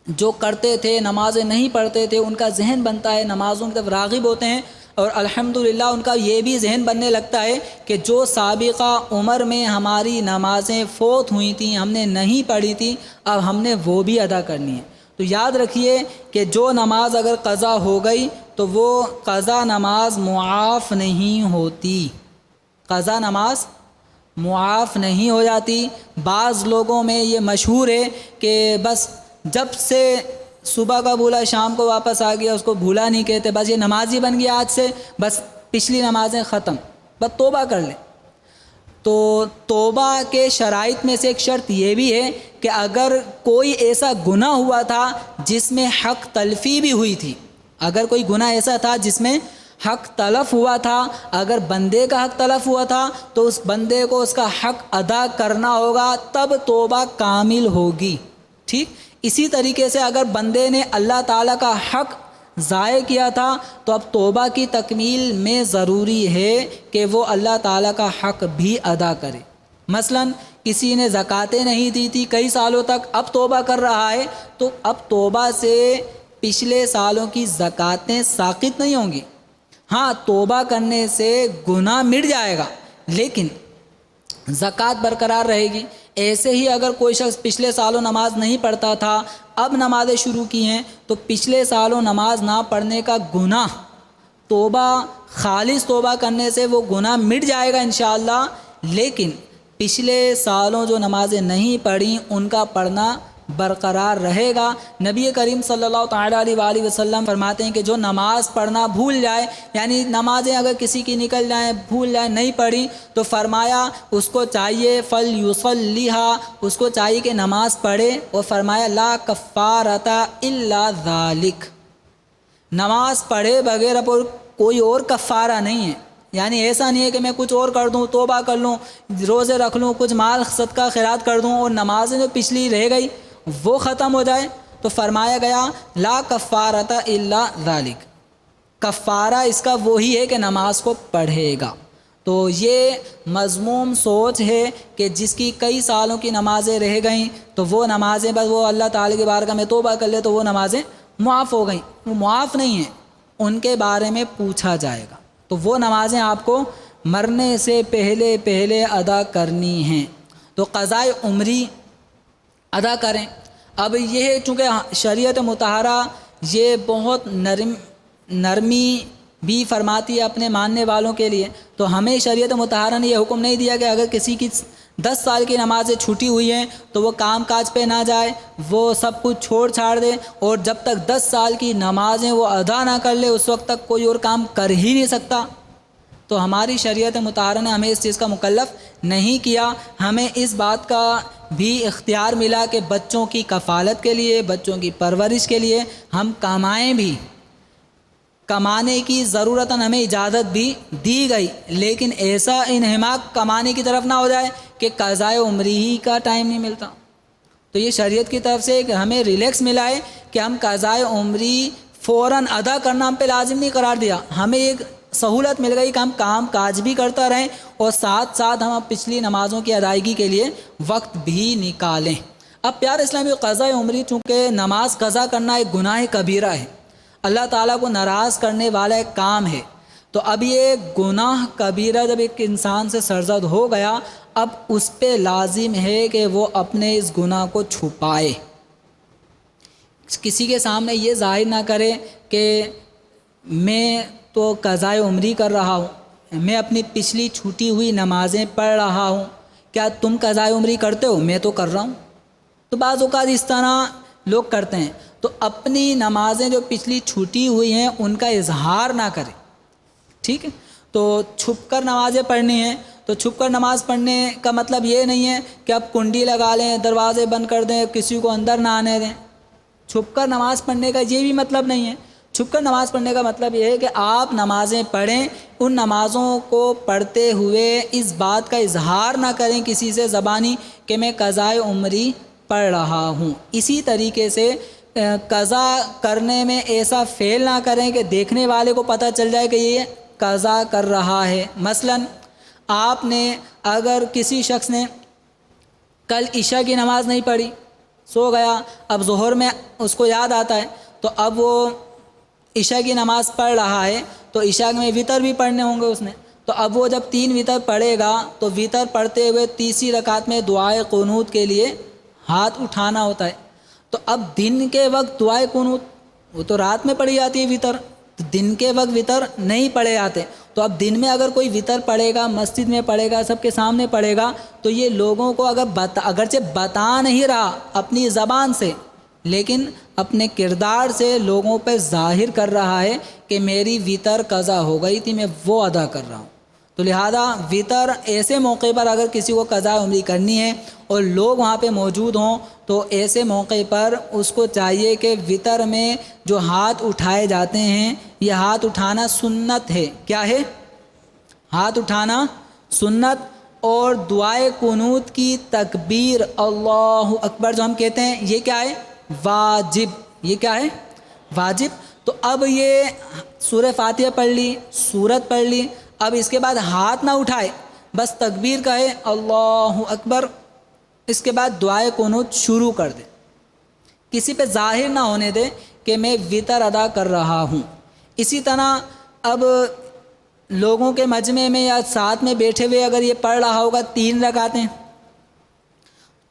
جو کرتے تھے، نمازیں نہیں پڑھتے تھے، ان کا ذہن بنتا ہے، نمازوں کی طرف راغب ہوتے ہیں، اور الحمدللہ ان کا یہ بھی ذہن بننے لگتا ہے کہ جو سابقہ عمر میں ہماری نمازیں فوت ہوئی تھیں، ہم نے نہیں پڑھی تھیں، اب ہم نے وہ بھی ادا کرنی ہے۔ تو یاد رکھیے کہ جو نماز اگر قضا ہو گئی تو وہ قضا نماز معاف نہیں ہوتی، قضا نماز معاف نہیں ہو جاتی۔ بعض لوگوں میں یہ مشہور ہے کہ بس جب سے صبح کا بھولا شام کو واپس آ گیا اس کو بھولا نہیں کہتے، بس یہ نمازی بن گیا آج سے، بس پچھلی نمازیں ختم، بس توبہ کر لیں۔ تو توبہ کے شرائط میں سے ایک شرط یہ بھی ہے کہ اگر کوئی ایسا گناہ ہوا تھا جس میں حق تلفی بھی ہوئی تھی، اگر کوئی گناہ ایسا تھا جس میں حق تلف ہوا تھا، اگر بندے کا حق تلف ہوا تھا تو اس بندے کو اس کا حق ادا کرنا ہوگا، تب توبہ کامل ہوگی۔ ٹھیک اسی طریقے سے اگر بندے نے اللہ تعالیٰ کا حق ضائع کیا تھا تو اب توبہ کی تکمیل میں ضروری ہے کہ وہ اللہ تعالیٰ کا حق بھی ادا کرے۔ مثلا کسی نے زکاتیں نہیں دی تھی کئی سالوں تک، اب توبہ کر رہا ہے تو اب توبہ سے پچھلے سالوں کی زکاتیں ساقط نہیں ہوں گی۔ ہاں توبہ کرنے سے گناہ مٹ جائے گا لیکن زکوٰۃ برقرار رہے گی۔ ایسے ہی اگر کوئی شخص پچھلے سالوں نماز نہیں پڑھتا تھا، اب نمازیں شروع کی ہیں، تو پچھلے سالوں نماز نہ پڑھنے کا گناہ توبہ، خالص توبہ کرنے سے وہ گناہ مٹ جائے گا انشاءاللہ، لیکن پچھلے سالوں جو نمازیں نہیں پڑھیں ان کا پڑھنا برقرار رہے گا۔ نبی کریم صلی اللہ تعالیٰ علیہ وآلہ وسلم فرماتے ہیں کہ جو نماز پڑھنا بھول جائے، یعنی نمازیں اگر کسی کی نکل جائیں، بھول جائیں، نہیں پڑھی، تو فرمایا اس کو چاہیے فلیصلیھا، اس کو چاہیے کہ نماز پڑھے، اور فرمایا لا کفارۃ الا ذالک، نماز پڑھے بغیر اب کوئی اور کفارہ نہیں ہے۔ یعنی ایسا نہیں ہے کہ میں کچھ اور کر دوں، توبہ کر لوں، روزے رکھ لوں، کچھ مال صدقہ خیرات کر دوں اور نمازیں جو پچھلی رہ گئی وہ ختم ہو جائے۔ تو فرمایا گیا لا کفارۃ الا ذالک، کفارہ اس کا وہی ہے کہ نماز کو پڑھے گا۔ تو یہ مذموم سوچ ہے کہ جس کی کئی سالوں کی نمازیں رہ گئیں تو وہ نمازیں بس وہ اللہ تعالی کی بارگاہ میں توبہ کر لے تو وہ نمازیں معاف ہو گئیں، وہ معاف نہیں ہیں، ان کے بارے میں پوچھا جائے گا۔ تو وہ نمازیں آپ کو مرنے سے پہلے پہلے ادا کرنی ہیں۔ تو قضائے عمری ادا کریں۔ اب یہ ہے چونکہ شریعت مطہرہ یہ بہت نرمی بھی فرماتی ہے اپنے ماننے والوں کے لیے، تو ہمیں شریعت مطہرہ نے یہ حکم نہیں دیا کہ اگر کسی کی 10 سال کی نمازیں چھوٹی ہوئی ہیں تو وہ کام کاج پہ نہ جائے، وہ سب کچھ چھوڑ چھاڑ دے، اور جب تک 10 سال کی نمازیں وہ ادا نہ کر لے اس وقت تک کوئی اور کام کر ہی نہیں سکتا۔ تو ہماری شریعت مطہرہ نے ہمیں اس چیز کا مکلف نہیں کیا۔ ہمیں اس بات کا بھی اختیار ملا کہ بچوں کی کفالت کے لیے، بچوں کی پرورش کے لیے ہم کمائیں بھی، کمانے کی ضرورتاً ہمیں اجازت بھی دی گئی، لیکن ایسا انہماک کمانے کی طرف نہ ہو جائے کہ قضائے عمری ہی کا ٹائم نہیں ملتا۔ تو یہ شریعت کی طرف سے کہ ہمیں ریلیکس ملا ہے کہ ہم قضائے عمری فوراً ادا کرنا ہم پہ لازم نہیں قرار دیا، ہمیں ایک سہولت مل گئی کہ ہم کام کاج بھی کرتا رہیں اور ساتھ ساتھ ہم پچھلی نمازوں کی ادائیگی کے لیے وقت بھی نکالیں۔ اب پیارے اسلامی قضائے عمری چونکہ نماز قضا کرنا ایک گناہ کبیرہ ہے، اللہ تعالیٰ کو ناراض کرنے والا ایک کام ہے، تو اب یہ گناہ کبیرہ جب ایک انسان سے سرزد ہو گیا اب اس پہ لازم ہے کہ وہ اپنے اس گناہ کو چھپائے، کسی کے سامنے یہ ظاہر نہ کرے کہ میں تو قضائے عمری کر رہا ہوں، میں اپنی پچھلی چھوٹی ہوئی نمازیں پڑھ رہا ہوں، کیا تم قضائے عمری کرتے ہو؟ میں تو کر رہا ہوں۔ تو بعض اوقات اس طرح لوگ کرتے ہیں، تو اپنی نمازیں جو پچھلی چھوٹی ہوئی ہیں ان کا اظہار نہ کریں، ٹھیک ہے؟ تو چھپ کر نمازیں پڑھنی ہیں، تو چھپ کر نماز پڑھنے کا مطلب یہ نہیں ہے کہ آپ کنڈی لگا لیں، دروازے بند کر دیں، کسی کو اندر نہ آنے دیں۔ چھپ کر نماز پڑھنے کا یہ بھی مطلب نہیں ہے۔ چھپ کر نماز پڑھنے کا مطلب یہ ہے کہ آپ نمازیں پڑھیں، ان نمازوں کو پڑھتے ہوئے اس بات کا اظہار نہ کریں کسی سے زبانی کہ میں قضائے عمری پڑھ رہا ہوں۔ اسی طریقے سے قضا کرنے میں ایسا فعل نہ کریں کہ دیکھنے والے کو پتہ چل جائے کہ یہ قضا کر رہا ہے۔ مثلا آپ نے اگر کسی شخص نے کل عشاء کی نماز نہیں پڑھی، سو گیا، اب ظہر میں اس کو یاد آتا ہے تو اب وہ عشاء کی نماز پڑھ رہا ہے، تو عشاء میں وطر بھی پڑھنے ہوں گے اس نے، تو اب وہ جب 3 وطر پڑھے گا تو وطر پڑھتے ہوئے تیسری رکعت میں دعائے قنوت کے لیے ہاتھ اٹھانا ہوتا ہے۔ تو اب دن کے وقت دعائے قنوت وہ تو رات میں پڑھی جاتی ہے وطر، تو دن کے وقت وطر نہیں پڑھے جاتے، تو اب دن میں اگر کوئی وطر پڑھے گا، مسجد میں پڑھے گا، سب کے سامنے پڑھے گا، تو یہ لوگوں کو اگرچہ بتا نہیں رہا اپنی زبان سے، لیکن اپنے کردار سے لوگوں پہ ظاہر کر رہا ہے کہ میری وطر قضا ہو گئی تھی، میں وہ ادا کر رہا ہوں۔ تو لہذا وطر ایسے موقع پر اگر کسی کو قضا عمری کرنی ہے اور لوگ وہاں پہ موجود ہوں تو ایسے موقع پر اس کو چاہیے کہ وطر میں جو ہاتھ اٹھائے جاتے ہیں، یہ ہاتھ اٹھانا سنت ہے۔ کیا ہے؟ ہاتھ اٹھانا سنت، اور دعائے قنوت کی تکبیر اللہ اکبر جو ہم کہتے ہیں، یہ کیا ہے؟ واجب۔ یہ کیا ہے؟ واجب۔ تو اب یہ سورہ فاتحہ پڑھ لی، سورت پڑھ لی، اب اس کے بعد ہاتھ نہ اٹھائے، بس تکبیر کہے اللہ اکبر، اس کے بعد دعائے قنوت شروع کر دے، کسی پہ ظاہر نہ ہونے دے کہ میں وطر ادا کر رہا ہوں۔ اسی طرح اب لوگوں کے مجمع میں یا ساتھ میں بیٹھے ہوئے اگر یہ پڑھ رہا ہوگا 3 رکعتیں،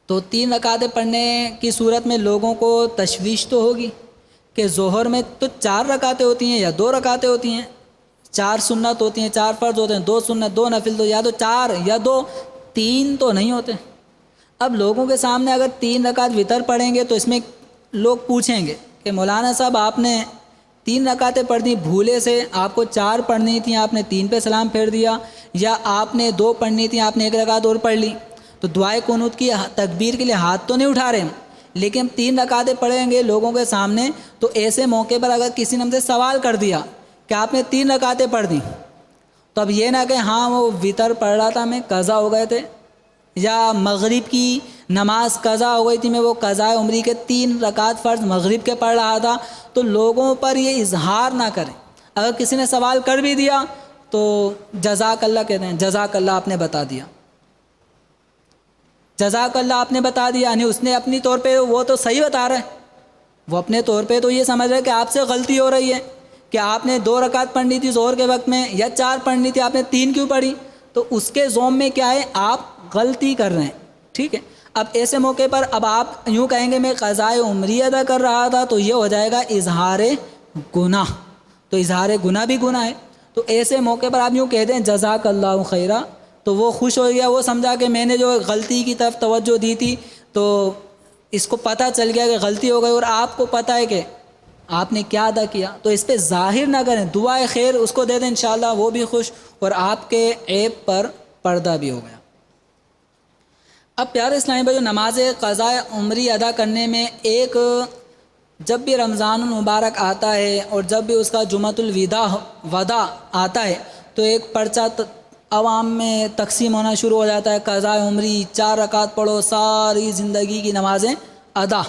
تو 3 رکعتیں پڑھنے کی صورت میں لوگوں کو تشویش تو ہوگی کہ ظہر میں تو 4 رکعتیں ہوتی ہیں یا 2 رکعتیں ہوتی ہیں، 4 سنت ہوتی ہیں، 4 فرض ہوتے ہیں، 2 سنت، 2 نفل، تو یا تو 4 یا 2، 3 تو نہیں ہوتے۔ اب لوگوں کے سامنے اگر 3 رکعت وطر پڑھیں گے تو اس میں لوگ پوچھیں گے کہ مولانا صاحب آپ نے 3 رکعتیں پڑھ دی، بھولے سے آپ کو 4 پڑھنی تھیں، آپ نے 3 پہ سلام پھیر دیا، یا آپ نے 2 پڑھنی تھیں، آپ نے 1 رکعت اور پڑھ لی۔ تو دعائے قنوت کی تکبیر کے لیے ہاتھ تو نہیں اٹھا رہے ہم، لیکن 3 رکعتیں پڑھیں گے لوگوں کے سامنے، تو ایسے موقع پر اگر کسی نے ہم سے سوال کر دیا کہ آپ نے 3 رکعتیں پڑھ دیں، تو اب یہ نہ کہ ہاں وہ وطر پڑھ رہا تھا، میں قضا ہو گئے تھے، یا مغرب کی نماز قضا ہو گئی تھی، میں وہ قضاء عمری کے 3 رکعت فرض مغرب کے پڑھ رہا تھا، تو لوگوں پر یہ اظہار نہ کریں۔ اگر کسی نے سوال کر بھی دیا تو جزاک اللہ کہتے ہیں، جزاک اللہ آپ نے بتا دیا، جزاک اللہ آپ نے بتا دیا، یعنی اس نے اپنی طور پہ وہ تو صحیح بتا رہا ہے، وہ اپنے طور پہ تو یہ سمجھ رہا ہے کہ آپ سے غلطی ہو رہی ہے کہ آپ نے 2 رکعت پڑھنی تھی ظہر کے وقت میں، یا 4 پڑھنی تھی، آپ نے 3 کیوں پڑھی؟ تو اس کے ذوم میں کیا ہے؟ آپ غلطی کر رہے ہیں، ٹھیک ہے۔ اب ایسے موقع پر اب آپ یوں کہیں گے میں قضائے عمری ادا کر رہا تھا، تو یہ ہو جائے گا اظہار گناہ، تو اظہار گناہ بھی گناہ ہے۔ تو ایسے موقع پر آپ یوں کہہ دیں جزاک اللہ خیرہ، تو وہ خوش ہو گیا، وہ سمجھا کہ میں نے جو غلطی کی طرف توجہ دی تھی تو اس کو پتہ چل گیا کہ غلطی ہو گئی، اور آپ کو پتہ ہے کہ آپ نے کیا ادا کیا، تو اس پہ ظاہر نہ کریں، دعائے خیر اس کو دے دیں، انشاءاللہ وہ بھی خوش اور آپ کے عیب پر پردہ بھی ہو گیا۔ اب پیارے اسلامی بھائیو، نماز قضاء عمری ادا کرنے میں ایک، جب بھی رمضان المبارک آتا ہے اور جب بھی اس کا جمعۃ الوداع آتا ہے تو ایک پرچہ عوام میں تقسیم ہونا شروع ہو جاتا ہے، قضاء عمری 4 رکعت پڑھو، ساری زندگی کی نمازیں ادا۔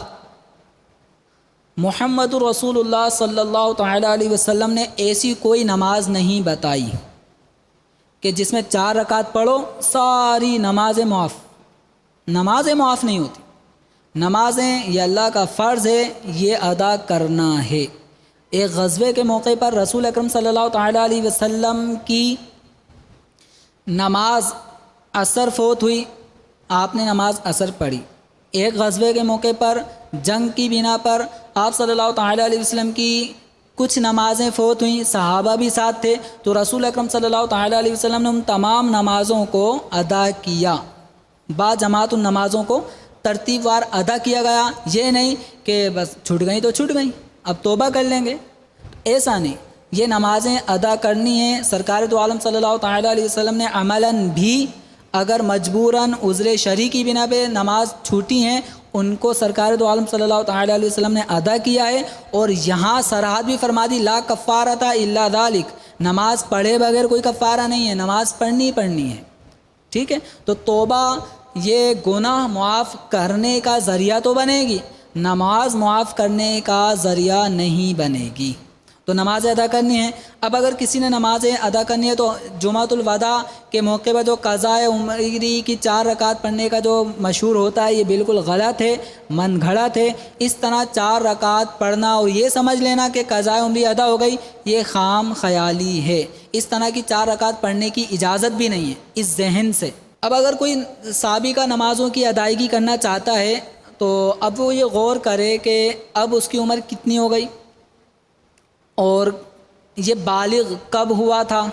محمد رسول اللہ صلی اللہ تعالیٰ علیہ وسلم نے ایسی کوئی نماز نہیں بتائی کہ جس میں 4 رکعت پڑھو ساری نمازیں معاف، نمازیں معاف نہیں ہوتی، نمازیں یہ اللہ کا فرض ہے، یہ ادا کرنا ہے۔ ایک غزوے کے موقع پر رسول اکرم صلی اللہ تعالیٰ علیہ وسلم کی نماز عصر فوت ہوئی، آپ نے نماز عصر پڑھی۔ ایک غزوے کے موقع پر جنگ کی بنا پر آپ صلی اللہ تعالیٰ علیہ وسلم کی کچھ نمازیں فوت ہوئیں، صحابہ بھی ساتھ تھے، تو رسول اکرم صلی اللہ تعالیٰ علیہ وسلم نے ان تمام نمازوں کو ادا کیا، با جماعت ان نمازوں کو ترتیب وار ادا کیا گیا، یہ نہیں کہ بس چھوٹ گئیں تو چھوٹ گئیں اب توبہ کر لیں گے، ایسا نہیں، یہ نمازیں ادا کرنی ہیں۔ سرکار دو عالم صلی اللہ تعالیٰ علیہ وسلم نے عملاً بھی اگر مجبوراً عذر شرعی کی بنا پہ نماز چھوٹی ہیں ان کو سرکار دو عالم صلی اللہ تعالیٰ علیہ وسلم نے ادا کیا ہے، اور یہاں صراحت بھی فرما دی لا کفارۃ الا ذالک، نماز پڑھے بغیر کوئی کفارہ نہیں ہے، نماز پڑھنی ہے، ٹھیک ہے۔ تو توبہ یہ گناہ معاف کرنے کا ذریعہ تو بنے گی، نماز معاف کرنے کا ذریعہ نہیں بنے گی، تو نماز ادا کرنی ہے۔ اب اگر کسی نے نمازیں ادا کرنی ہے تو جمعۃ الوداع کے موقع پر جو قضاء عمری کی 4 رکعت پڑھنے کا جو مشہور ہوتا ہے یہ بالکل غلط ہے، من گھڑت ہے۔ اس طرح 4 رکعت پڑھنا اور یہ سمجھ لینا کہ قضاء عمری ادا ہو گئی یہ خام خیالی ہے، اس طرح کی 4 رکعت پڑھنے کی اجازت بھی نہیں ہے اس ذہن سے۔ اب اگر کوئی سابقہ نمازوں کی ادائیگی کرنا چاہتا ہے تو اب وہ یہ غور کرے کہ اب اس کی عمر کتنی ہو گئی اور یہ بالغ کب ہوا تھا۔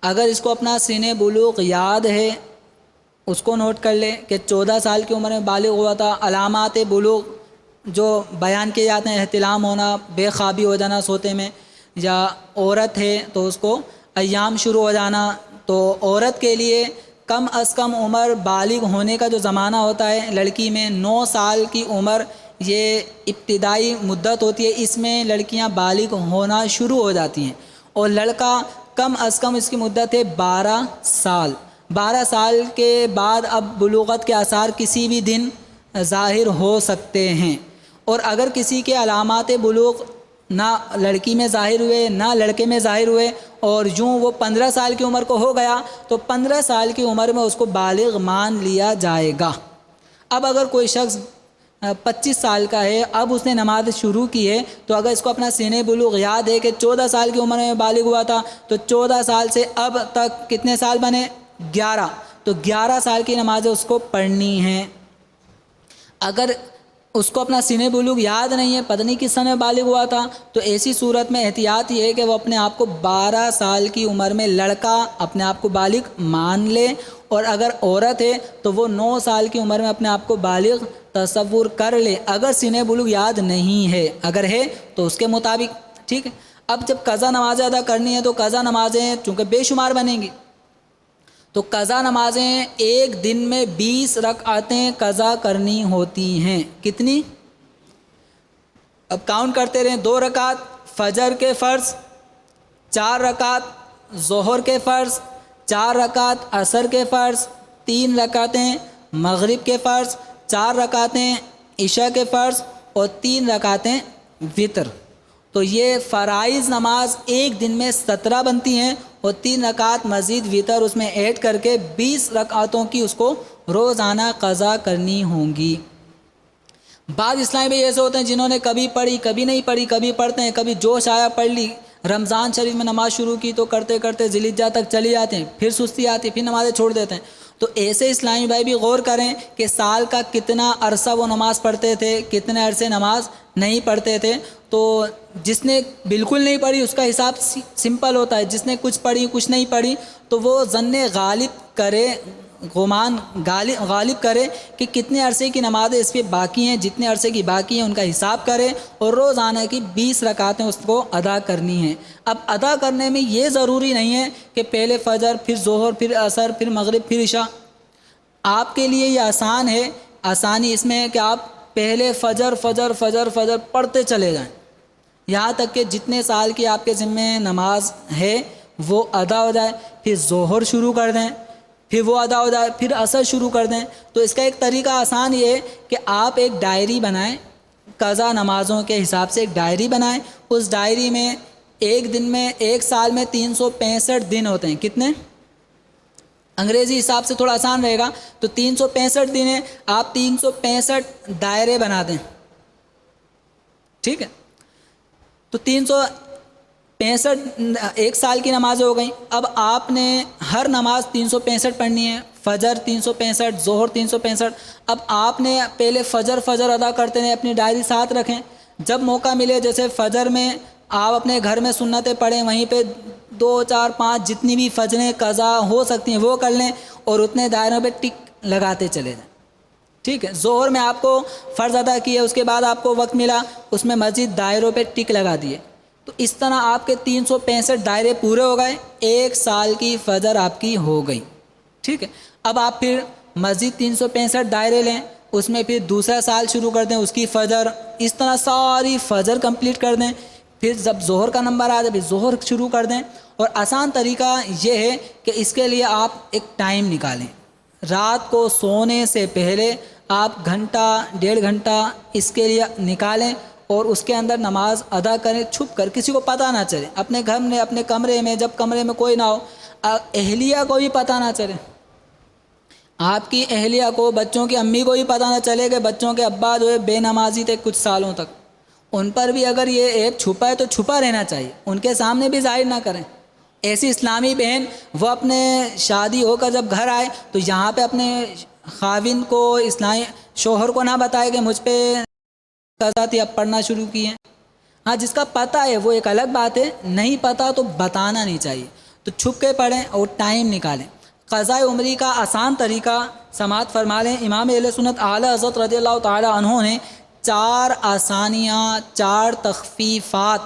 اگر اس کو اپنا سن بلوغ یاد ہے اس کو نوٹ کر لے کہ 14 سال کی عمر میں بالغ ہوا تھا۔ علامات بلوغ جو بیان کیے جاتے ہیں، احتلام ہونا، بے خوابی ہو جانا سوتے میں، یا عورت ہے تو اس کو ایام شروع ہو جانا، تو عورت کے لیے کم از کم عمر بالغ ہونے کا جو زمانہ ہوتا ہے لڑکی میں 9 سال کی عمر یہ ابتدائی مدت ہوتی ہے، اس میں لڑکیاں بالغ ہونا شروع ہو جاتی ہیں، اور لڑکا کم از کم اس کی مدت ہے 12 سال۔ 12 سال کے بعد اب بلوغت کے آثار کسی بھی دن ظاہر ہو سکتے ہیں، اور اگر کسی کے علامات بلوغ نہ لڑکی میں ظاہر ہوئے نہ لڑکے میں ظاہر ہوئے اور یوں وہ 15 سال کی عمر کو ہو گیا تو 15 سال کی عمر میں اس کو بالغ مان لیا جائے گا۔ اب اگر کوئی شخص 25 سال کا ہے، اب اس نے نماز شروع کی ہے، تو اگر اس کو اپنا سن بلوغ یاد ہے کہ 14 سال کی عمر میں بالغ ہوا تھا تو 14 سال سے اب تک کتنے سال بنے؟ 11، تو 11 سال کی نمازیں اس کو پڑھنی ہیں۔ اگر اس کو اپنا سن بلوغ یاد نہیں ہے، پتہ نہیں کس سمے بالغ ہوا تھا، تو ایسی صورت میں احتیاط یہ ہے کہ وہ اپنے آپ کو 12 سال کی عمر میں لڑکا اپنے آپ کو بالغ مان لے، اور اگر عورت ہے تو وہ 9 سال کی عمر میں اپنے آپ کو بالغ تصور کر لے، اگر سن بلوغ یاد نہیں ہے، اگر ہے تو اس کے مطابق، ٹھیک ہے۔ اب جب قضا نمازیں ادا کرنی ہے تو قضا نمازیں چونکہ بے شمار بنیں گی، تو قضا نمازیں ایک دن میں 20 رکعتیں قضا کرنی ہوتی ہیں۔ کتنی؟ اب کاؤنٹ کرتے رہیں، 2 رکعت فجر کے فرض، 4 رکعت ظہر کے فرض، 4 رکعت عصر کے فرض، 3 رکعتیں مغرب کے فرض، 4 رکعتیں عشاء کے فرض، اور 3 رکعتیں وطر۔ تو یہ فرائض نماز ایک دن میں 17 بنتی ہیں، اور 3 رکعت مزید وطر اس میں ایڈ کر کے 20 رکعتوں کی اس کو روزانہ قضا کرنی ہوں گی۔ بعض اسلامی بھائی ایسے ہوتے ہیں جنہوں نے کبھی پڑھی کبھی نہیں پڑھی، کبھی پڑھتے ہیں کبھی جوش آیا پڑھ لی، رمضان شریف میں نماز شروع کی تو کرتے کرتے ذی الحجہ تک چلی جاتے ہیں، پھر سستی آتی ہے، پھر نمازیں چھوڑ دیتے ہیں۔ تو ایسے اسلامی بھائی بھی غور کریں کہ سال کا کتنا عرصہ وہ نماز پڑھتے تھے، کتنے عرصے نماز نہیں پڑھتے تھے۔ تو جس نے بالکل نہیں پڑھی اس کا حساب سمپل ہوتا ہے، جس نے کچھ پڑھی کچھ نہیں پڑھی تو وہ ظن غالب کرے، گمان غالب کرے کہ کتنے عرصے کی نمازیں اس پہ باقی ہیں، جتنے عرصے کی باقی ہیں ان کا حساب کرے، اور روزانہ کی 20 رکعتیں اس کو ادا کرنی ہیں۔ اب ادا کرنے میں یہ ضروری نہیں ہے کہ پہلے فجر پھر ظہر پھر عصر پھر مغرب پھر عشاء۔ آپ کے لیے یہ آسان ہے، آسانی اس میں ہے کہ آپ پہلے فجر فجر فجر فجر پڑھتے چلے جائیں، یہاں تک کہ جتنے سال کی آپ کے ذمے نماز ہے وہ ادا ہو جائے، پھر ظہر شروع کر دیں، پھر وہ ادا ہو جائے، پھر عصر شروع کر دیں۔ تو اس کا ایک طریقہ آسان یہ ہے کہ آپ ایک ڈائری بنائیں، قضا نمازوں کے حساب سے ایک ڈائری بنائیں، اس ڈائری میں ایک دن میں ایک سال میں 365 دن ہوتے ہیں، کتنے؟ انگریزی حساب سے تھوڑا آسان رہے گا تو 365 دن ہیں، آپ 365 دائرے بنا دیں، ٹھیک ہے۔ تو 365 ایک سال کی نمازیں ہو گئیں۔ اب آپ نے ہر نماز 365 پڑھنی ہے، فجر 365 ظہر 365۔ اب آپ نے پہلے فجر ادا کرتے ہیں، اپنی ڈائری ساتھ رکھیں، جب موقع ملے جیسے فجر میں آپ اپنے گھر میں سنتیں پڑھیں، وہیں پہ 2 4 5 جتنی بھی فجریں قضا ہو سکتی ہیں وہ کر لیں، اور اتنے دائروں پہ ٹک لگاتے چلے جائیں، ٹھیک ہے، ظہر میں آپ کو فرض ادا کیے، اس کے بعد آپ کو وقت ملا، اس میں مسجد دائروں پہ ٹک لگا دیے، تو اس طرح آپ کے 365 دائرے پورے ہو گئے، 1 سال کی فجر آپ کی ہو گئی. ٹھیک ہے، اب آپ پھر مسجد 365 دائرے لیں، اس میں پھر دوسرا سال شروع کر دیں، اس کی فجر، اس طرح ساری فجر کمپلیٹ کر دیں. پھر جب ظہر کا نمبر آ جائے پھر ظہر شروع کر دیں. اور آسان طریقہ یہ ہے کہ اس کے لیے آپ ایک ٹائم نکالیں، رات کو سونے سے پہلے آپ گھنٹہ 1.5 گھنٹہ اس کے لیے نکالیں اور اس کے اندر نماز ادا کریں، چھپ کر، کسی کو پتہ نہ چلے، اپنے گھر میں، اپنے کمرے میں، جب کمرے میں کوئی نہ ہو، اہلیہ کو بھی پتہ نہ چلے، آپ کی اہلیہ کو، بچوں کی امی کو بھی پتہ نہ چلے کہ بچوں کے ابا جو ہے بے نمازی تھے کچھ سالوں تک. ان پر بھی اگر یہ ایپ چھپا ہے تو چھپا رہنا چاہیے، ان کے سامنے بھی ظاہر نہ کریں. ایسی اسلامی بہن وہ اپنے شادی ہو کر جب گھر آئے تو یہاں پہ اپنے خاوند کو، اسلامی شوہر کو نہ بتائے کہ مجھ پہ قضا تھی، اب پڑھنا شروع کی ہیں. ہاں جس کا پتہ ہے وہ ایک الگ بات ہے، نہیں پتہ تو بتانا نہیں چاہیے، تو چھپ کے پڑھیں اور ٹائم نکالیں. قضاء عمری کا آسان طریقہ سماعت فرما لیں. امام اہل سنت اعلیٰ حضرت رضی اللہ تعالی عنہ نے 4 آسانیاں، 4 تخفیفات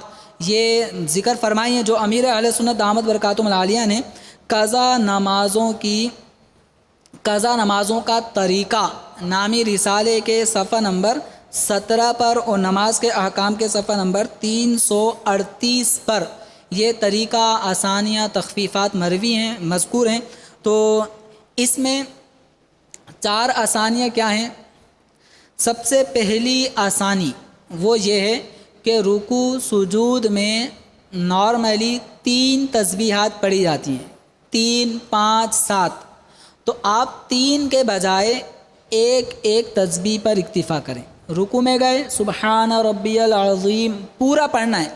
یہ ذکر فرمائی ہیں، جو امیر اہل سنت دامت برکاتہم العالیہ نے قضا نمازوں کا طریقہ نامی رسالے کے صفحہ نمبر 17 پر اور نماز کے احکام کے صفحہ نمبر 338 پر یہ طریقہ، آسانیاں، تخفیفات مروی ہیں، مذکور ہیں. تو اس میں 4 آسانیاں کیا ہیں؟ سب سے پہلی آسانی وہ یہ ہے کہ رکوع سجود میں نارملی 3 تسبیحات پڑھی جاتی ہیں، 3، 5، 7. تو آپ 3 کے بجائے ایک تسبیح پر اکتفا کریں. رکوع میں گئے، سبحان ربی العظیم پورا پڑھنا ہے،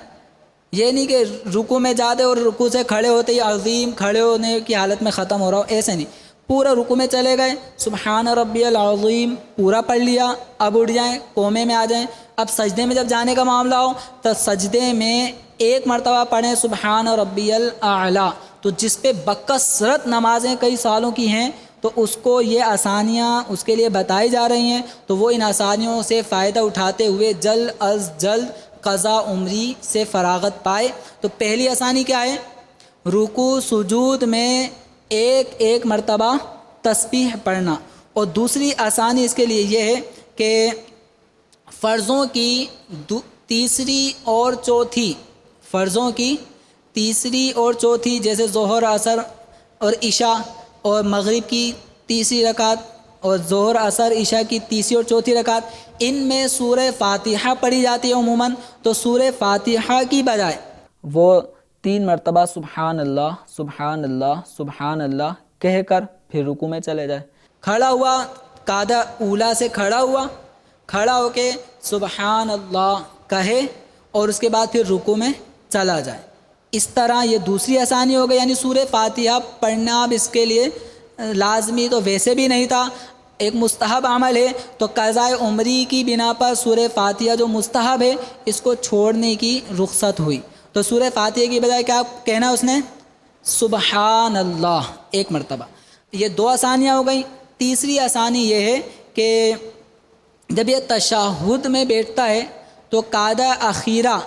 یہ نہیں کہ رکوع میں جاتے اور رکوع سے کھڑے ہوتے ہی عظیم کھڑے ہونے کی حالت میں ختم ہو رہا ہو، ایسے نہیں. پورا رکوع میں چلے گئے، سبحان ربی العظیم پورا پڑھ لیا، اب اٹھ جائیں، قومے میں آ جائیں. اب سجدے میں جب جانے کا معاملہ ہو تو سجدے میں 1 مرتبہ پڑھیں سبحان ربی الاعلیٰ. تو جس پہ بکثرت نمازیں کئی سالوں کی ہیں تو اس کو یہ آسانیاں اس کے لیے بتائی جا رہی ہیں، تو وہ ان آسانیوں سے فائدہ اٹھاتے ہوئے جلد از جلد قضا عمری سے فراغت پائے. تو پہلی آسانی کیا ہے؟ رکوع سجود میں 1 مرتبہ تسبیح پڑھنا. اور دوسری آسانی اس کے لیے یہ ہے کہ فرضوں کی تیسری اور چوتھی جیسے ظہر، عصر اور عشاء، اور مغرب کی تیسری رکعت، اور ظہر، عصر، عشاء کی تیسری اور چوتھی رکعت، ان میں سورہ فاتحہ پڑھی جاتی ہے عموماً. تو سورہ فاتحہ کی بجائے وہ 3 مرتبہ سبحان اللہ سبحان اللہ سبحان اللہ کہہ کر پھر رکوع میں چلے جائے. کھڑا ہوا، قاعدہ اولا سے کھڑا ہو کے سبحان اللہ کہے اور اس کے بعد پھر رکوع میں چلا جائے. اس طرح یہ دوسری آسانی ہو گئی. یعنی سورہ فاتحہ پڑھنا اب اس کے لیے لازمی تو ویسے بھی نہیں تھا، ایک مستحب عمل ہے، تو قضاء عمری کی بنا پر سورہ فاتحہ جو مستحب ہے اس کو چھوڑنے کی رخصت ہوئی. تو سورہ فاتحہ کی بجائے کیا کہنا اس نے؟ سبحان اللہ 1 مرتبہ. یہ 2 آسانیاں ہو گئیں. تیسری آسانی یہ ہے کہ جب یہ تشہد میں بیٹھتا ہے تو قاعدہ اخیرہ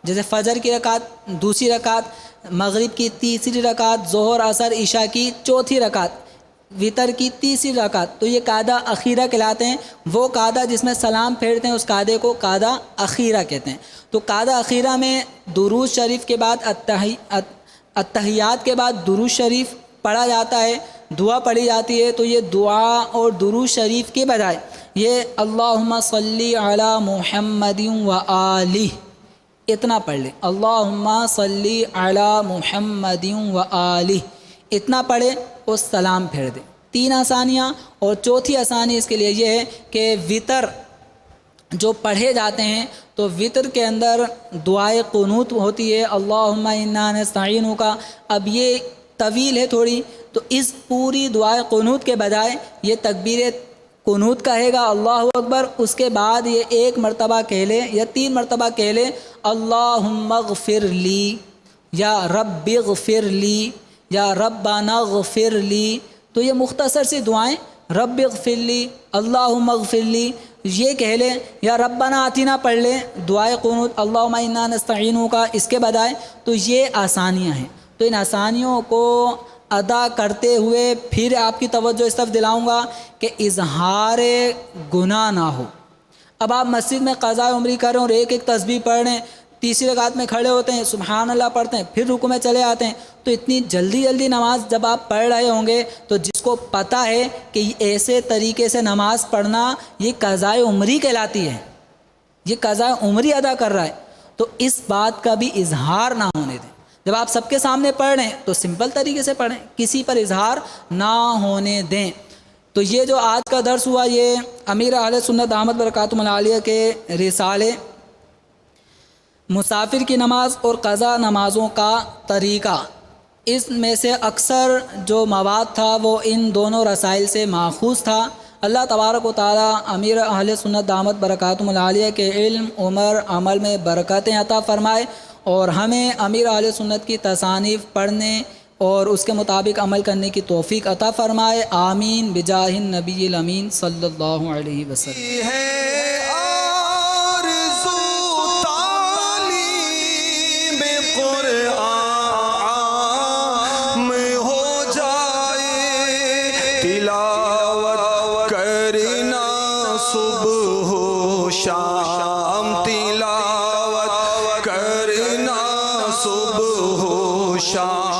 جیسے فجر کی رکعت، دوسری رکعت، مغرب کی تیسری رکعت، ظہر، عصر، عشاء کی چوتھی رکعت، وطر کی تیسری رکعت، تو یہ قاعدہ اخیرہ کہلاتے ہیں. وہ قاعدہ جس میں سلام پھیرتے ہیں اس قاعدے کو قاعدہ اخیرہ کہتے ہیں. تو قاعدہ اخیرہ میں درود شریف کے بعد اتحیات کے بعد درود شریف پڑھا جاتا ہے، دعا پڑھی جاتی ہے. تو یہ دعا اور درود شریف کے بجائے یہ اللہم صلی علی محمد و آلہ اتنا پڑھ لیں. اللہم صلی علی محمد و آلہ اتنا پڑھے اور سلام پھیر دے. 3 آسانیاں. اور چوتھی آسانی اس کے لیے یہ ہے کہ وطر جو پڑھے جاتے ہیں تو وطر کے اندر دعائے قنوت ہوتی ہے، اللہم انا نستعینک. اب یہ طویل ہے تھوڑی، تو اس پوری دعائے قنوت کے بجائے یہ تکبیر قنوت کہے گا اللہ اکبر، اس کے بعد یہ 1 مرتبہ کہہ لے یا 3 مرتبہ کہہ لے اللہم اغفر لی یا رب اغفر لی یا ربنا اغفر لی. تو یہ مختصر سی دعائیں رب اغفر لی، اللہم اغفر لی، یہ کہہ لیں، یا ربنا آتینا پڑھ لیں دعائے قنوت اللہم انا نستعینک کا اس کے بدائے، تو یہ آسانیاں ہیں۔ تو ان آسانیوں کو ادا کرتے ہوئے پھر آپ کی توجہ اس طرف دلاؤں گا کہ اظہار گناہ نہ ہو۔ اب آپ مسجد میں قضاء عمری کر رہے ہیں اور ایک ایک تسبیح پڑھ رہے ہیں، تیسری رکعت میں کھڑے ہوتے ہیں، سبحان اللہ پڑھتے ہیں، پھر رکوع میں چلے آتے ہیں، تو اتنی جلدی جلدی نماز جب آپ پڑھ رہے ہوں گے تو جس کو پتہ ہے کہ ایسے طریقے سے نماز پڑھنا یہ قضاء عمری کہلاتی ہے، یہ قضاء عمری ادا کر رہا ہے، تو اس بات کا بھی اظہار نہ ہونے دیں۔ جب آپ سب کے سامنے پڑھ رہے ہیں تو سمپل طریقے سے پڑھیں، کسی پر اظہار نہ ہونے دیں۔ تو یہ جو آج کا درس ہوا یہ امیر اہل سنت دامت برکاتہم العالیہ کے رسالے مسافر کی نماز اور قضا نمازوں کا طریقہ، اس میں سے اکثر جو مواد تھا وہ ان دونوں رسائل سے ماخوذ تھا۔ اللہ تبارک و تعالی امیر اہل سنت دامت برکاتہم العالیہ کے علم، عمر، عمل میں برکتیں عطا فرمائے اور ہمیں امیر اہل سنت کی تصانیف پڑھنے اور اس کے مطابق عمل کرنے کی توفیق عطا فرمائے، آمین بجاہ النبی الامین صلی اللہ علیہ وسلم۔ ہے آرزو تعلیم قرآن میں ہو جائے، تلاوت کرنا صبح و شام، تلاوت کرنا صبح و شام۔